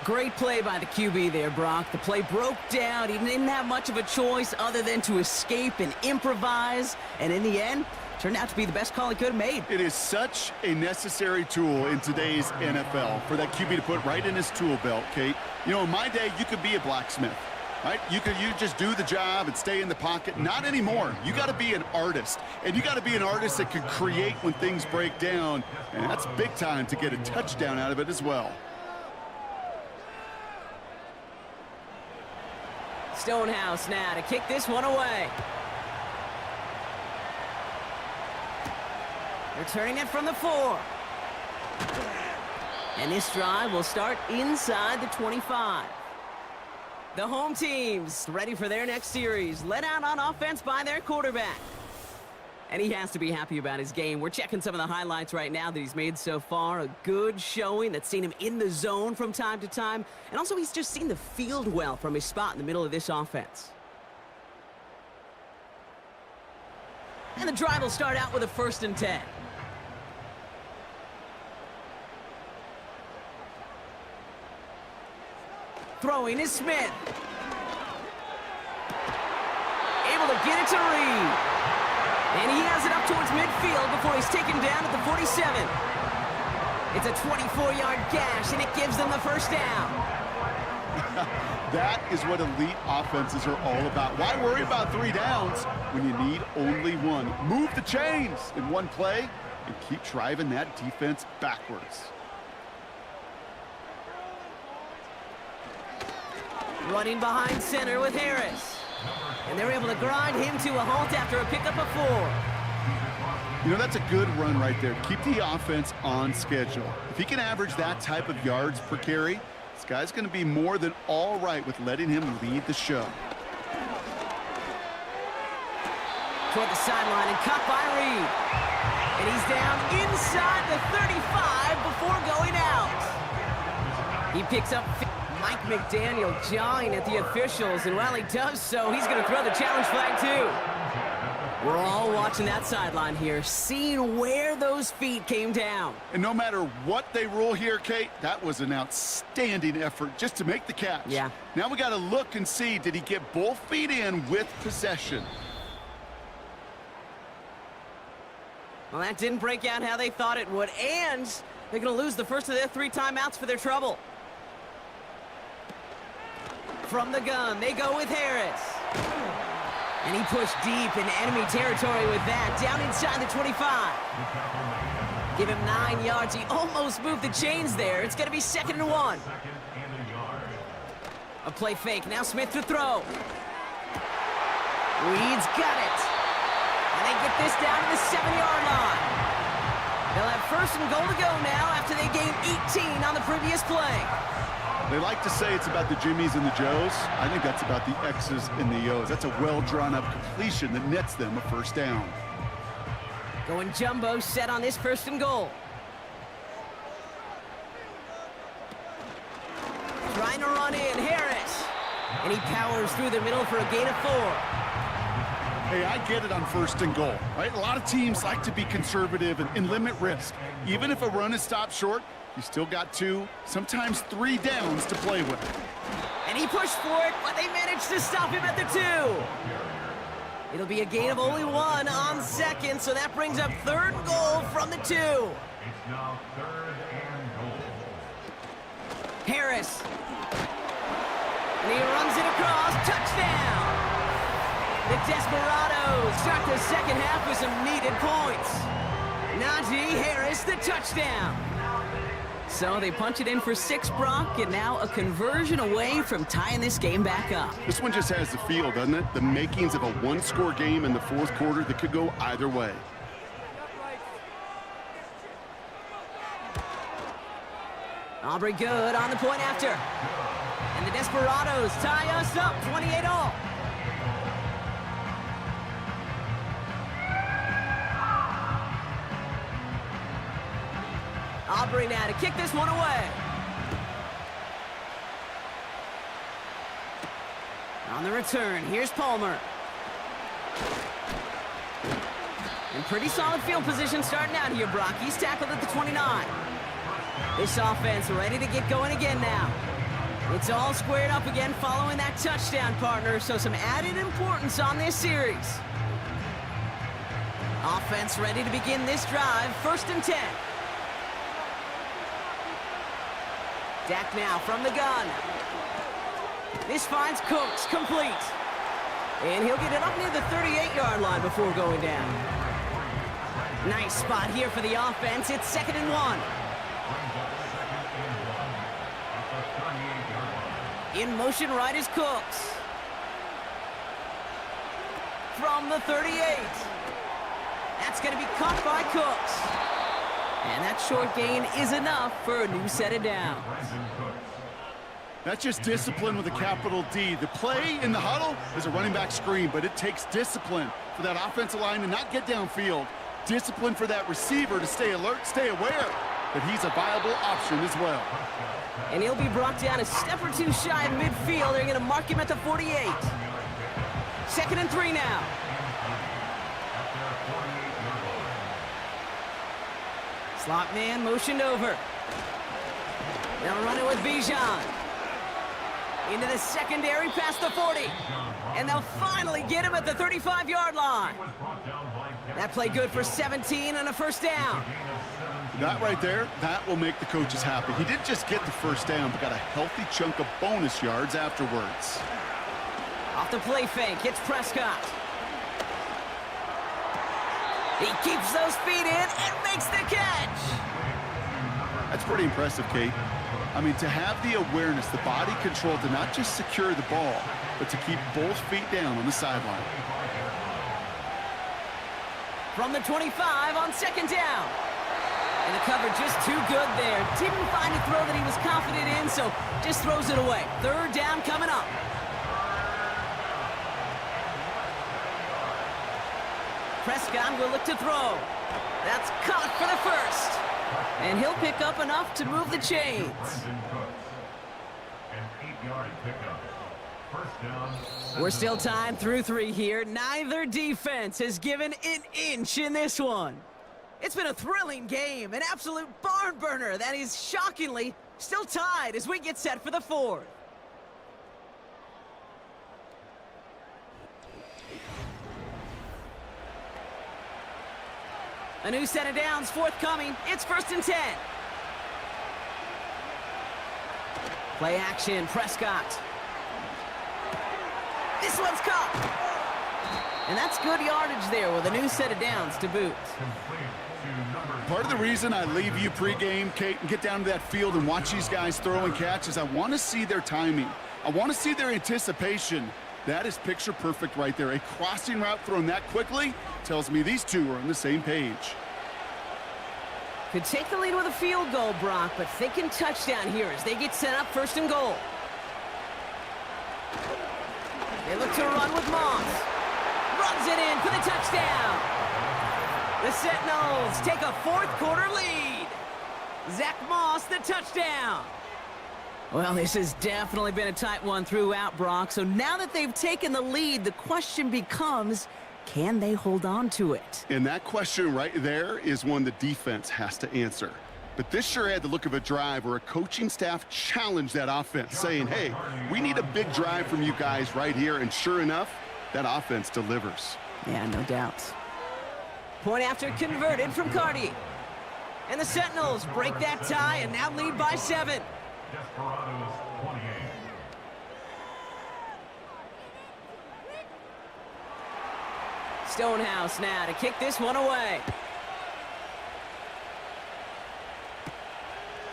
Great play by the QB there, Brock. The play broke down. He didn't have much of a choice other than to escape and improvise. And in the end, turned out to be the best call he could have made. It is such a necessary tool in today's NFL for that QB to put right in his tool belt, Kate. You know, in my day, you could be a blacksmith, right? You just do the job and stay in the pocket. Not anymore. You got to be an artist, and you got to be an artist that can create when things break down, and that's big time to get a touchdown out of it as well. Stonehouse now to kick this one away. Returning it from the 4. And this drive will start inside the 25. The home teams ready for their next series, led out on offense by their quarterback. And he has to be happy about his game. We're checking some of the highlights right now that he's made so far. A good showing that's seen him in the zone from time to time. And also he's just seen the field well from his spot in the middle of this offense. And the drive will start out with a 1st and 10. Throwing is Smith. Able to get it to Reed. And he has it up towards midfield before he's taken down at the 47. It's a 24-yard gash, and it gives them the first down. That is what elite offenses are all about. Why worry about 3 downs when you need only 1? Move the chains in one play and keep driving that defense backwards. Running behind center with Harris. And they're able to grind him to a halt after a pickup of 4. You know, that's a good run right there. Keep the offense on schedule. If he can average that type of yards per carry, this guy's going to be more than all right with letting him lead the show. Toward the sideline and cut by Reed. And he's down inside the 35 before going out. He picks up Mike McDaniel jawing at the officials, and while he does so, he's going to throw the challenge flag too. We're all watching that sideline here, seeing where those feet came down. And no matter what they rule here, Kate, that was an outstanding effort just to make the catch. Yeah. Now we got to look and see, did he get both feet in with possession? Well, that didn't break out how they thought it would, and they're going to lose the first of their 3 timeouts for their trouble. From the gun, they go with Harris. And he pushed deep in enemy territory with that, down inside the 25. Give him 9 yards. He almost moved the chains there. It's going to be 2nd and 1. A play fake. Now Smith to throw. Reed's got it. And they get this down to the 7-yard line. They'll have 1st and goal to go now after they gained 18 on the previous play. They like to say it's about the Jimmies and the Joes. I think that's about the X's and the O's. That's a well-drawn-up completion that nets them a 1st down. Going jumbo set on this 1st and goal. Trying to run in, Harris. And he powers through the middle for a gain of 4. Hey, I get it on 1st and goal, right? A lot of teams like to be conservative and limit risk. Even if a run is stopped short, you still got 2, sometimes 3 downs to play with. And he pushed for it, but they managed to stop him at the 2. It'll be a gain of only 1 on 2nd, so that brings up 3rd and goal from the 2. It's now 3rd and goal. Harris. And he runs it across. Touchdown! The Desperados start the 2nd half with some needed points. Najee Harris, the touchdown. So they punch it in for 6, Brock, and now a conversion away from tying this game back up. This one just has the feel, doesn't it? The makings of a 1-score game in the 4th quarter that could go either way. Aubrey good on the point after. And the Desperados tie us up 28-all. Aubrey now to kick this one away. On the return, here's Palmer. And pretty solid field position starting out here, Brock. He's tackled at the 29. This offense ready to get going again now. It's all squared up again following that touchdown, partner, so some added importance on this series. Offense ready to begin this drive, 1st and 10. Dak now from the gun. This finds Cooks complete. And he'll get it up near the 38-yard line before going down. Nice spot here for the offense. It's 2nd and 1. In motion right is Cooks. From the 38. That's going to be caught by Cooks. And that short gain is enough for a new set of downs. That's just discipline with a capital D. The play in the huddle is a running back screen, but it takes discipline for that offensive line to not get downfield. Discipline for that receiver to stay alert, stay aware that he's a viable option as well. And he'll be brought down a step or 2 shy of midfield. They're going to mark him at the 48. 2nd and 3 now. Slot man motioned over. They'll run it with Bijan. Into the secondary past the 40. And they'll finally get him at the 35-yard line. That play good for 17 and a first down. That right there, that will make the coaches happy. He didn't just get the first down, but got a healthy chunk of bonus yards afterwards. Off the play fake, it's Prescott. He keeps those feet in and makes the catch. That's pretty impressive, Kate. I mean, to have the awareness, the body control to not just secure the ball, but to keep both feet down on the sideline. From the 25 on second down. And the coverage just too good there. Didn't find a throw that he was confident in, so just throws it away. Third down coming up. Prescott will look to throw. That's caught for the first. And he'll pick up enough to move the chains. We're still tied through 3 here. Neither defense has given an inch in this one. It's been a thrilling game, an absolute barn burner that is shockingly still tied as we get set for the 4th. A new set of downs forthcoming. It's 1st and 10. Play action, Prescott. This one's caught. And that's good yardage there with a new set of downs to boot. Part of the reason I leave you pregame, Kate, and get down to that field and watch these guys throw and catch is I want to see their timing. I want to see their anticipation. That is picture perfect right there. A crossing route thrown that quickly tells me these two are on the same page. Could take the lead with a field goal, Brock, but thinking touchdown here as they get set up 1st and goal. They look to run with Moss. Runs it in for the touchdown. The Sentinels take a 4th quarter lead. Zach Moss, the touchdown. Well, this has definitely been a tight one throughout, Brock. So now that they've taken the lead, the question becomes, can they hold on to it? And that question right there is one the defense has to answer. But this sure had the look of a drive where a coaching staff challenged that offense, saying, hey, we need a big drive from you guys right here. And sure enough, that offense delivers. Yeah, no doubt. Point after converted from Cardi. And the Sentinels break that tie and now lead by 7. Stonehouse now to kick this one away.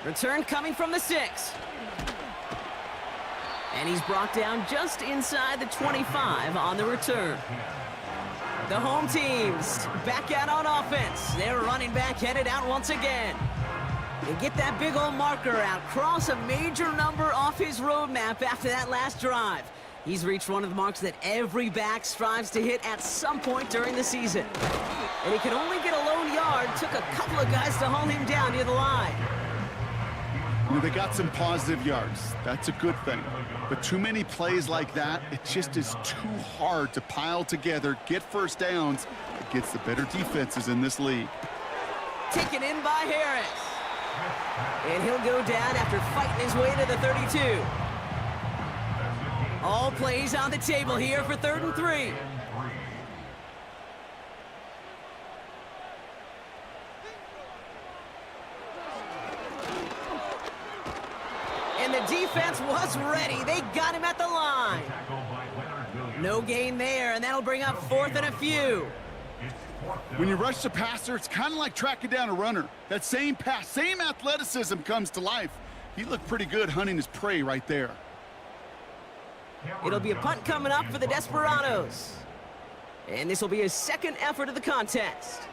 Return coming from the 6. And he's brought down just inside the 25 on the return. The home teams back out on offense. Their running back headed out once again. They get that big old marker out, cross a major number off his roadmap after that last drive. He's reached one of the marks that every back strives to hit at some point during the season. And he can only get a lone yard. Took a couple of guys to haul him down near the line. You know, they got some positive yards. That's a good thing. But too many plays like that, it just is too hard to pile together, get first downs against the better defenses in this league. Taken in by Harris. And he'll go down after fighting his way to the 32. All plays on the table here for 3rd and 3. And the defense was ready. They got him at the line. No gain there, and that'll bring up 4th and a few. When you rush the passer, it's kind of like tracking down a runner. That same pass, same athleticism comes to life. He looked pretty good hunting his prey right there. It'll be a punt coming up for the Desperados. And this will be his 2nd effort of the contest.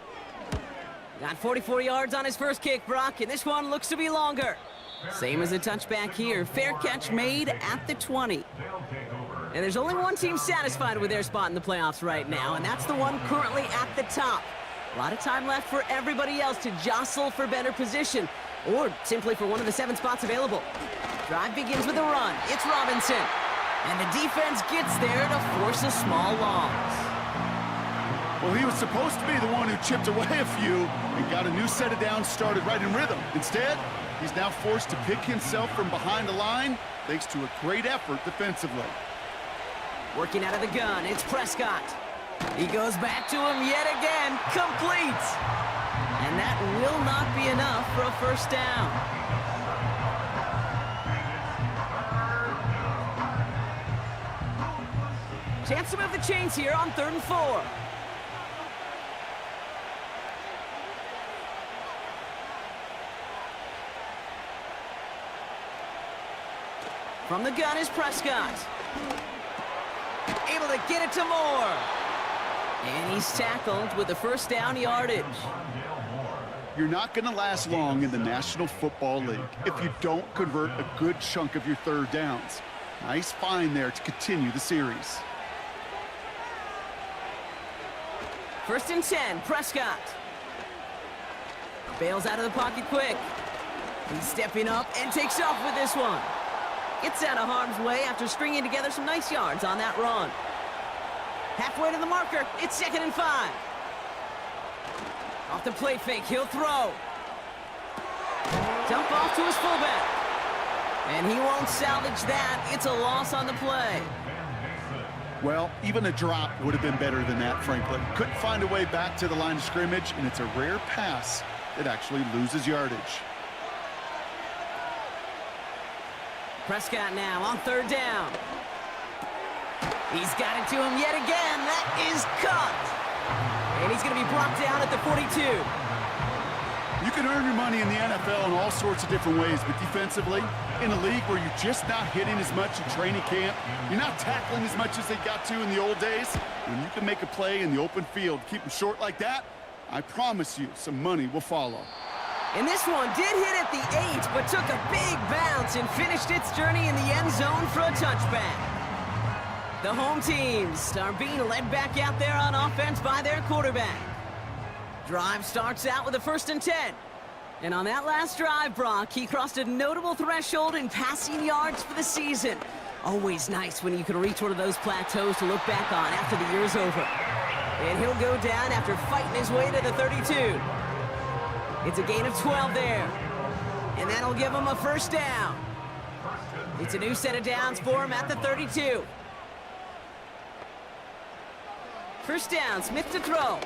Got 44 yards on his first kick, Brock, and this one looks to be longer. Same as a touchback here. Fair catch made at the 20. And there's only one team satisfied with their spot in the playoffs right now, and that's the one currently at the top. A lot of time left for everybody else to jostle for better position, or simply for one of the 7 spots available. Drive begins with a run. It's Robinson. And the defense gets there to force a small loss. Well, he was supposed to be the one who chipped away a few and got a new set of downs started right in rhythm. Instead, he's now forced to pick himself from behind the line thanks to a great effort defensively. Working out of the gun, it's Prescott. He goes back to him yet again, complete. And that will not be enough for a first down. Chance to move the chains here on 3rd and 4. From the gun is Prescott. Able to get it to Moore. And he's tackled with the first down yardage. You're not going to last long in the National Football League if you don't convert a good chunk of your third downs. Nice find there to continue the series. 1st and 10, Prescott. Bails out of the pocket quick. He's stepping up and takes off with this one. Gets out of harm's way after stringing together some nice yards on that run. Halfway to the marker, it's 2nd and 5. Off the play fake, he'll throw. Dump off to his fullback. And he won't salvage that. It's a loss on the play. Well, even a drop would have been better than that, frankly. Couldn't find a way back to the line of scrimmage, and it's a rare pass that actually loses yardage. Prescott now on 3rd down. He's got it to him yet again. That is cut. And he's going to be brought down at the 42. You can earn your money in the NFL in all sorts of different ways, but defensively, in a league where you're just not hitting as much in training camp, you're not tackling as much as they got to in the old days, when you can make a play in the open field, keep them short like that, I promise you some money will follow. And this one did hit at the 8, but took a big bounce and finished its journey in the end zone for a touchback. The home teams are being led back out there on offense by their quarterback. Drive starts out with a 1st and 10. And on that last drive, Brock, he crossed a notable threshold in passing yards for the season. Always nice when you can reach one of those plateaus to look back on after the year's over. And he'll go down after fighting his way to the 32. It's a gain of 12 there. And that'll give him a first down. It's a new set of downs for him at the 32. First down, Smith to throw.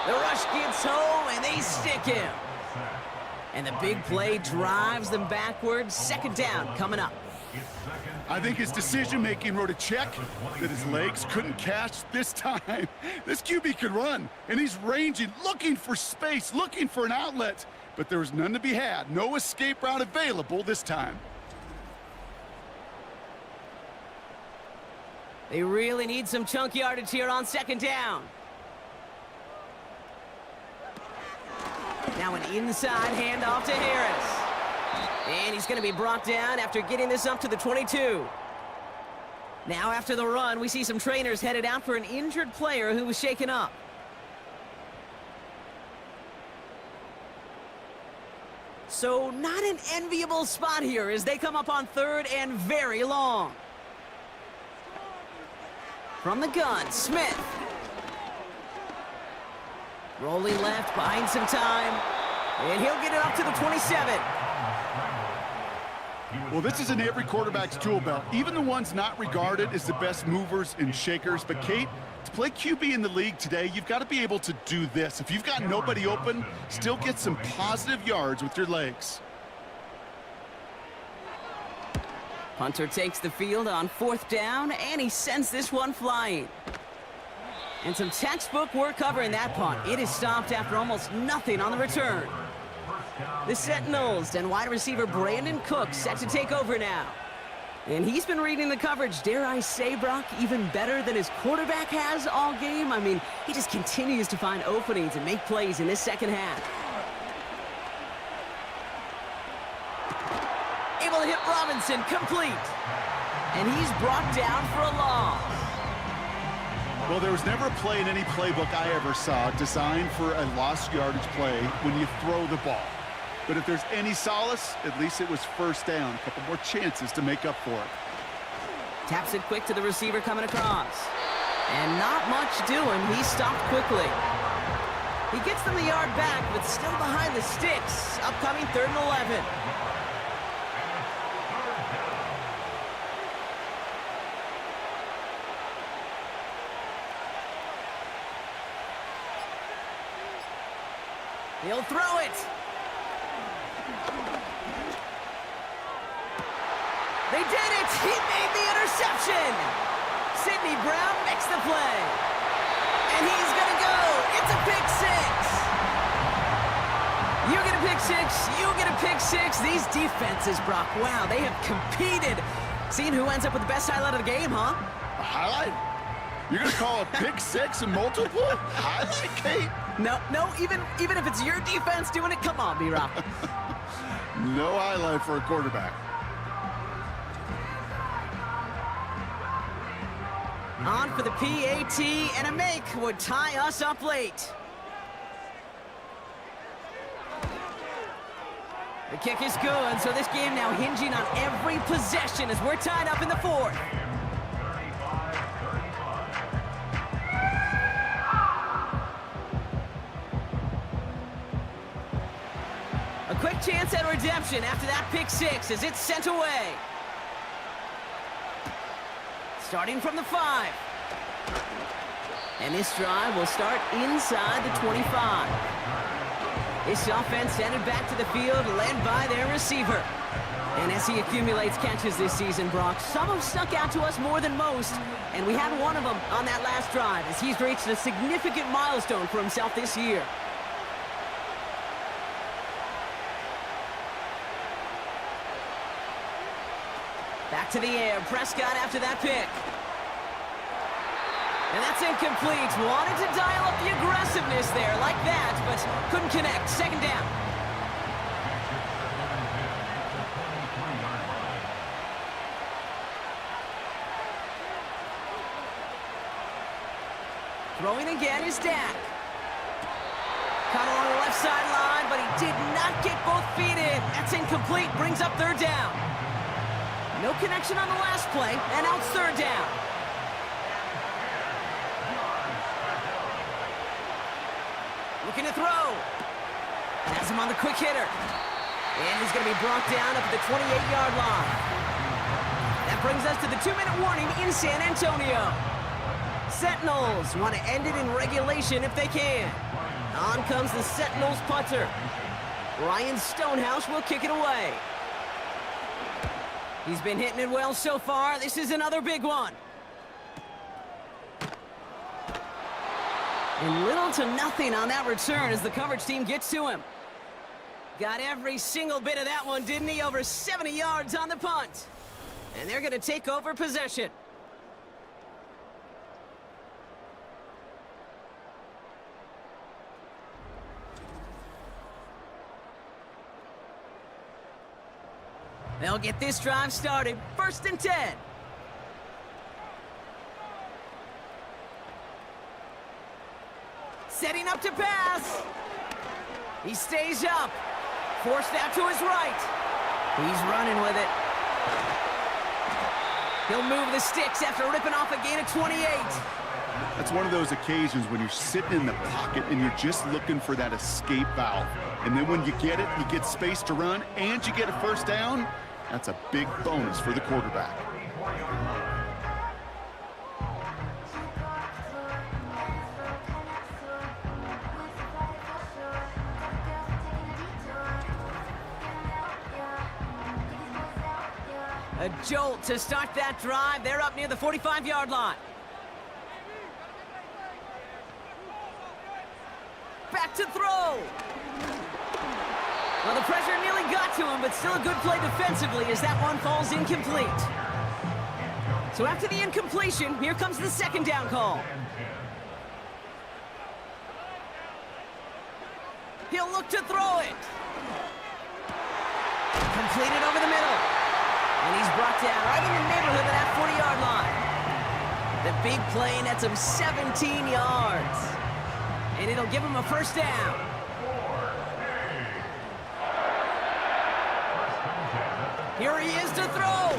The rush gets home, and they stick him. And the big play drives them backwards. 2nd down coming up. I think his decision-making wrote a check that his legs couldn't catch this time. This QB can run, and he's ranging, looking for space, looking for an outlet. But there was none to be had. No escape route available this time. They really need some chunk yardage here on 2nd down. Now an inside handoff to Harris. And he's going to be brought down after getting this up to the 22. Now after the run, we see some trainers headed out for an injured player who was shaken up. So not an enviable spot here as they come up on 3rd and very long. From the gun, Smith. Rolling left, buying some time. And he'll get it up to the 27. Well, this is in every quarterback's tool belt, even the ones not regarded as the best movers and shakers. But, Kate, to play QB in the league today, you've got to be able to do this. If you've got nobody open, still get some positive yards with your legs. Hunter takes the field on 4th down, and he sends this one flying. And some textbook work covering that punt. It is stopped after almost nothing on the return. The Sentinels and wide receiver Brandon Cook set to take over now. And he's been reading the coverage, dare I say, Brock, even better than his quarterback has all game. I mean, he just continues to find openings and make plays in this 2nd half. Able to hit Robinson, complete. And he's brought down for a loss. Well, there was never a play in any playbook I ever saw designed for a lost yardage play when you throw the ball. But if there's any solace, at least it was 1st down. A couple more chances to make up for it. Taps it quick to the receiver coming across. And not much doing. He stopped quickly. He gets them the yard back, but still behind the sticks. Upcoming 3rd and 11. He'll throw it. They did it! He made the interception! Sidney Brown makes the play. And he's going to go. It's a pick six. You get a pick six. You get a pick six. These defenses, Brock, wow, they have competed. Seeing who ends up with the best highlight of the game, huh? A highlight? You're going to call a pick six and multiple? Highlight, Kate? No, even if it's your defense doing it, come on, B-Rob. No highlight for a quarterback. On for the PAT, and a make would tie us up late. The kick is good, so this game now hinging on every possession as we're tied up in the fourth. A quick chance at redemption after that pick six as it's sent away. Starting from the 5. And this drive will start inside the 25. This offense headed back to the field, led by their receiver. And as he accumulates catches this season, Brock, some have stuck out to us more than most. And we had one of them on that last drive as he's reached a significant milestone for himself this year. Back to the air, Prescott after that pick. And that's incomplete. Wanted to dial up the aggressiveness there like that, but couldn't connect. Second down. Throwing again is Dak. Caught along the left sideline, but he did not get both feet in. That's incomplete. Brings up third down. No connection on the last play, and out third down. Looking to throw. Has him on the quick hitter. And he's going to be brought down up at the 28-yard line. That brings us to the 2-minute warning in San Antonio. Sentinels want to end it in regulation if they can. On comes the Sentinels punter. Ryan Stonehouse will kick it away. He's been hitting it well so far. This is another big one. And little to nothing on that return as the coverage team gets to him. Got every single bit of that one, didn't he? Over 70 yards on the punt. And they're going to take over possession. They'll get this drive started. 1st and 10. Setting up to pass. He stays up. Forced out to his right. He's running with it. He'll move the sticks after ripping off a gain of 28. That's one of those occasions when you're sitting in the pocket and you're just looking for that escape valve. And then when you get it, you get space to run, and you get a first down. That's a big bonus for the quarterback. A jolt to start that drive. They're up near the 45-yard line. Back to throw. Well, the pressure nearly got to him, but still a good play defensively as that one falls incomplete. So after the incompletion, here comes the second down call. He'll look to throw it. Completed over the middle. And he's brought down right in the neighborhood of that 40-yard line. The big play nets him 17 yards. And it'll give him a first down. Here he is to throw.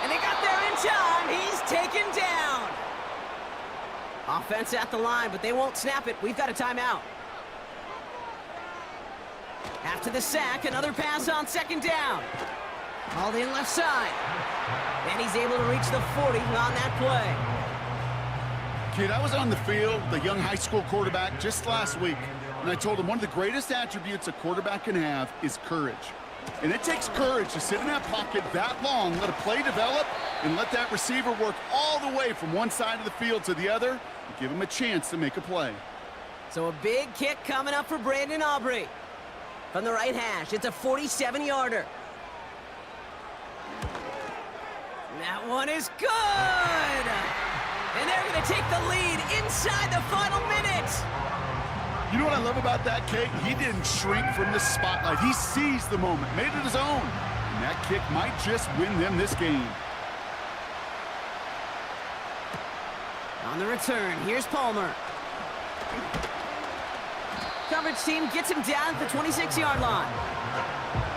And they got there in time. He's taken down. Offense at the line, but they won't snap it. We've got a timeout. After the sack, another pass on second down. Hauled in left side. And he's able to reach the 40 on that play. Kid, I was on the field, the young high school quarterback, just last week, and I told him one of the greatest attributes a quarterback can have is courage. And it takes courage to sit in that pocket that long, let a play develop, and let that receiver work all the way from one side of the field to the other, and give him a chance to make a play. So a big kick coming up for Brandon Aubrey. From the right hash, it's a 47-yarder. That one is good! And they're going to take the lead inside the final minute. You know what I love about that kick? He didn't shrink from the spotlight. He seized the moment, made it his own. And that kick might just win them this game. On the return, here's Palmer. Coverage team gets him down at the 26-yard line.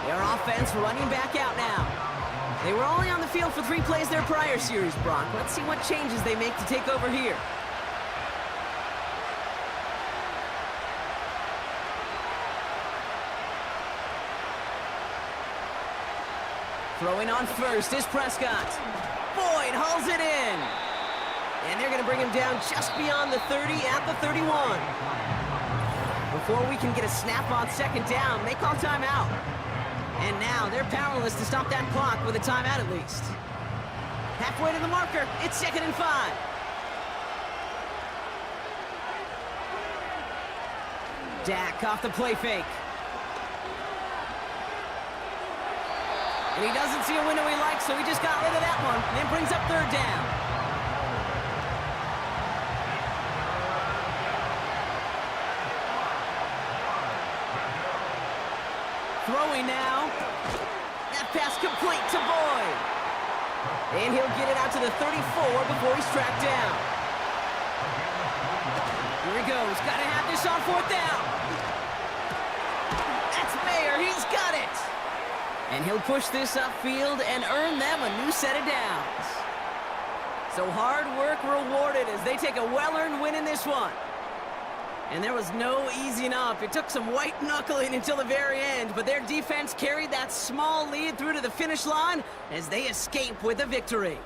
Their offense running back out now. They were only on the field for 3 plays their prior series, Brock. Let's see what changes they make to take over here. Throwing on first is Prescott. Boyd hauls it in. And they're going to bring him down just beyond the 30 at the 31. Before we can get a snap on second down, they call timeout. And now they're powerless to stop that clock with a timeout at least. Halfway to the marker, it's 2nd and 5. Dak off the play fake. And he doesn't see a window he likes, so he just got rid of that one. And brings up 3rd down. Throwing now. That pass complete to Boyd. And he'll get it out to the 34 before he's tracked down. Here he goes. Got to have this on 4th down. That's Mayer. He's got it. And he'll push this upfield and earn them a new set of downs. So hard work rewarded as they take a well-earned win in this one. And there was no easing up. It took some white knuckling until the very end, but their defense carried that small lead through to the finish line as they escape with a victory.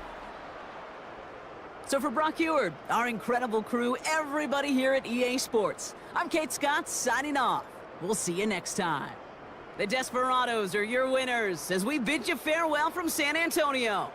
So for Brock Eward, our incredible crew, everybody here at EA Sports, I'm Kate Scott signing off. We'll see you next time. The Desperados are your winners as we bid you farewell from San Antonio.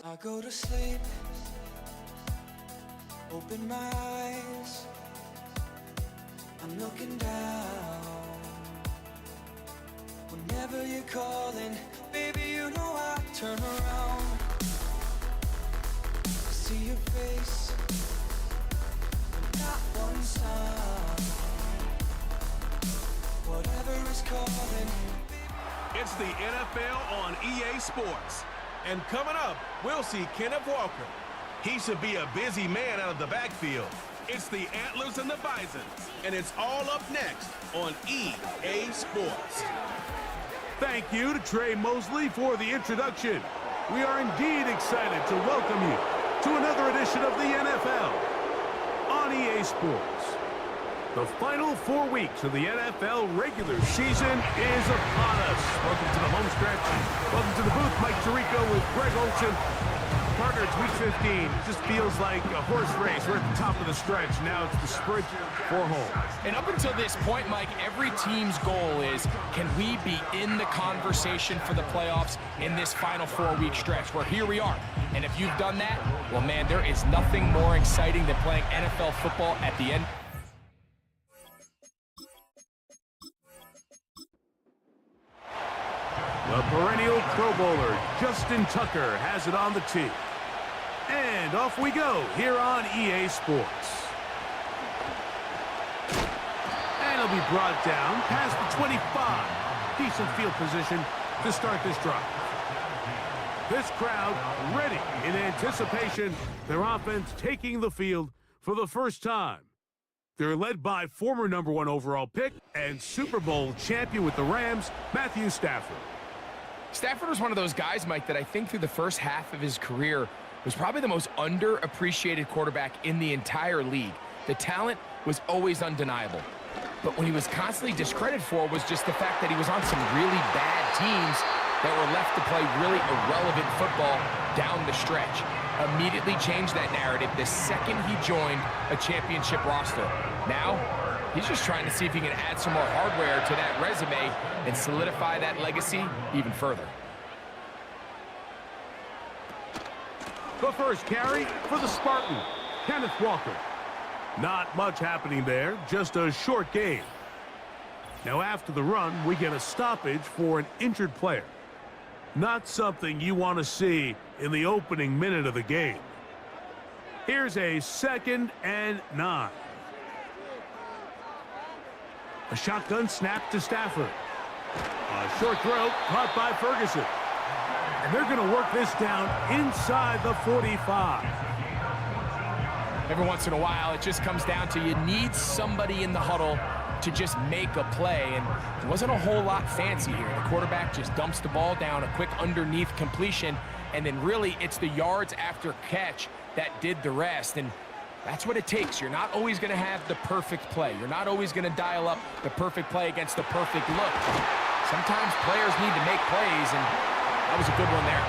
I go to sleep, open my eyes, I'm looking down. Whenever you're calling, baby, you know I turn around. I see your face, but not one sound. Whatever is calling. It's the NFL on EA Sports. And coming up, we'll see Kenneth Walker. He should be a busy man out of the backfield. It's the Antlers and the Bisons, and it's all up next on EA Sports. Thank you to Trey Mosley for the introduction. We are indeed excited to welcome you to another edition of the NFL on EA Sports. The final 4 weeks of the NFL regular season is upon us. Welcome to the home stretch. Welcome to the booth. Mike Tirico with Greg Olsen. Partner, it's week 15. It just feels like a horse race. We're at the top of the stretch. Now it's the sprint for home. And up until this point, Mike, every team's goal is, can we be in the conversation for the playoffs in this final 4-week stretch? Where here we are. And if you've done that, well, man, there is nothing more exciting than playing NFL football at the end. The perennial Pro Bowler, Justin Tucker, has it on the tee. And off we go here on EA Sports. And it'll be brought down past the 25. Decent field position to start this drive. This crowd ready in anticipation. Their offense taking the field for the first time. They're led by former #1 overall pick and Super Bowl champion with the Rams, Matthew Stafford. Stafford was one of those guys, Mike, that I think through the first half of his career was probably the most underappreciated quarterback in the entire league. The talent was always undeniable. But what he was constantly discredited for was just the fact that he was on some really bad teams that were left to play really irrelevant football down the stretch. Immediately changed that narrative the second he joined a championship roster. Now, he's just trying to see if he can add some more hardware to that resume and solidify that legacy even further. The first carry for the Spartan, Kenneth Walker. Not much happening there, just a short game. Now after the run, we get a stoppage for an injured player. Not something you want to see in the opening minute of the game. Here's a 2nd and 9. A shotgun snap to Stafford. A short throw caught by Ferguson. And they're going to work this down inside the 45. Every once in a while, it just comes down to you need somebody in the huddle to just make a play, and there wasn't a whole lot fancy here. The quarterback just dumps the ball down, a quick underneath completion, and then really it's the yards after catch that did the rest, and that's what it takes. You're not always going to have the perfect play. You're not always going to dial up the perfect play against the perfect look. Sometimes players need to make plays, and that was a good one there.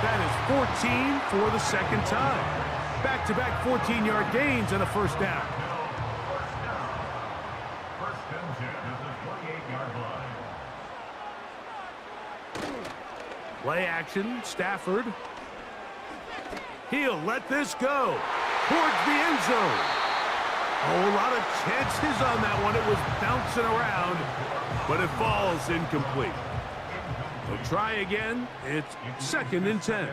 That is 14 for the second time. Back-to-back 14-yard gains and a first down. First and 10 at the 28-yard line. Play action, Stafford. He'll let this go towards the end zone. Oh, a lot of chances on that one. It was bouncing around, but it falls incomplete. They'll try again. It's 2nd and 10.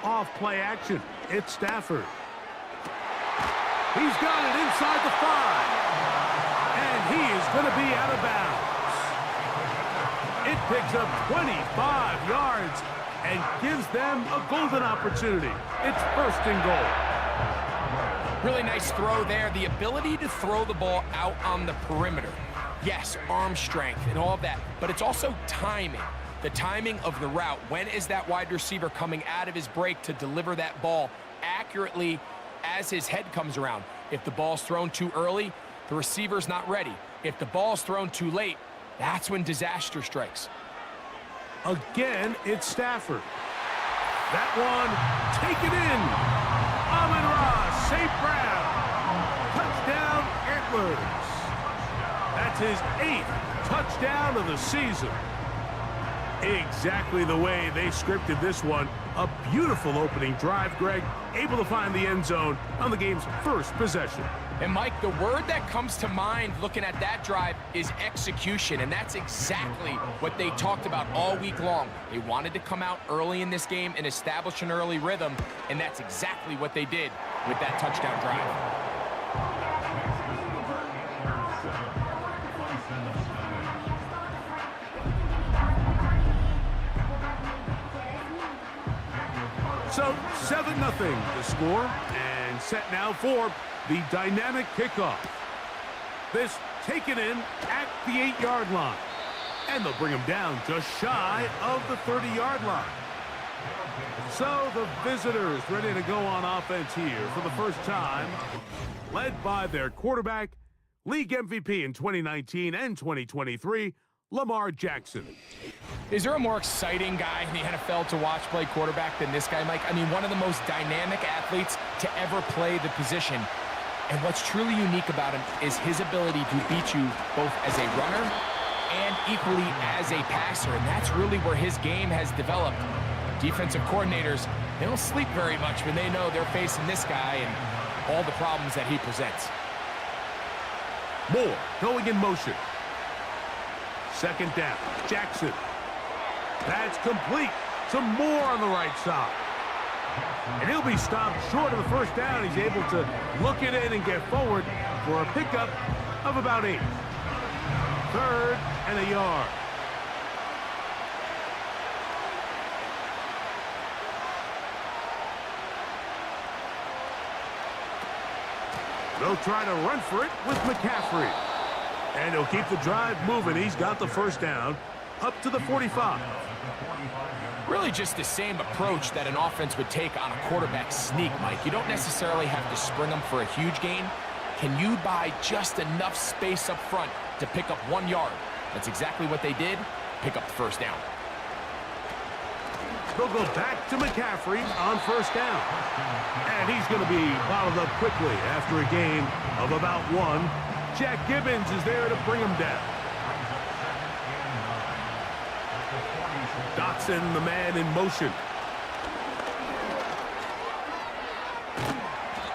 Off play action. It's Stafford. He's got it inside the 5. And he is going to be out of bounds. It picks up 25 yards and gives them a golden opportunity. It's 1st and goal. Really nice throw there. The ability to throw the ball out on the perimeter. Yes, arm strength and all of that, but it's also timing. The timing of the route. When is that wide receiver coming out of his break to deliver that ball accurately as his head comes around? If the ball's thrown too early, the receiver's not ready. If the ball's thrown too late, that's when disaster strikes. Again, it's Stafford. That one, take it in. Amon-Ra, St. Brown. Touchdown, Antlers. That's his 8th touchdown of the season. Exactly the way they scripted this one. A beautiful opening drive, Greg. Able to find the end zone on the game's first possession. And Mike, the word that comes to mind looking at that drive is execution, and that's exactly what they talked about all week long. They wanted to come out early in this game and establish an early rhythm, and that's exactly what they did with that touchdown drive. So 7-0 the score, and set now for the dynamic kickoff. This taken in at the 8-yard line. And they'll bring him down just shy of the 30-yard line. So the visitors ready to go on offense here for the first time, led by their quarterback, league MVP in 2019 and 2023, Lamar Jackson. Is there a more exciting guy in the NFL to watch play quarterback than this guy, Mike? I mean, one of the most dynamic athletes to ever play the position. And what's truly unique about him is his ability to beat you both as a runner and equally as a passer. And that's really where his game has developed. Defensive coordinators, they don't sleep very much when they know they're facing this guy and all the problems that he presents. Moore going in motion. Second down, Jackson. That's complete. Some more on the right side. And he'll be stopped short of the first down. He's able to look it in and get forward for a pickup of about 8. 3rd and a yard. They'll try to run for it with McCaffrey. And he'll keep the drive moving. He's got the first down up to the 45. Really just the same approach that an offense would take on a quarterback sneak, Mike. You don't necessarily have to spring them for a huge gain. Can you buy just enough space up front to pick up 1 yard? That's exactly what they did. Pick up the first down. They'll go back to McCaffrey on first down. And he's going to be bottled up quickly after a gain of about 1. Jack Gibbons is there to bring him down. Dotson, the man in motion.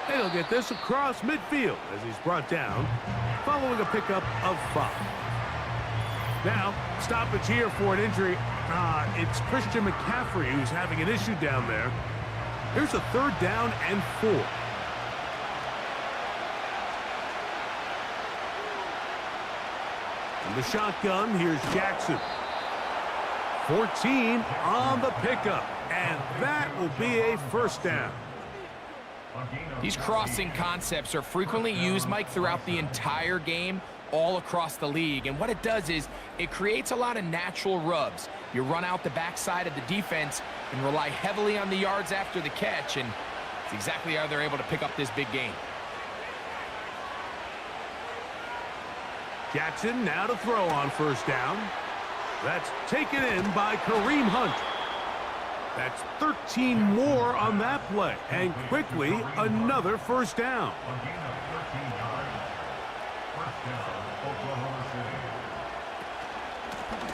And he'll get this across midfield as he's brought down, following a pickup of 5. Now, stoppage here for an injury. It's Christian McCaffrey who's having an issue down there. Here's a 3rd down and 4. In the shotgun, here's Jackson. 14 on the pickup, and that will be a first down. These crossing concepts are frequently used, Mike, throughout the entire game, all across the league. And what it does is it creates a lot of natural rubs. You run out the backside of the defense and rely heavily on the yards after the catch, and it's exactly how they're able to pick up this big gain. Jackson now to throw on first down. That's taken in by Kareem Hunt. That's 13 more on that play. And quickly, another first down.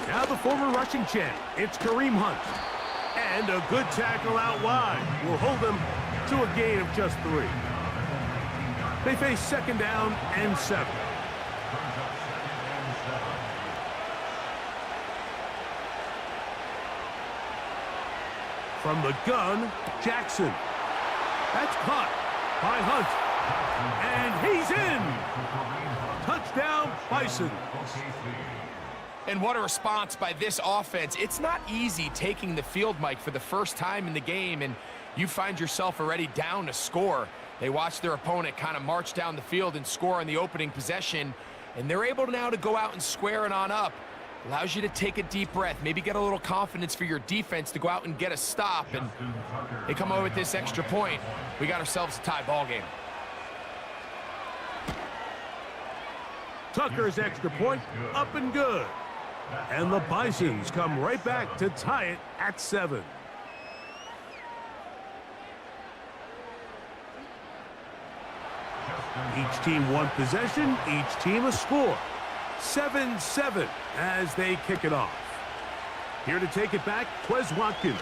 Now the former rushing champ, it's Kareem Hunt. And a good tackle out wide will hold them to a gain of just 3. They face 2nd down and 7. From the gun, Jackson. That's caught by Hunt. And he's in. Touchdown, Bison. And what a response by this offense. It's not easy taking the field, Mike, for the first time in the game, and you find yourself already down to score. They watch their opponent kind of march down the field and score on the opening possession, and they're able now to go out and square it on up. Allows you to take a deep breath, maybe get a little confidence for your defense to go out and get a stop, and they come away with this extra point. We got ourselves a tie ball game. Tucker's extra point up and good. And the Bisons come right back to tie it at 7. Each team 1 possession, each team a score. 7-7 as they kick it off. Here to take it back, Quez Watkins.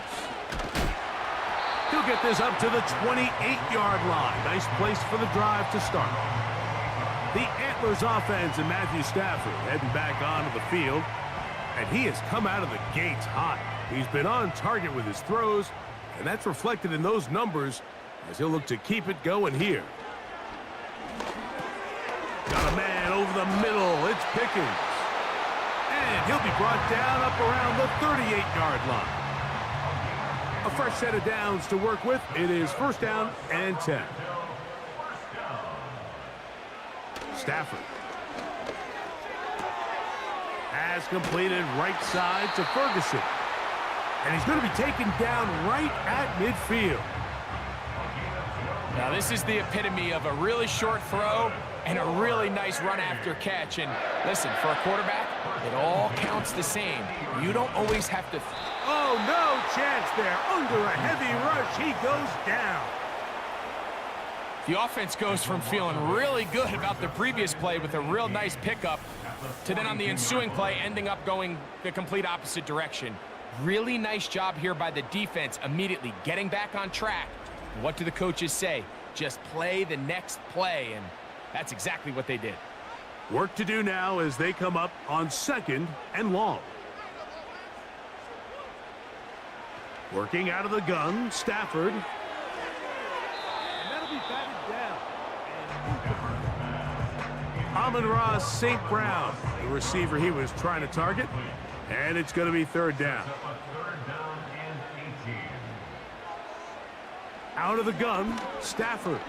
He'll get this up to the 28-yard line. Nice place for the drive to start. The Antlers offense and Matthew Stafford heading back onto the field. And he has come out of the gates hot. He's been on target with his throws, and that's reflected in those numbers as he'll look to keep it going here. Got a man over the middle. It's Pickens. And he'll be brought down up around the 38-yard line. A fresh set of downs to work with. It is 1st down and 10. Stafford. Has completed right side to Ferguson. And he's going to be taken down right at midfield. Now, this is the epitome of a really short throw and a really nice run after catch. And listen, for a quarterback, it all counts the same. You don't always have to... Oh, no chance there. Under a heavy rush, he goes down. The offense goes from feeling really good about the previous play with a real nice pickup to then on the ensuing play ending up going the complete opposite direction. Really nice job here by the defense, immediately getting back on track. What do the coaches say? Just play the next play, and that's exactly what they did. Work to do now as they come up on 2nd and long. Working out of the gun, Stafford. And that'll be batted down. Amon-Ra St. Brown, the receiver he was trying to target. And it's going to be 3rd down. Out of the gun, Stafford.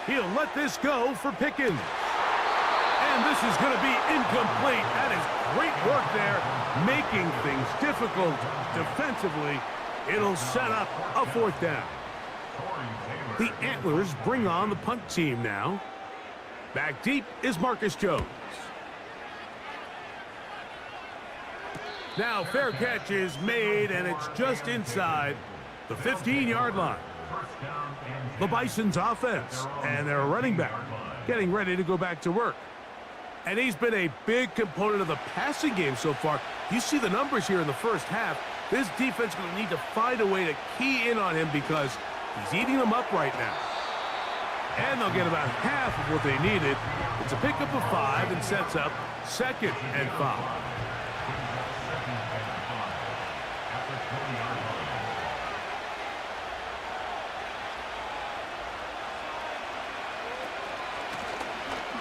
He'll let this go for Pickens. And this is going to be incomplete. That is great work there, making things difficult defensively. It'll set up a 4th down. The Antlers bring on the punt team now. Back deep is Marcus Jones. Now fair catch is made, and it's just inside the 15-yard line. The Bison's offense and their running back getting ready to go back to work. And he's been a big component of the passing game so far. You see the numbers here in the first half. This defense is going to need to find a way to key in on him because he's eating them up right now. And they'll get about half of what they needed. It's a pickup of 5 and sets up 2nd and 5.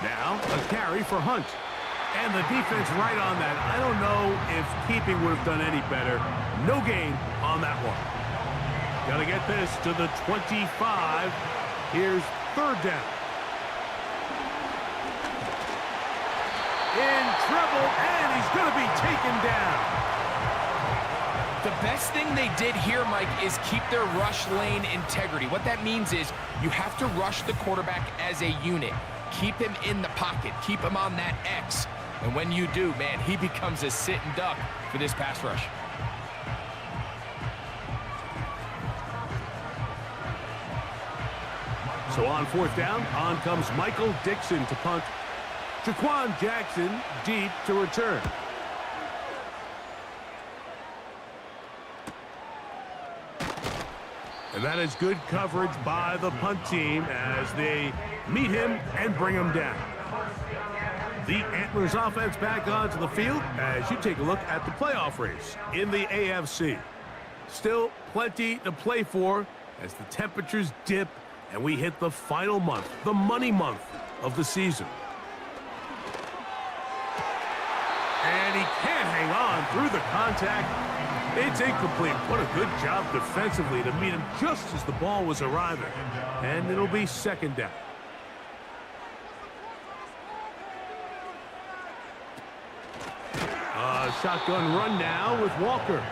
Now, a carry for Hunt. And the defense right on that. I don't know if keeping would have done any better. No gain on that one. Got to get this to the 25. Here's 3rd down. In trouble, and he's going to be taken down. The best thing they did here, Mike, is keep their rush lane integrity. What that means is you have to rush the quarterback as a unit. Keep him in the pocket. Keep him on that X. And when you do, man, he becomes a sitting duck for this pass rush. So on 4th down, on comes Michael Dixon to punt. Jaquan Jackson deep to return. And that is good coverage by the punt team as they meet him and bring him down. The Antlers offense back onto the field as you take a look at the playoff race in the AFC. Still plenty to play for as the temperatures dip and we hit the final month, the money month of the season. And he can't hang on through the contact. It's incomplete. What a good job defensively to meet him just as the ball was arriving. And it'll be 2nd down. Shotgun run now with Walker.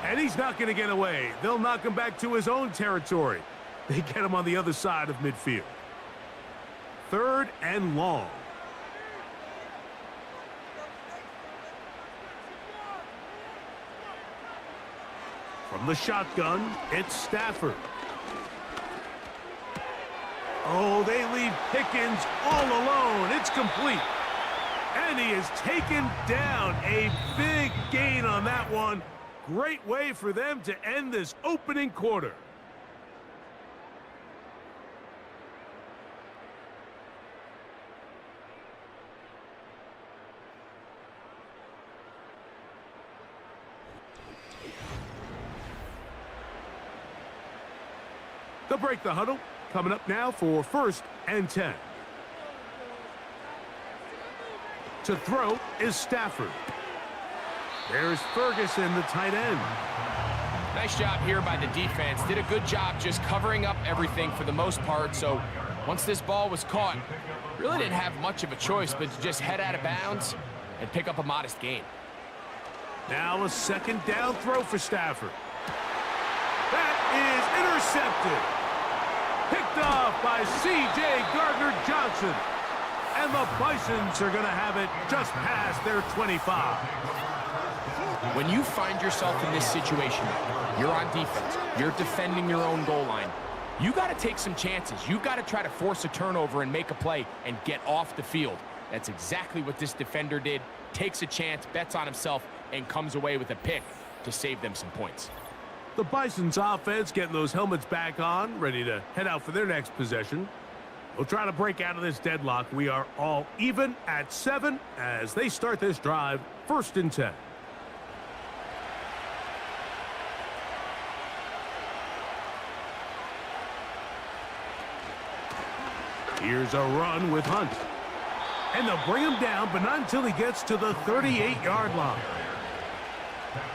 And he's not going to get away. They'll knock him back to his own territory. They get him on the other side of midfield. 3rd and long. From the shotgun, it's Stafford. Oh, they leave Pickens all alone. It's complete. And he is taken down. A big gain on that one. Great way for them to end this opening quarter. They'll break the huddle. Coming up now for 1st and 10. To throw is Stafford. There's Ferguson, the tight end. Nice job here by the defense. Did a good job just covering up everything for the most part. So once this ball was caught, really didn't have much of a choice but to just head out of bounds and pick up a modest gain. Now a second down throw for Stafford. That is intercepted. Picked off by C.J. Gardner-Johnson. And the Bisons are going to have it just past their 25. When you find yourself in this situation, you're on defense, you're defending your own goal line, you got to take some chances. You got to try to force a turnover and make a play and get off the field. That's exactly what this defender did. Takes a chance, bets on himself, and comes away with a pick to save them some points. The Bison's offense getting those helmets back on, ready to head out for their next possession. They'll try to break out of this deadlock. We are all even at 7 as they start this drive, 1st and 10. Here's a run with Hunt. And they'll bring him down, but not until he gets to the 38-yard line.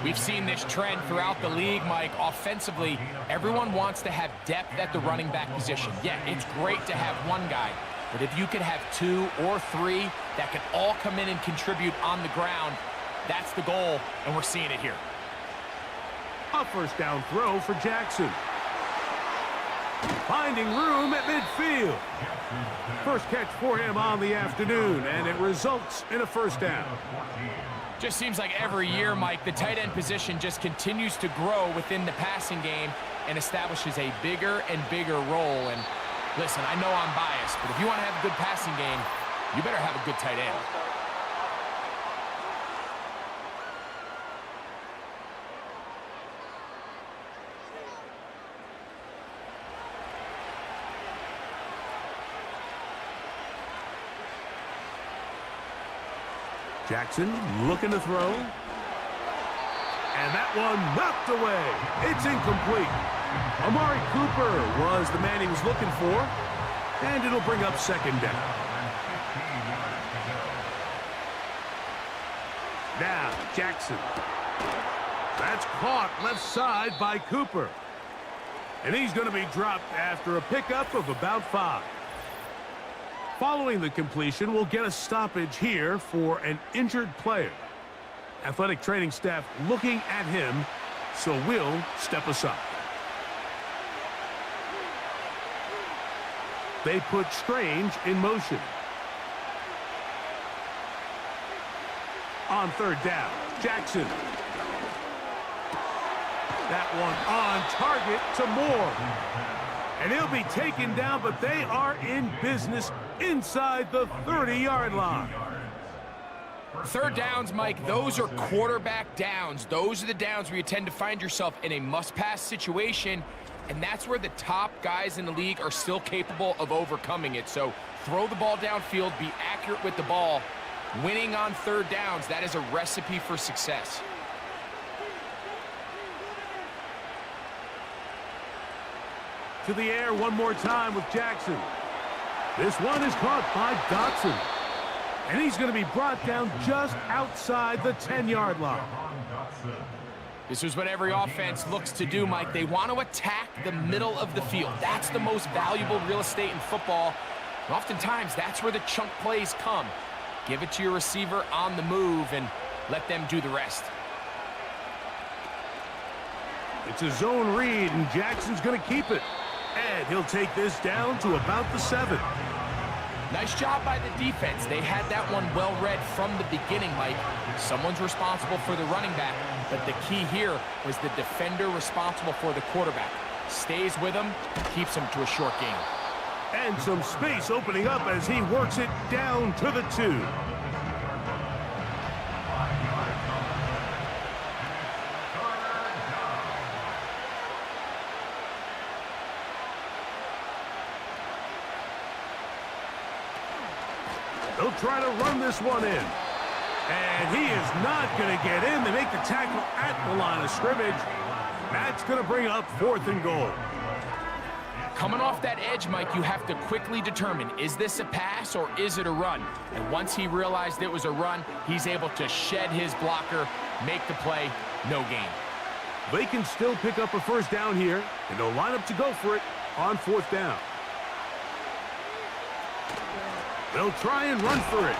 We've seen this trend throughout the league, Mike. Offensively, everyone wants to have depth at the running back position. Yeah, it's great to have one guy, but if you could have 2 or 3 that can all come in and contribute on the ground, that's the goal, and we're seeing it here. A first down throw for Jackson. Finding room at midfield. First catch for him on the afternoon, and it results in a first down. Just seems like every year, Mike, the tight end position just continues to grow within the passing game and establishes a bigger and bigger role. And listen, I know I'm biased, but if you want to have a good passing game, you better have a good tight end. Jackson looking to throw. And that one knocked away. It's incomplete. Amari Cooper was the man he was looking for. And it'll bring up 2nd down. Now, Jackson. That's caught left side by Cooper. And he's going to be dropped after a pickup of about 5. Following the completion, we'll get a stoppage here for an injured player. Athletic training staff looking at him, so we'll step aside. They put Strange in motion. On 3rd down, Jackson. That one on target to Moore. And he'll be taken down, but they are in business inside the 30-yard line. 3rd downs, Mike, those are quarterback downs. Those are the downs where you tend to find yourself in a must-pass situation, and that's where the top guys in the league are still capable of overcoming it. So throw the ball downfield, be accurate with the ball. Winning on 3rd downs, that is a recipe for success. To the air one more time with Jackson. This one is caught by Dotson. And he's going to be brought down just outside the 10-yard line. This is what every offense looks to do, Mike. They want to attack the middle of the field. That's the most valuable real estate in football. And oftentimes, that's where the chunk plays come. Give it to your receiver on the move and let them do the rest. It's a zone read, and Jackson's going to keep it. And he'll take this down to about the 7. Nice job by the defense. They had that one well read from the beginning, Mike. Someone's responsible for the running back, but the key here was the defender responsible for the quarterback. Stays with him, keeps him to a short gain. And some space opening up as he works it down to the 2. They'll try to run this one in. And he is not going to get in. They make the tackle at the line of scrimmage. That's going to bring up 4th and goal. Coming off that edge, Mike, you have to quickly determine, is this a pass or is it a run? And once he realized it was a run, he's able to shed his blocker, make the play, no gain. They can still pick up a first down here, and they'll line up to go for it on 4th down. They'll try and run for it.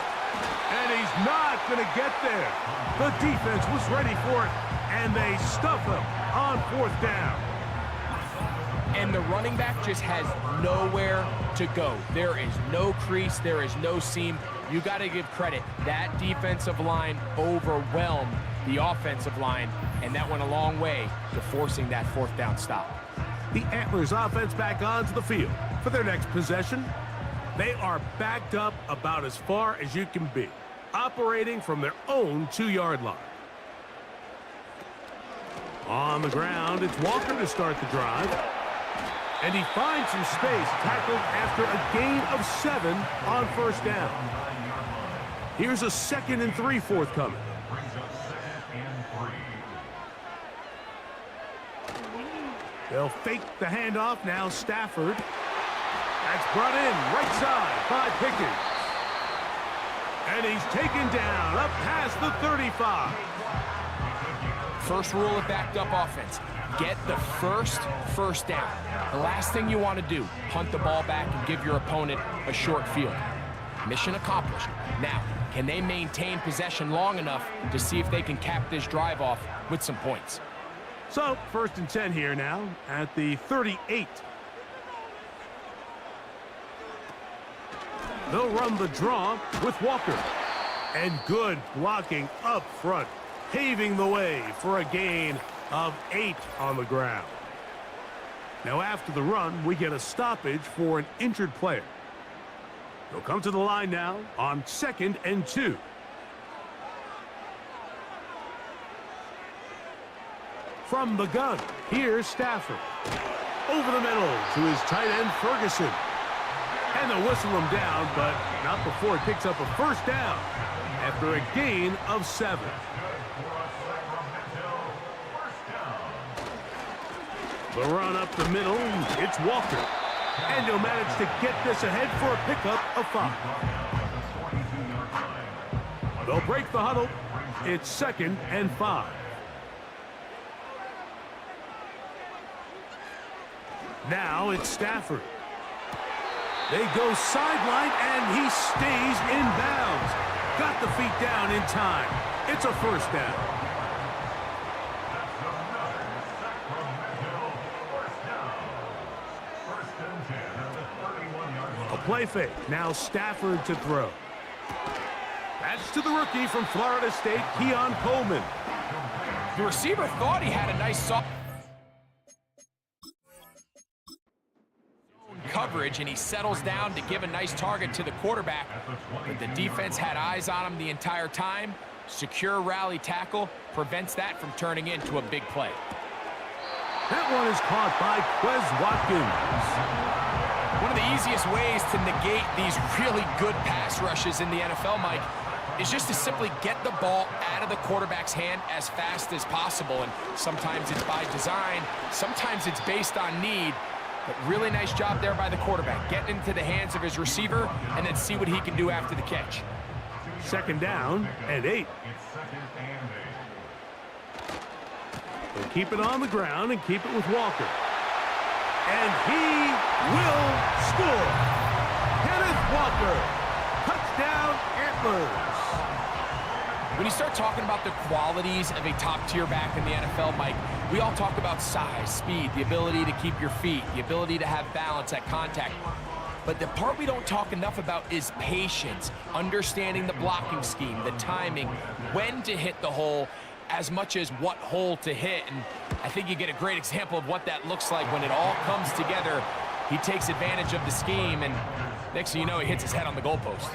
And he's not going to get there. The defense was ready for it, and they stuff him on 4th down. And the running back just has nowhere to go. There is no crease. There is no seam. You got to give credit. That defensive line overwhelmed the offensive line, and that went a long way to forcing that 4th down stop. The Antlers offense back onto the field for their next possession. They are backed up about as far as you can be, operating from their own 2-yard line. On the ground, it's Walker to start the drive. And he finds some space, tackled after a gain of 7 on 1st down. Here's a 2nd and 3 forthcoming. They'll fake the handoff. Now Stafford. That's brought in right side by Pickens. And he's taken down up past the 35. First rule of backed up offense. Get the first down. The last thing you want to do, punt the ball back and give your opponent a short field. Mission accomplished. Now, can they maintain possession long enough to see if they can cap this drive off with some points? So, 1st and 10 here now at the 38. They'll run the draw with Walker. And good blocking up front, paving the way for a gain of 8 on the ground. Now after the run, we get a stoppage for an injured player. They'll come to the line now on 2nd and 2. From the gun, here's Stafford. Over the middle to his tight end, Ferguson. And they'll whistle him down, but not before he picks up a 1st down after a gain of 7. The run up the middle, it's Walker. And he'll manage to get this ahead for a pickup of 5. They'll break the huddle. It's 2nd and 5. Now it's Stafford. They go sideline, and he stays in bounds. Got the feet down in time. It's a 1st down. A play fake. Now Stafford to throw. That's to the rookie from Florida State, Keon Coleman. The receiver thought he had a nice soft coverage, and he settles down to give a nice target to the quarterback. But the defense had eyes on him the entire time. Secure rally tackle prevents that from turning into a big play. That one is caught by Quez Watkins. One of the easiest ways to negate these really good pass rushes in the NFL, Mike, is just to simply get the ball out of the quarterback's hand as fast as possible. And sometimes it's by design, sometimes it's based on need. But really nice job there by the quarterback. Get into the hands of his receiver and then see what he can do after the catch. 2nd down and 8. They'll keep it on the ground and keep it with Walker. And he will score. Kenneth Walker. Touchdown, Antlers. When you start talking about the qualities of a top-tier back in the NFL, Mike, we all talk about size, speed, the ability to keep your feet, the ability to have balance at contact. But the part we don't talk enough about is patience, understanding the blocking scheme, the timing, when to hit the hole, as much as what hole to hit. And I think you get a great example of what that looks like when it all comes together. He takes advantage of the scheme, and next thing you know, he hits his head on the goalpost.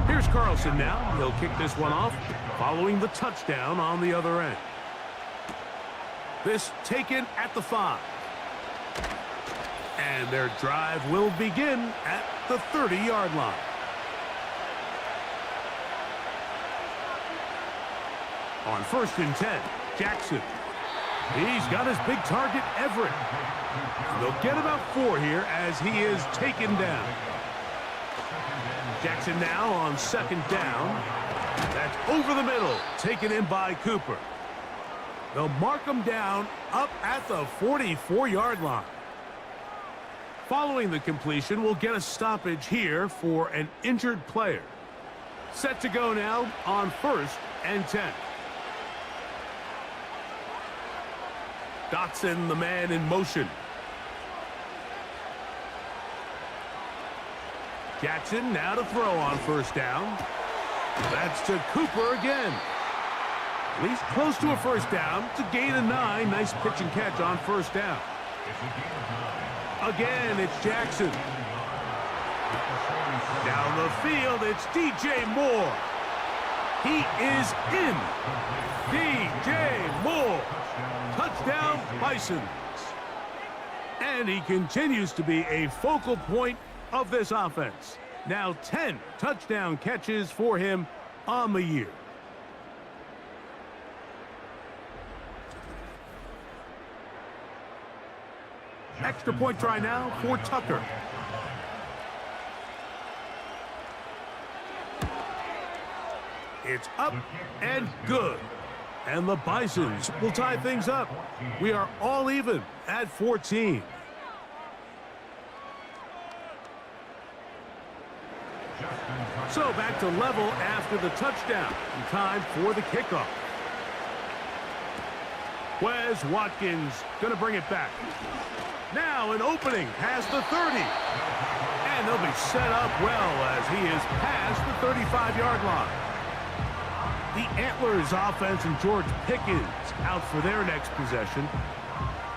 Here's Carlson now. He'll kick this one off, following the touchdown on the other end. This taken at the 5. And their drive will begin at the 30-yard line. On 1st and 10, Jackson. He's got his big target, Everett. And they'll get about 4 here as he is taken down. Jackson now on 2nd down. That's over the middle, taken in by Cooper. They'll mark him down up at the 44-yard line. Following the completion, we'll get a stoppage here for an injured player. Set to go now on 1st and 10. Dotson, the man in motion. Jackson now to throw on 1st down. That's to Cooper again. At least close to a 1st down to gain a 9. Nice pitch and catch on 1st down. Again, it's Jackson. Down the field, it's DJ Moore. He is in. DJ Moore. Touchdown, Bisons. And he continues to be a focal point of this offense. Now 10 touchdown catches for him on the year. Extra point try now for Tucker. It's up and good. And the Bisons will tie things up. We are all even at 14. So back to level after the touchdown. And time for the kickoff. Wes Watkins going to bring it back. Now an opening past the 30. And they'll be set up well as he is past the 35-yard line. The Antlers offense and George Pickens out for their next possession.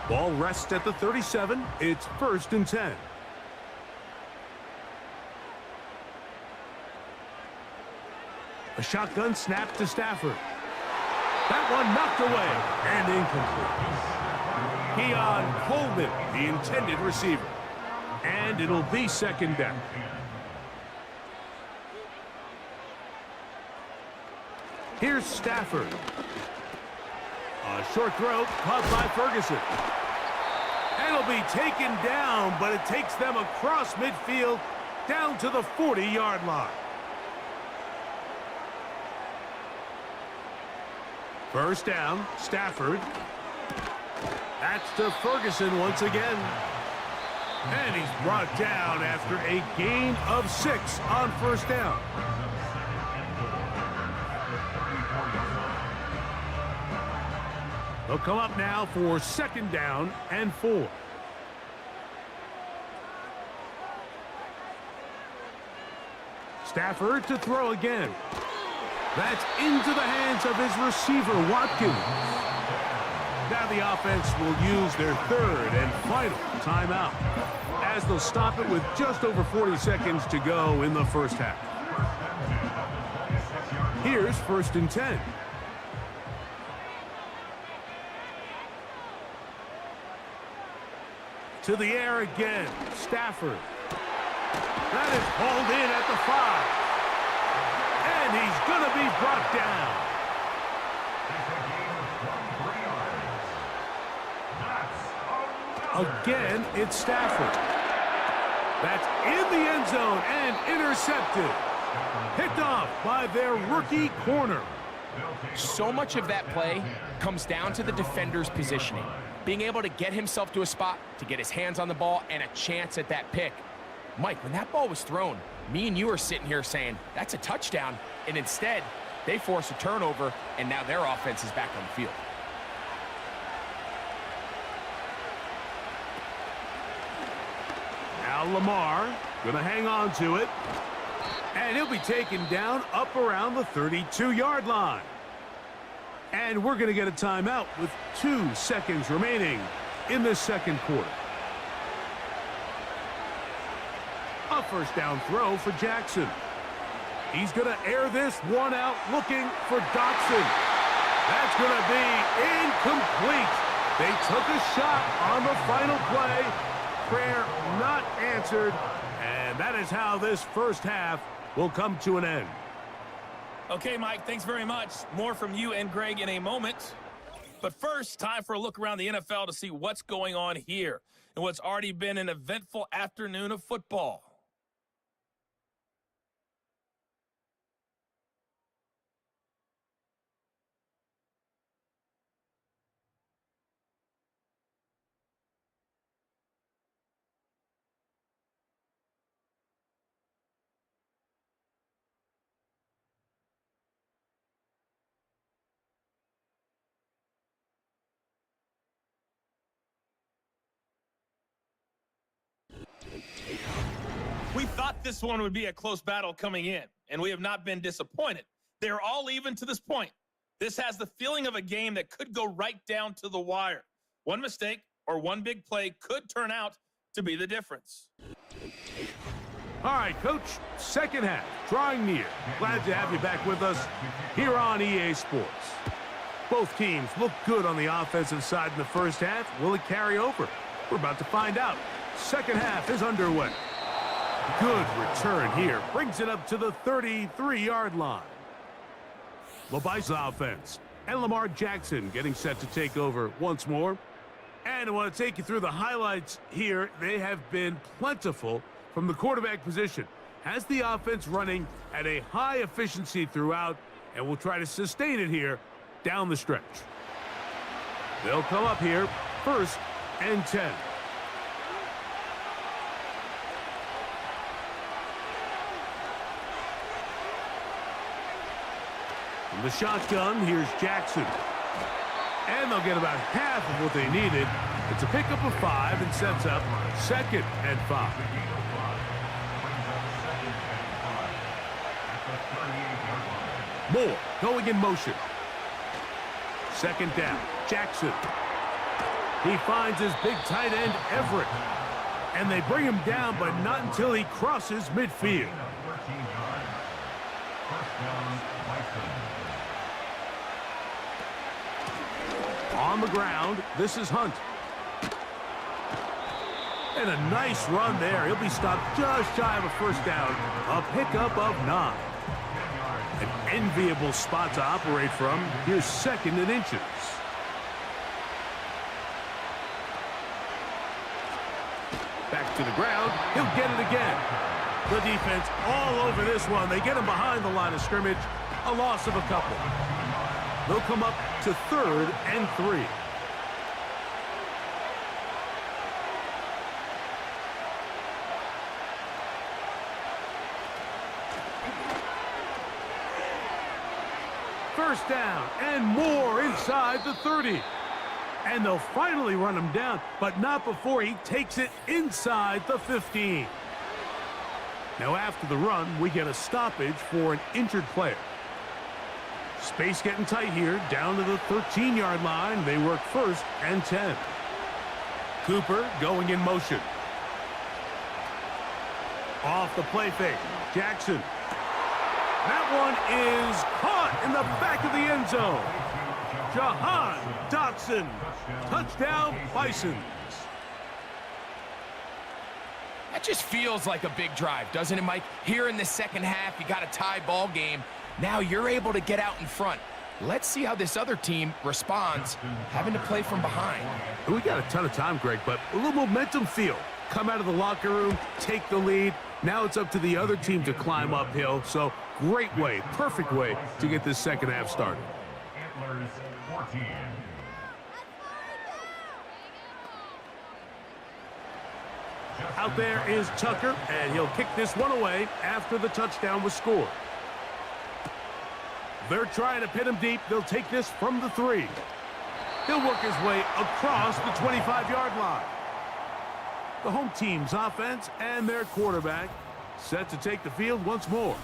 Ball rests at the 37. It's 1st and 10. A shotgun snap to Stafford. That one knocked away and incomplete. Keon Coleman, the intended receiver. And it'll be 2nd down. Here's Stafford. A short throw caught by Ferguson. And it'll be taken down, but it takes them across midfield down to the 40-yard line. 1st down, Stafford. That's to Ferguson once again. And he's brought down after a gain of 6 on 1st down. They'll come up now for 2nd down and 4. Stafford to throw again. That's into the hands of his receiver, Watkins. Now the offense will use their 3rd and final timeout, as they'll stop it with just over 40 seconds to go in the 1st half. Here's 1st and 10. To the air again, Stafford. That is hauled in at the 5. And he's going to be brought down. Again, it's Stafford. That's in the end zone and intercepted. Picked off by their rookie corner. So much of that play comes down to the defender's positioning. Being able to get himself to a spot, to get his hands on the ball, and a chance at that pick. Mike, when that ball was thrown, me and you are sitting here saying, that's a touchdown, and instead, they force a turnover, and now their offense is back on the field. Now Lamar going to hang on to it. And he'll be taken down up around the 32-yard line. And we're going to get a timeout with 2 seconds remaining in the 2nd quarter. A 1st down throw for Jackson. He's going to air this one out looking for Dotson. That's going to be incomplete. They took a shot on the final play. Prayer not answered. And that is how this 1st half will come to an end. Okay, Mike, thanks very much. More from you and Greg in a moment. But first, time for a look around the NFL to see what's going on here in what's already been an eventful afternoon of football. this one would be a close battle coming in, and we have not been disappointed. They're all even to this point. This has the feeling of a game that could go right down to the wire. One mistake or one big play could turn out to be the difference. All right, Coach, second half, drawing near. Glad to have you back with us here on EA Sports. Both teams look good on the offensive side in the first half. Will it carry over? We're about to find out. Second half is underway. Good return here. Brings it up to the 33-yard line. LeBice's offense. And Lamar Jackson getting set to take over once more. And I want to take you through the highlights here. They have been plentiful from the quarterback position. Has the offense running at a high efficiency throughout, and will try to sustain it here down the stretch. They'll come up here, 1st and 10. From the shotgun, here's Jackson. And they'll get about half of what they needed. It's a pickup of 5 and sets up 2nd and 5. Moore going in motion. 2nd down, Jackson. He finds his big tight end, Everett. And they bring him down, but not until he crosses midfield. On the ground, this is Hunt. And a nice run there. He'll be stopped just shy of a 1st down. A pickup of 9. An enviable spot to operate from. Here's 2nd and inches. Back to the ground. He'll get it again. The defense all over this one. They get him behind the line of scrimmage. A loss of a couple. They'll come up to 3rd and 3. First down, and more inside the 30. And they'll finally run him down, but not before he takes it inside the 15. Now after the run, we get a stoppage for an injured player. Space getting tight here, down to the 13-yard line. They work 1st and 10. Cooper going in motion. Off the play fake, Jackson. That one is caught in the back of the end zone. Jahan Dotson. Touchdown, Bisons. That just feels like a big drive, doesn't it, Mike? Here in the second half, you got a tie ball game. Now you're able to get out in front. Let's see how this other team responds, having to play from behind. We got a ton of time, Greg, but a little momentum feel. Come out of the locker room, take the lead. Now it's up to the other team to climb uphill. So great way, perfect way to get this second half started. Out there is Tucker, and he'll kick this one away after the touchdown was scored. They're trying to pin him deep. They'll take this from the 3. He'll work his way across the 25-yard line. The home team's offense and their quarterback set to take the field once more.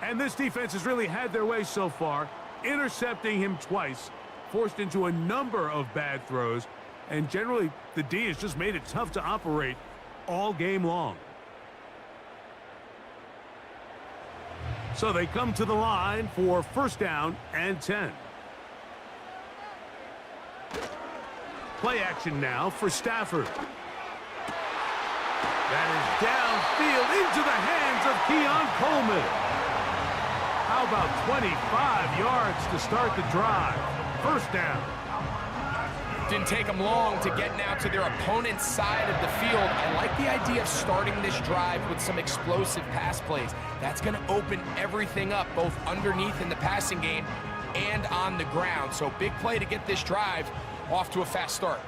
And this defense has really had their way so far, intercepting him twice, forced into a number of bad throws, and generally the D has just made it tough to operate all game long. So they come to the line for 1st down and 10. Play action now for Stafford. That is downfield into the hands of Keon Coleman. How about 25 yards to start the drive? 1st down. Didn't take them long to get now to their opponent's side of the field. I like the idea of starting this drive with some explosive pass plays. That's going to open everything up, both underneath in the passing game and on the ground. So big play to get this drive off to a fast start.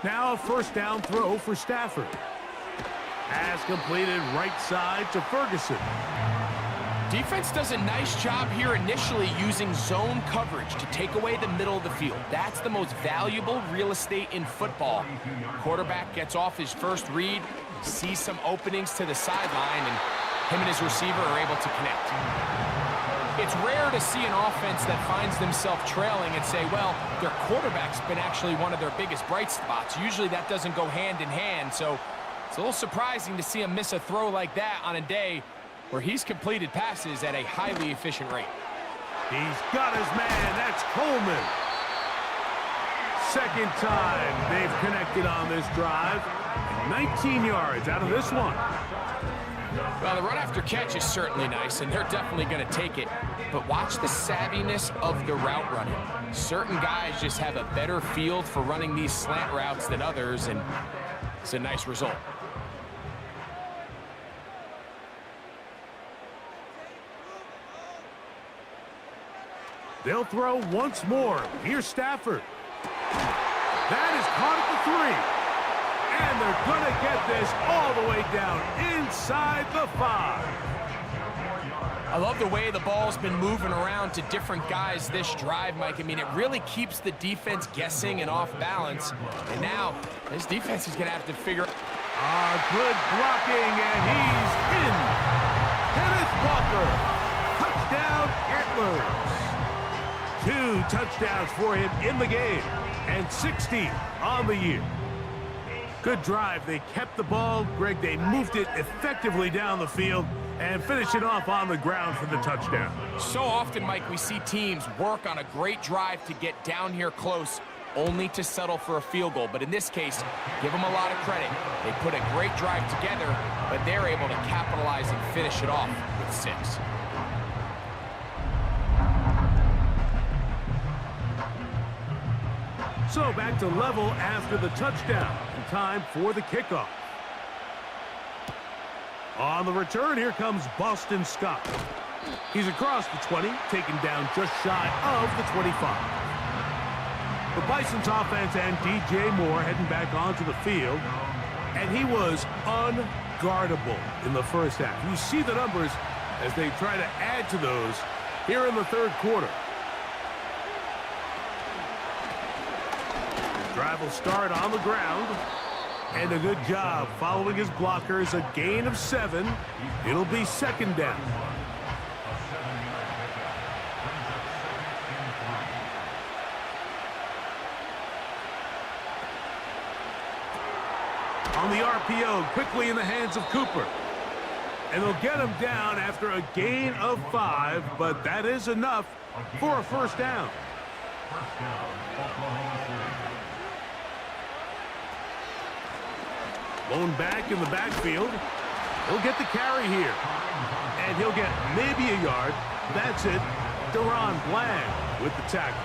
Now a 1st down throw for Stafford. Pass completed right side to Ferguson. Defense does a nice job here initially using zone coverage to take away the middle of the field. That's the most valuable real estate in football. Quarterback gets off his first read, sees some openings to the sideline, and him and his receiver are able to connect. It's rare to see an offense that finds themselves trailing and say, well, their quarterback's been actually one of their biggest bright spots. Usually that doesn't go hand in hand, so it's a little surprising to see him miss a throw like that on a day where he's completed passes at a highly efficient rate. He's got his man. That's Coleman. Second time they've connected on this drive. 19 yards out of this one. Well, the run after catch is certainly nice, and they're definitely going to take it. But watch the savviness of the route running. Certain guys just have a better field for running these slant routes than others, and it's a nice result. They'll throw once more. Here's Stafford. That is caught at the 3. And they're going to get this all the way down inside the 5. I love the way the ball's been moving around to different guys this drive, Mike. I mean, it really keeps the defense guessing and off balance. And now, this defense is going to have to figure out. Good blocking, and he's in. Kenneth Walker. Touchdown, Antlers. 2 touchdowns for him in the game, and 60 on the year. Good drive. They kept the ball. Greg, they moved it effectively down the field and finished it off on the ground for the touchdown. So often, Mike, we see teams work on a great drive to get down here close, only to settle for a field goal. But in this case, give them a lot of credit. They put a great drive together, but they're able to capitalize and finish it off with 6. So back to level after the touchdown. And time for the kickoff. On the return, here comes Boston Scott. He's across the 20, taken down just shy of the 25. The Bison's offense and DJ Moore heading back onto the field. And he was unguardable in the first half. You see the numbers as they try to add to those here in the third quarter. Drive will start on the ground. And a good job following his blockers. A gain of 7. It'll be second down. On the RPO, quickly in the hands of Cooper. And they'll get him down after a gain of 5, but that is enough for a first down. Lone back in the backfield. He'll get the carry here. And he'll get maybe a yard. That's it. Deron Bland with the tackle.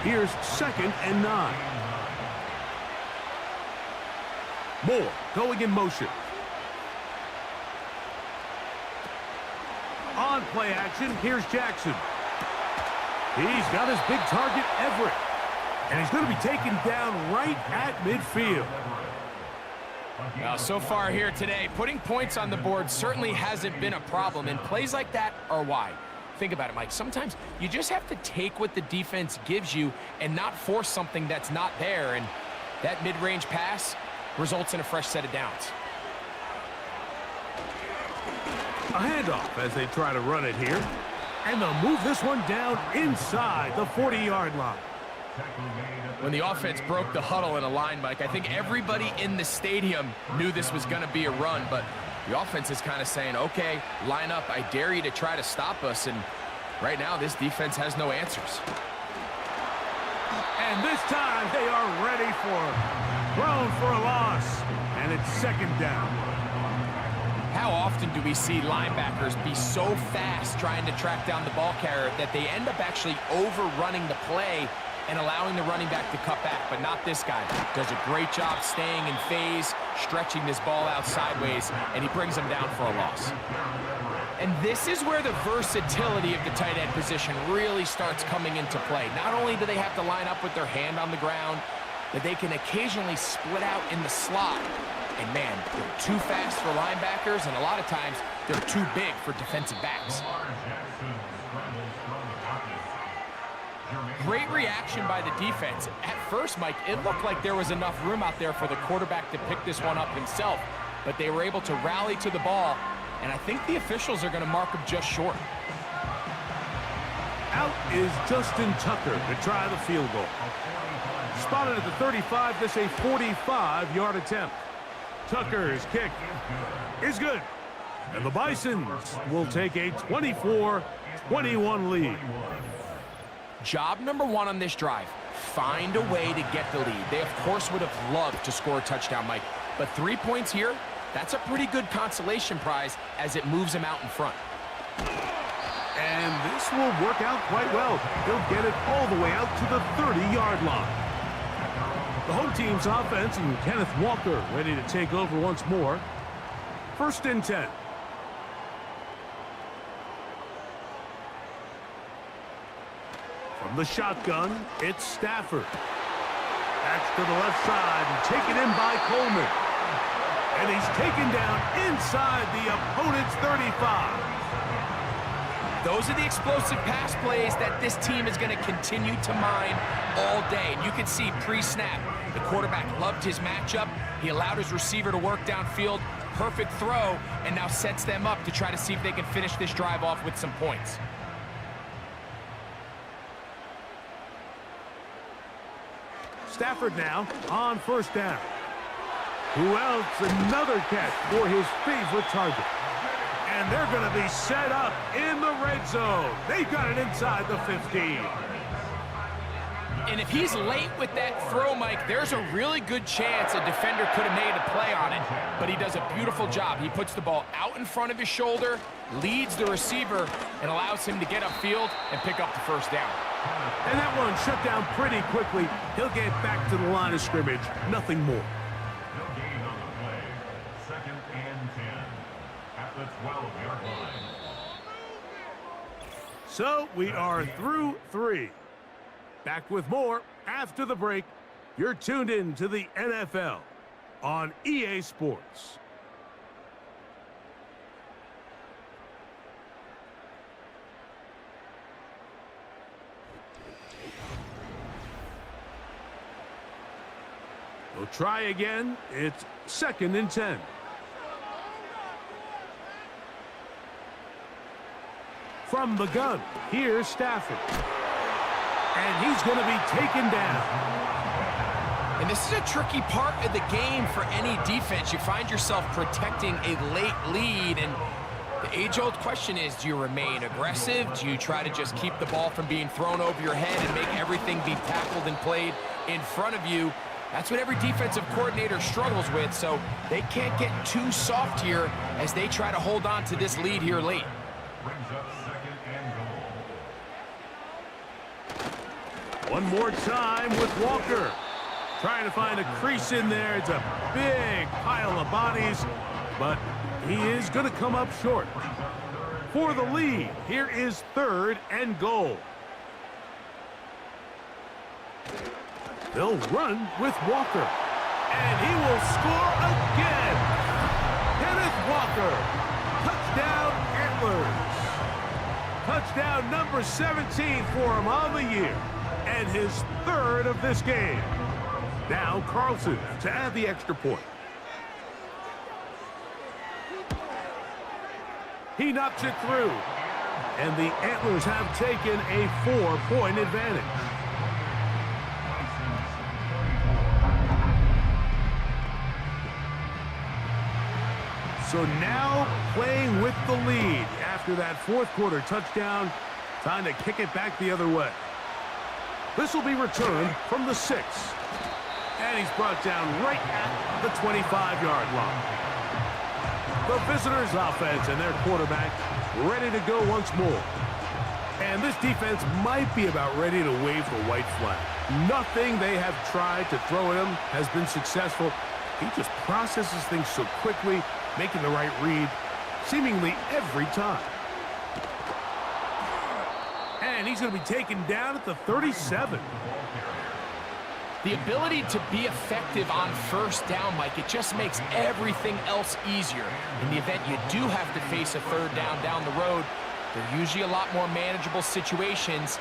Here's 2nd and 9. Moore going in motion. On play action, here's Jackson. He's got his big target, Everett. And he's going to be taken down right at midfield. Now, so far here today, putting points on the board certainly hasn't been a problem, and plays like that are why. Think about it, Mike. Sometimes you just have to take what the defense gives you and not force something that's not there, and that mid-range pass results in a fresh set of downs. A handoff as they try to run it here, and they'll move this one down inside the 40-yard line. When the offense broke the huddle in a line, Mike, I think everybody in the stadium knew this was going to be a run, but the offense is kind of saying, okay, line up. I dare you to try to stop us, and right now this defense has no answers. And this time they are ready for it. Thrown for a loss, and it's second down. How often do we see linebackers be so fast trying to track down the ball carrier that they end up actually overrunning the play and allowing the running back to cut back? But not this guy. Does a great job staying in phase, stretching this ball out sideways, and he brings him down for a loss. And this is where the versatility of the tight end position really starts coming into play. Not only do they have to line up with their hand on the ground, but they can occasionally split out in the slot And man, they're too fast for linebackers, and a lot of times they're too big for defensive backs. Great reaction by the defense. At first, Mike, it looked like there was enough room out there for the quarterback to pick this one up himself, but they were able to rally to the ball, and I think the officials are going to mark him just short. Out is Justin Tucker to try the field goal. Spotted at the 35, this a 45-yard attempt. Tucker's kick is good. And the Bisons will take a 24-21 lead. Job number one on this drive, find a way to get the lead. They, of course, would have loved to score a touchdown, Mike. But 3 points here, that's a pretty good consolation prize as it moves them out in front. And this will work out quite well. They'll get it all the way out to the 30-yard line. The home team's offense and Kenneth Walker ready to take over once more. 1st and 10. From the shotgun, it's Stafford. That's to the left side and taken in by Coleman. And he's taken down inside the opponent's 35. Those are the explosive pass plays that this team is going to continue to mine all day. And you can see pre-snap, the quarterback loved his matchup. He allowed his receiver to work downfield. Perfect throw, and now sets them up to try to see if they can finish this drive off with some points. Stafford now on 1st down. Who else? Another catch for his favorite target. And they're going to be set up in the red zone. They've got it inside the 15. And if he's late with that throw, Mike, there's a really good chance a defender could have made a play on it, but he does a beautiful job. He puts the ball out in front of his shoulder, leads the receiver, and allows him to get upfield and pick up the 1st down. And that one shut down pretty quickly. He'll get back to the line of scrimmage. Nothing more. No gain on the play. 2nd and 10 at the 12-yard line. So we are through 3. Back with more after the break. You're tuned in to the NFL on EA Sports. We'll try again. It's 2nd and 10. From the gun, here's Stafford. And he's going to be taken down. And this is a tricky part of the game for any defense. You find yourself protecting a late lead, and the age-old question is, do you remain aggressive? Do you try to just keep the ball from being thrown over your head and make everything be tackled and played in front of you? That's what every defensive coordinator struggles with, so they can't get too soft here as they try to hold on to this lead here late. Brings up 2nd and goal. One more time with Walker. Trying to find a crease in there. It's a big pile of bodies, but he is going to come up short. For the lead, here is 3rd and goal. They'll run with Walker. And he will score again. Kenneth Walker. Touchdown Antlers. Touchdown number 17 for him on the year. And his 3rd of this game. Now Carlson to add the extra point. He knocks it through. And the Antlers have taken a 4-point advantage. So now playing with the lead after that 4th quarter touchdown. Time to kick it back the other way. This will be returned from the 6. And he's brought down right at the 25-yard line. The visitors' offense and their quarterback ready to go once more. And this defense might be about ready to wave the white flag. Nothing they have tried to throw at him has been successful. He just processes things so quickly, making the right read seemingly every time. And he's going to be taken down at the 37. The ability to be effective on first down, Mike, it just makes everything else easier. In the event you do have to face a third down the road, they're usually a lot more manageable situations,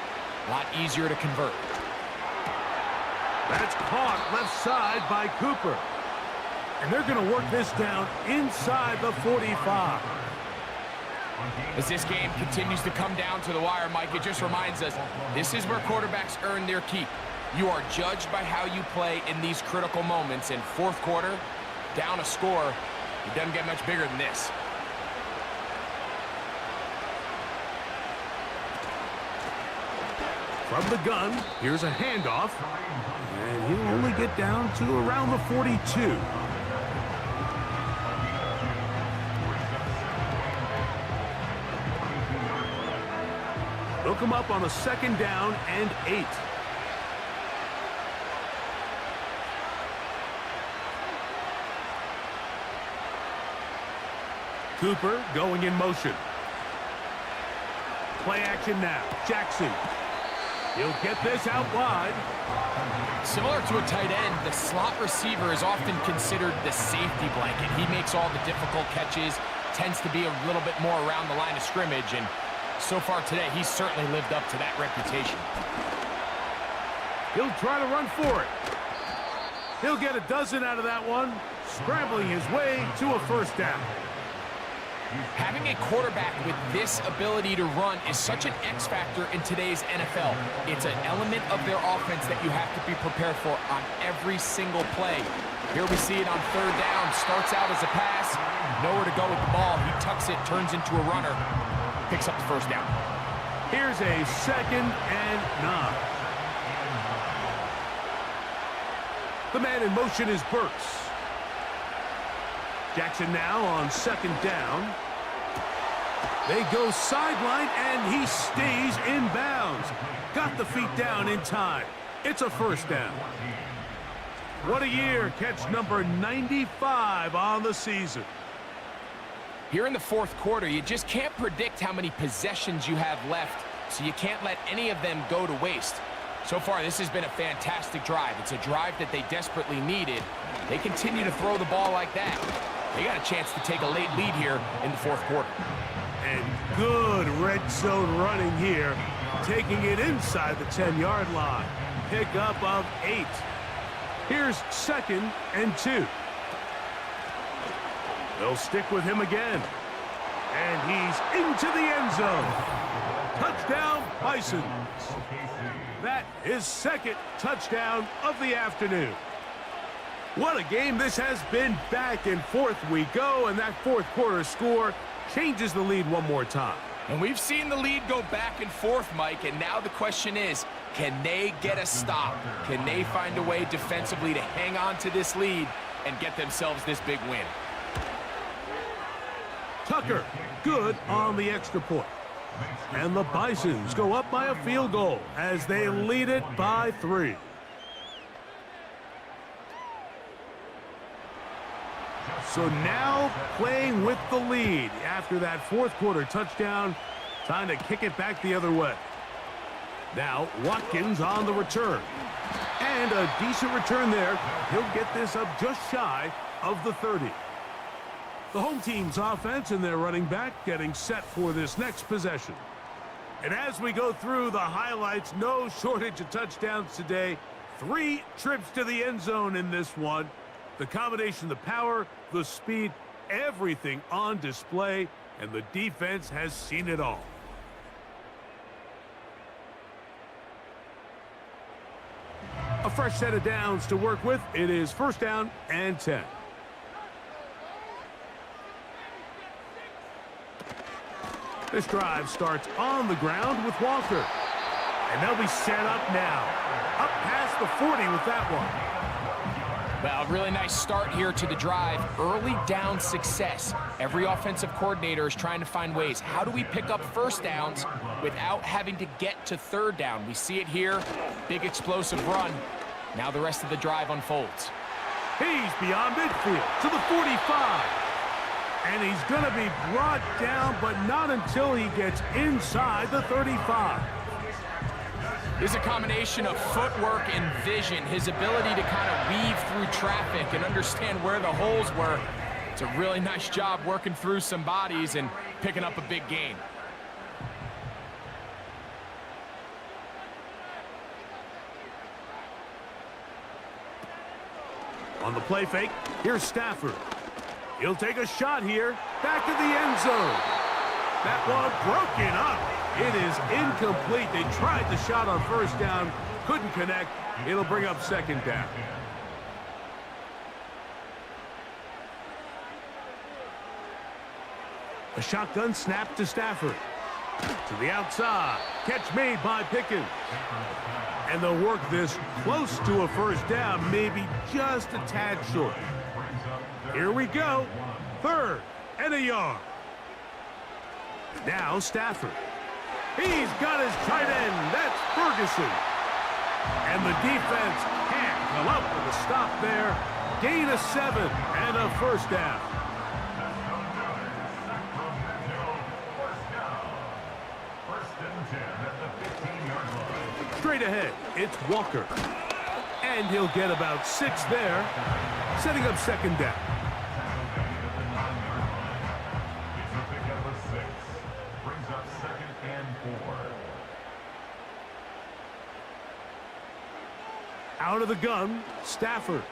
a lot easier to convert. That's caught left side by Cooper. And they're going to work this down inside the 45. As this game continues to come down to the wire, Mike, it just reminds us, this is where quarterbacks earn their keep. You are judged by how you play in these critical moments. In fourth quarter, down a score, it doesn't get much bigger than this. From the gun, here's a handoff. And he'll only get down to around the 42. Look him up on a 2nd down and 8. Cooper going in motion. Play action now. Jackson. He'll get this out wide. Similar to a tight end, the slot receiver is often considered the safety blanket. He makes all the difficult catches, tends to be a little bit more around the line of scrimmage, and so far today, he's certainly lived up to that reputation. He'll try to run for it. He'll get a dozen out of that one, scrambling his way to a first down. Having a quarterback with this ability to run is such an X factor in today's NFL. It's an element of their offense that you have to be prepared for on every single play. Here we see it on third down. Starts out as a pass, nowhere to go with the ball. He tucks it, turns into a runner, picks up the first down. Here's a 2nd and 9. The man in motion is Burks. Jackson now on 2nd down. They go sideline, and he stays in bounds. Got the feet down in time. It's a first down. What a year. Catch number 95 on the season. Here in the fourth quarter, you just can't predict how many possessions you have left, so you can't let any of them go to waste. So far, this has been a fantastic drive. It's a drive that they desperately needed. They continue to throw the ball like that. They got a chance to take a late lead here in the fourth quarter. And good red zone running here, taking it inside the 10-yard line. Pickup of 8. Here's 2nd and 2. They'll stick with him again. And he's into the end zone. Touchdown, Bisons. That is 2nd touchdown of the afternoon. What a game this has been. Back and forth we go, and that fourth quarter score changes the lead one more time. And we've seen the lead go back and forth, Mike, and now the question is, can they get a stop? Can they find a way defensively to hang on to this lead and get themselves this big win? Tucker, good on the extra point. And the Bisons go up by a field goal as they lead it by 3. So now playing with the lead after that fourth quarter touchdown, time to kick it back the other way. Now Watkins on the return. And a decent return there. He'll get this up just shy of the 30. The home team's offense and their running back getting set for this next possession. And as we go through the highlights, no shortage of touchdowns today. 3 trips to the end zone in this one. The combination, the power, the speed, everything on display, and the defense has seen it all. A fresh set of downs to work with. It is 1st down and 10. This drive starts on the ground with Walker. And they'll be set up now. Up past the 40 with that one. Well, a really nice start here to the drive. Early down success. Every offensive coordinator is trying to find ways. How do we pick up first downs without having to get to third down? We see it here. Big explosive run. Now the rest of the drive unfolds. He's beyond midfield to the 45. And he's going to be brought down, but not until he gets inside the 35. This is a combination of footwork and vision, his ability to kind of weave through traffic and understand where the holes were. It's a really nice job working through some bodies and picking up a big gain. On the play fake, here's Stafford. He'll take a shot here, back to the end zone. That one broken up. It is incomplete. They tried the shot on first down, couldn't connect. It'll bring up second down. A shotgun snap to Stafford. To the outside. Catch made by Pickens. And they'll work this close to a first down, maybe just a tad short. Here we go. 3rd and a yard. Now Stafford. He's got his tight end. That's Ferguson. And the defense can't come up with a stop there. Gain of 7 and a first down. Straight ahead, it's Walker. And he'll get about 6 there, setting up second down. Brings up 2nd and 4. Out of the gun, Stafford.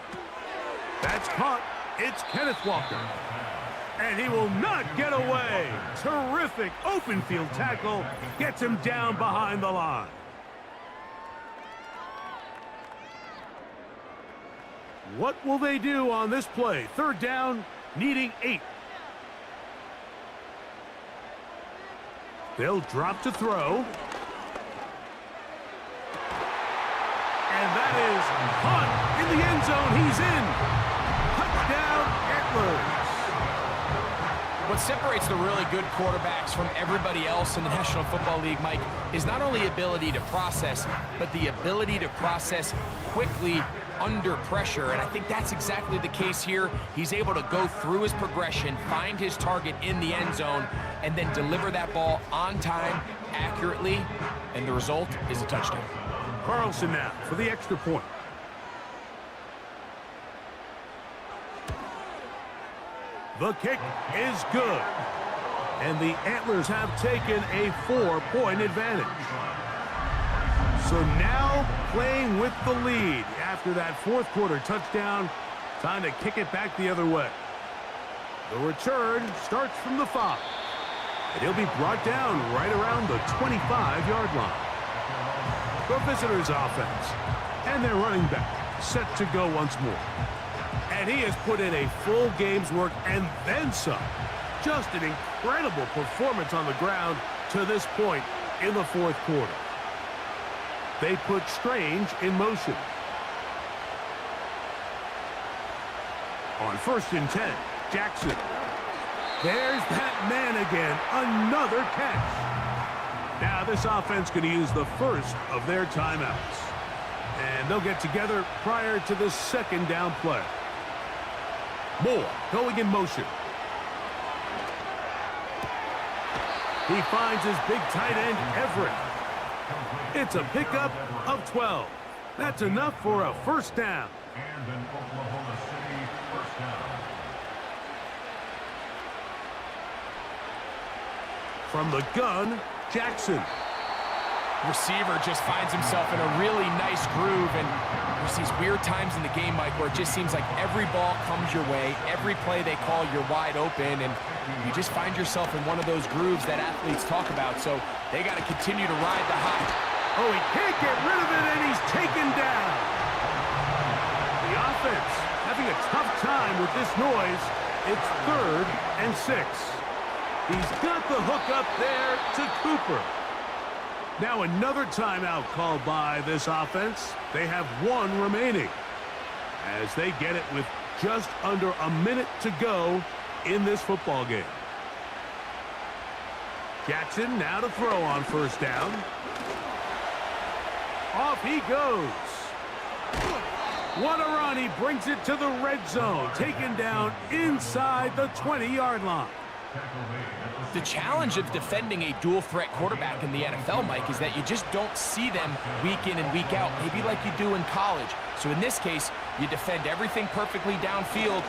That's caught. It's Kenneth Walker. And he will not get away. Terrific open field tackle. Gets him down behind the line. What will they do on this play? 3rd down, needing 8. They'll drop to throw. And that is caught in the end zone. He's in. Touchdown, Antlers. What separates the really good quarterbacks from everybody else in the National Football League, Mike, is not only ability to process, but the ability to process quickly under pressure. And I think that's exactly the case here. He's able to go through his progression, find his target in the end zone, and then deliver that ball on time, accurately, and the result is a touchdown. Carlson now for the extra point. The kick is good. And the Antlers have taken a 4-point advantage. So now playing with the lead after that 4th quarter touchdown. Time to kick it back the other way. The return starts from the 5. And he'll be brought down right around the 25-yard line. The visitors' offense. And their running back set to go once more. And he has put in a full game's work and then some. Just an incredible performance on the ground to this point in the 4th quarter. They put Strange in motion. On 1st and 10, Jackson. There's that man again. Another catch. Now this offense going to use the first of their timeouts. And they'll get together prior to the 2nd down play. Moore going in motion. He finds his big tight end, Everett. It's a pickup of 12. That's enough for a first down. And an Oklahoma City first down. From the gun, Jackson. Receiver just finds himself in a really nice groove, and there's these weird times in the game, Mike, where it just seems like every ball comes your way, every play they call, you're wide open, and you just find yourself in one of those grooves that athletes talk about, so they got to continue to ride the high. Oh, he can't get rid of it, and he's taken down. The offense having a tough time with this noise. It's 3rd and 6. He's got the hook up there to Cooper. Now another timeout called by this offense. They have 1 remaining as they get it with just under a minute to go in this football game. Jackson now to throw on 1st down. Off he goes. What a run. He brings it to the red zone. Taken down inside the 20-yard line. The challenge of defending a dual-threat quarterback in the NFL, Mike, is that you just don't see them week in and week out, maybe like you do in college. So in this case, you defend everything perfectly downfield,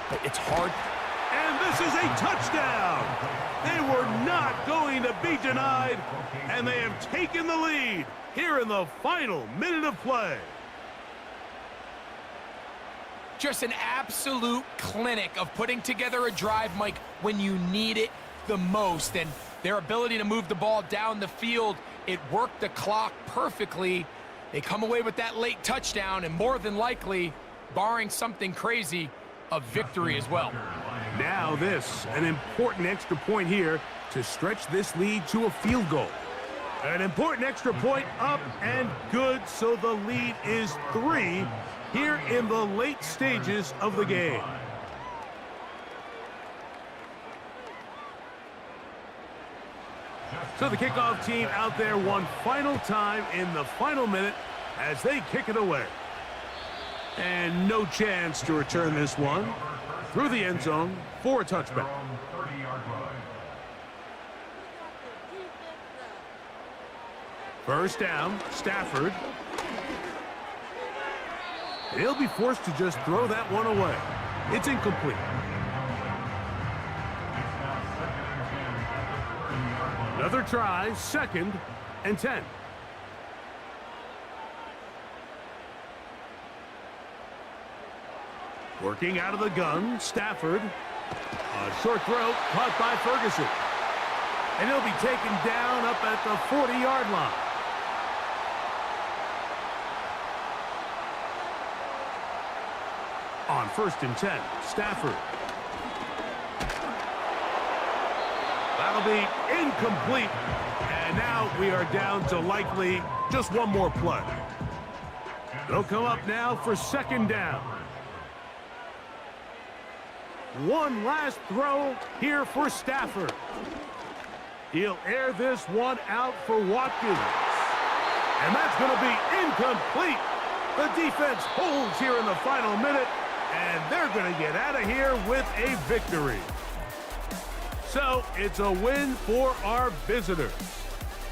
but it's hard. And this is a touchdown. They were not going to be denied, and they have taken the lead here in the final minute of play. Just an absolute clinic of putting together a drive, Mike, when you need it the most. And their ability to move the ball down the field, it worked the clock perfectly. They come away with that late touchdown, and more than likely, barring something crazy, a victory as well. Now this, an important extra point here to stretch this lead to a field goal. An important extra point up and good, so the lead is 3 here in the late stages of the game. So the kickoff team out there one final time in the final minute as they kick it away. And no chance to return this one through the end zone for a touchback. First down, Stafford. He'll be forced to just throw that one away. It's incomplete. Another try, 2nd and 10. Working out of the gun, Stafford. A short throw caught by Ferguson. And he'll be taken down up at the 40-yard line. On 1st and 10, Stafford. That'll be incomplete. And now we are down to likely just one more play. It'll come up now for 2nd down. One last throw here for Stafford. He'll air this one out for Watkins. And that's going to be incomplete. The defense holds here in the final minute, and they're going to get out of here with a victory. So it's a win for our visitors.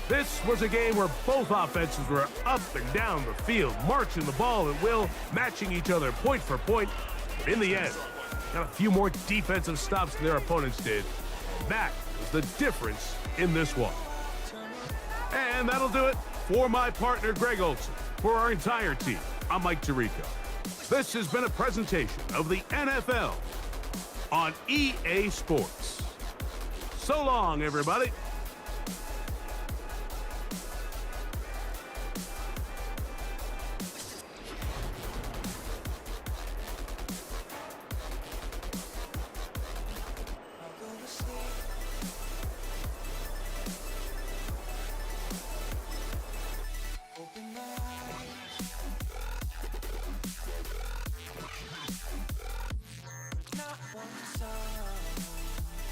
This was a game where both offenses were up and down the field, marching the ball at will, matching each other point for point. But in the end, got a few more defensive stops than their opponents did. That was the difference in this one. And that'll do it for my partner, Greg Olson. For our entire team, I'm Mike Tirico. This has been a presentation of the NFL on EA Sports. So long, everybody.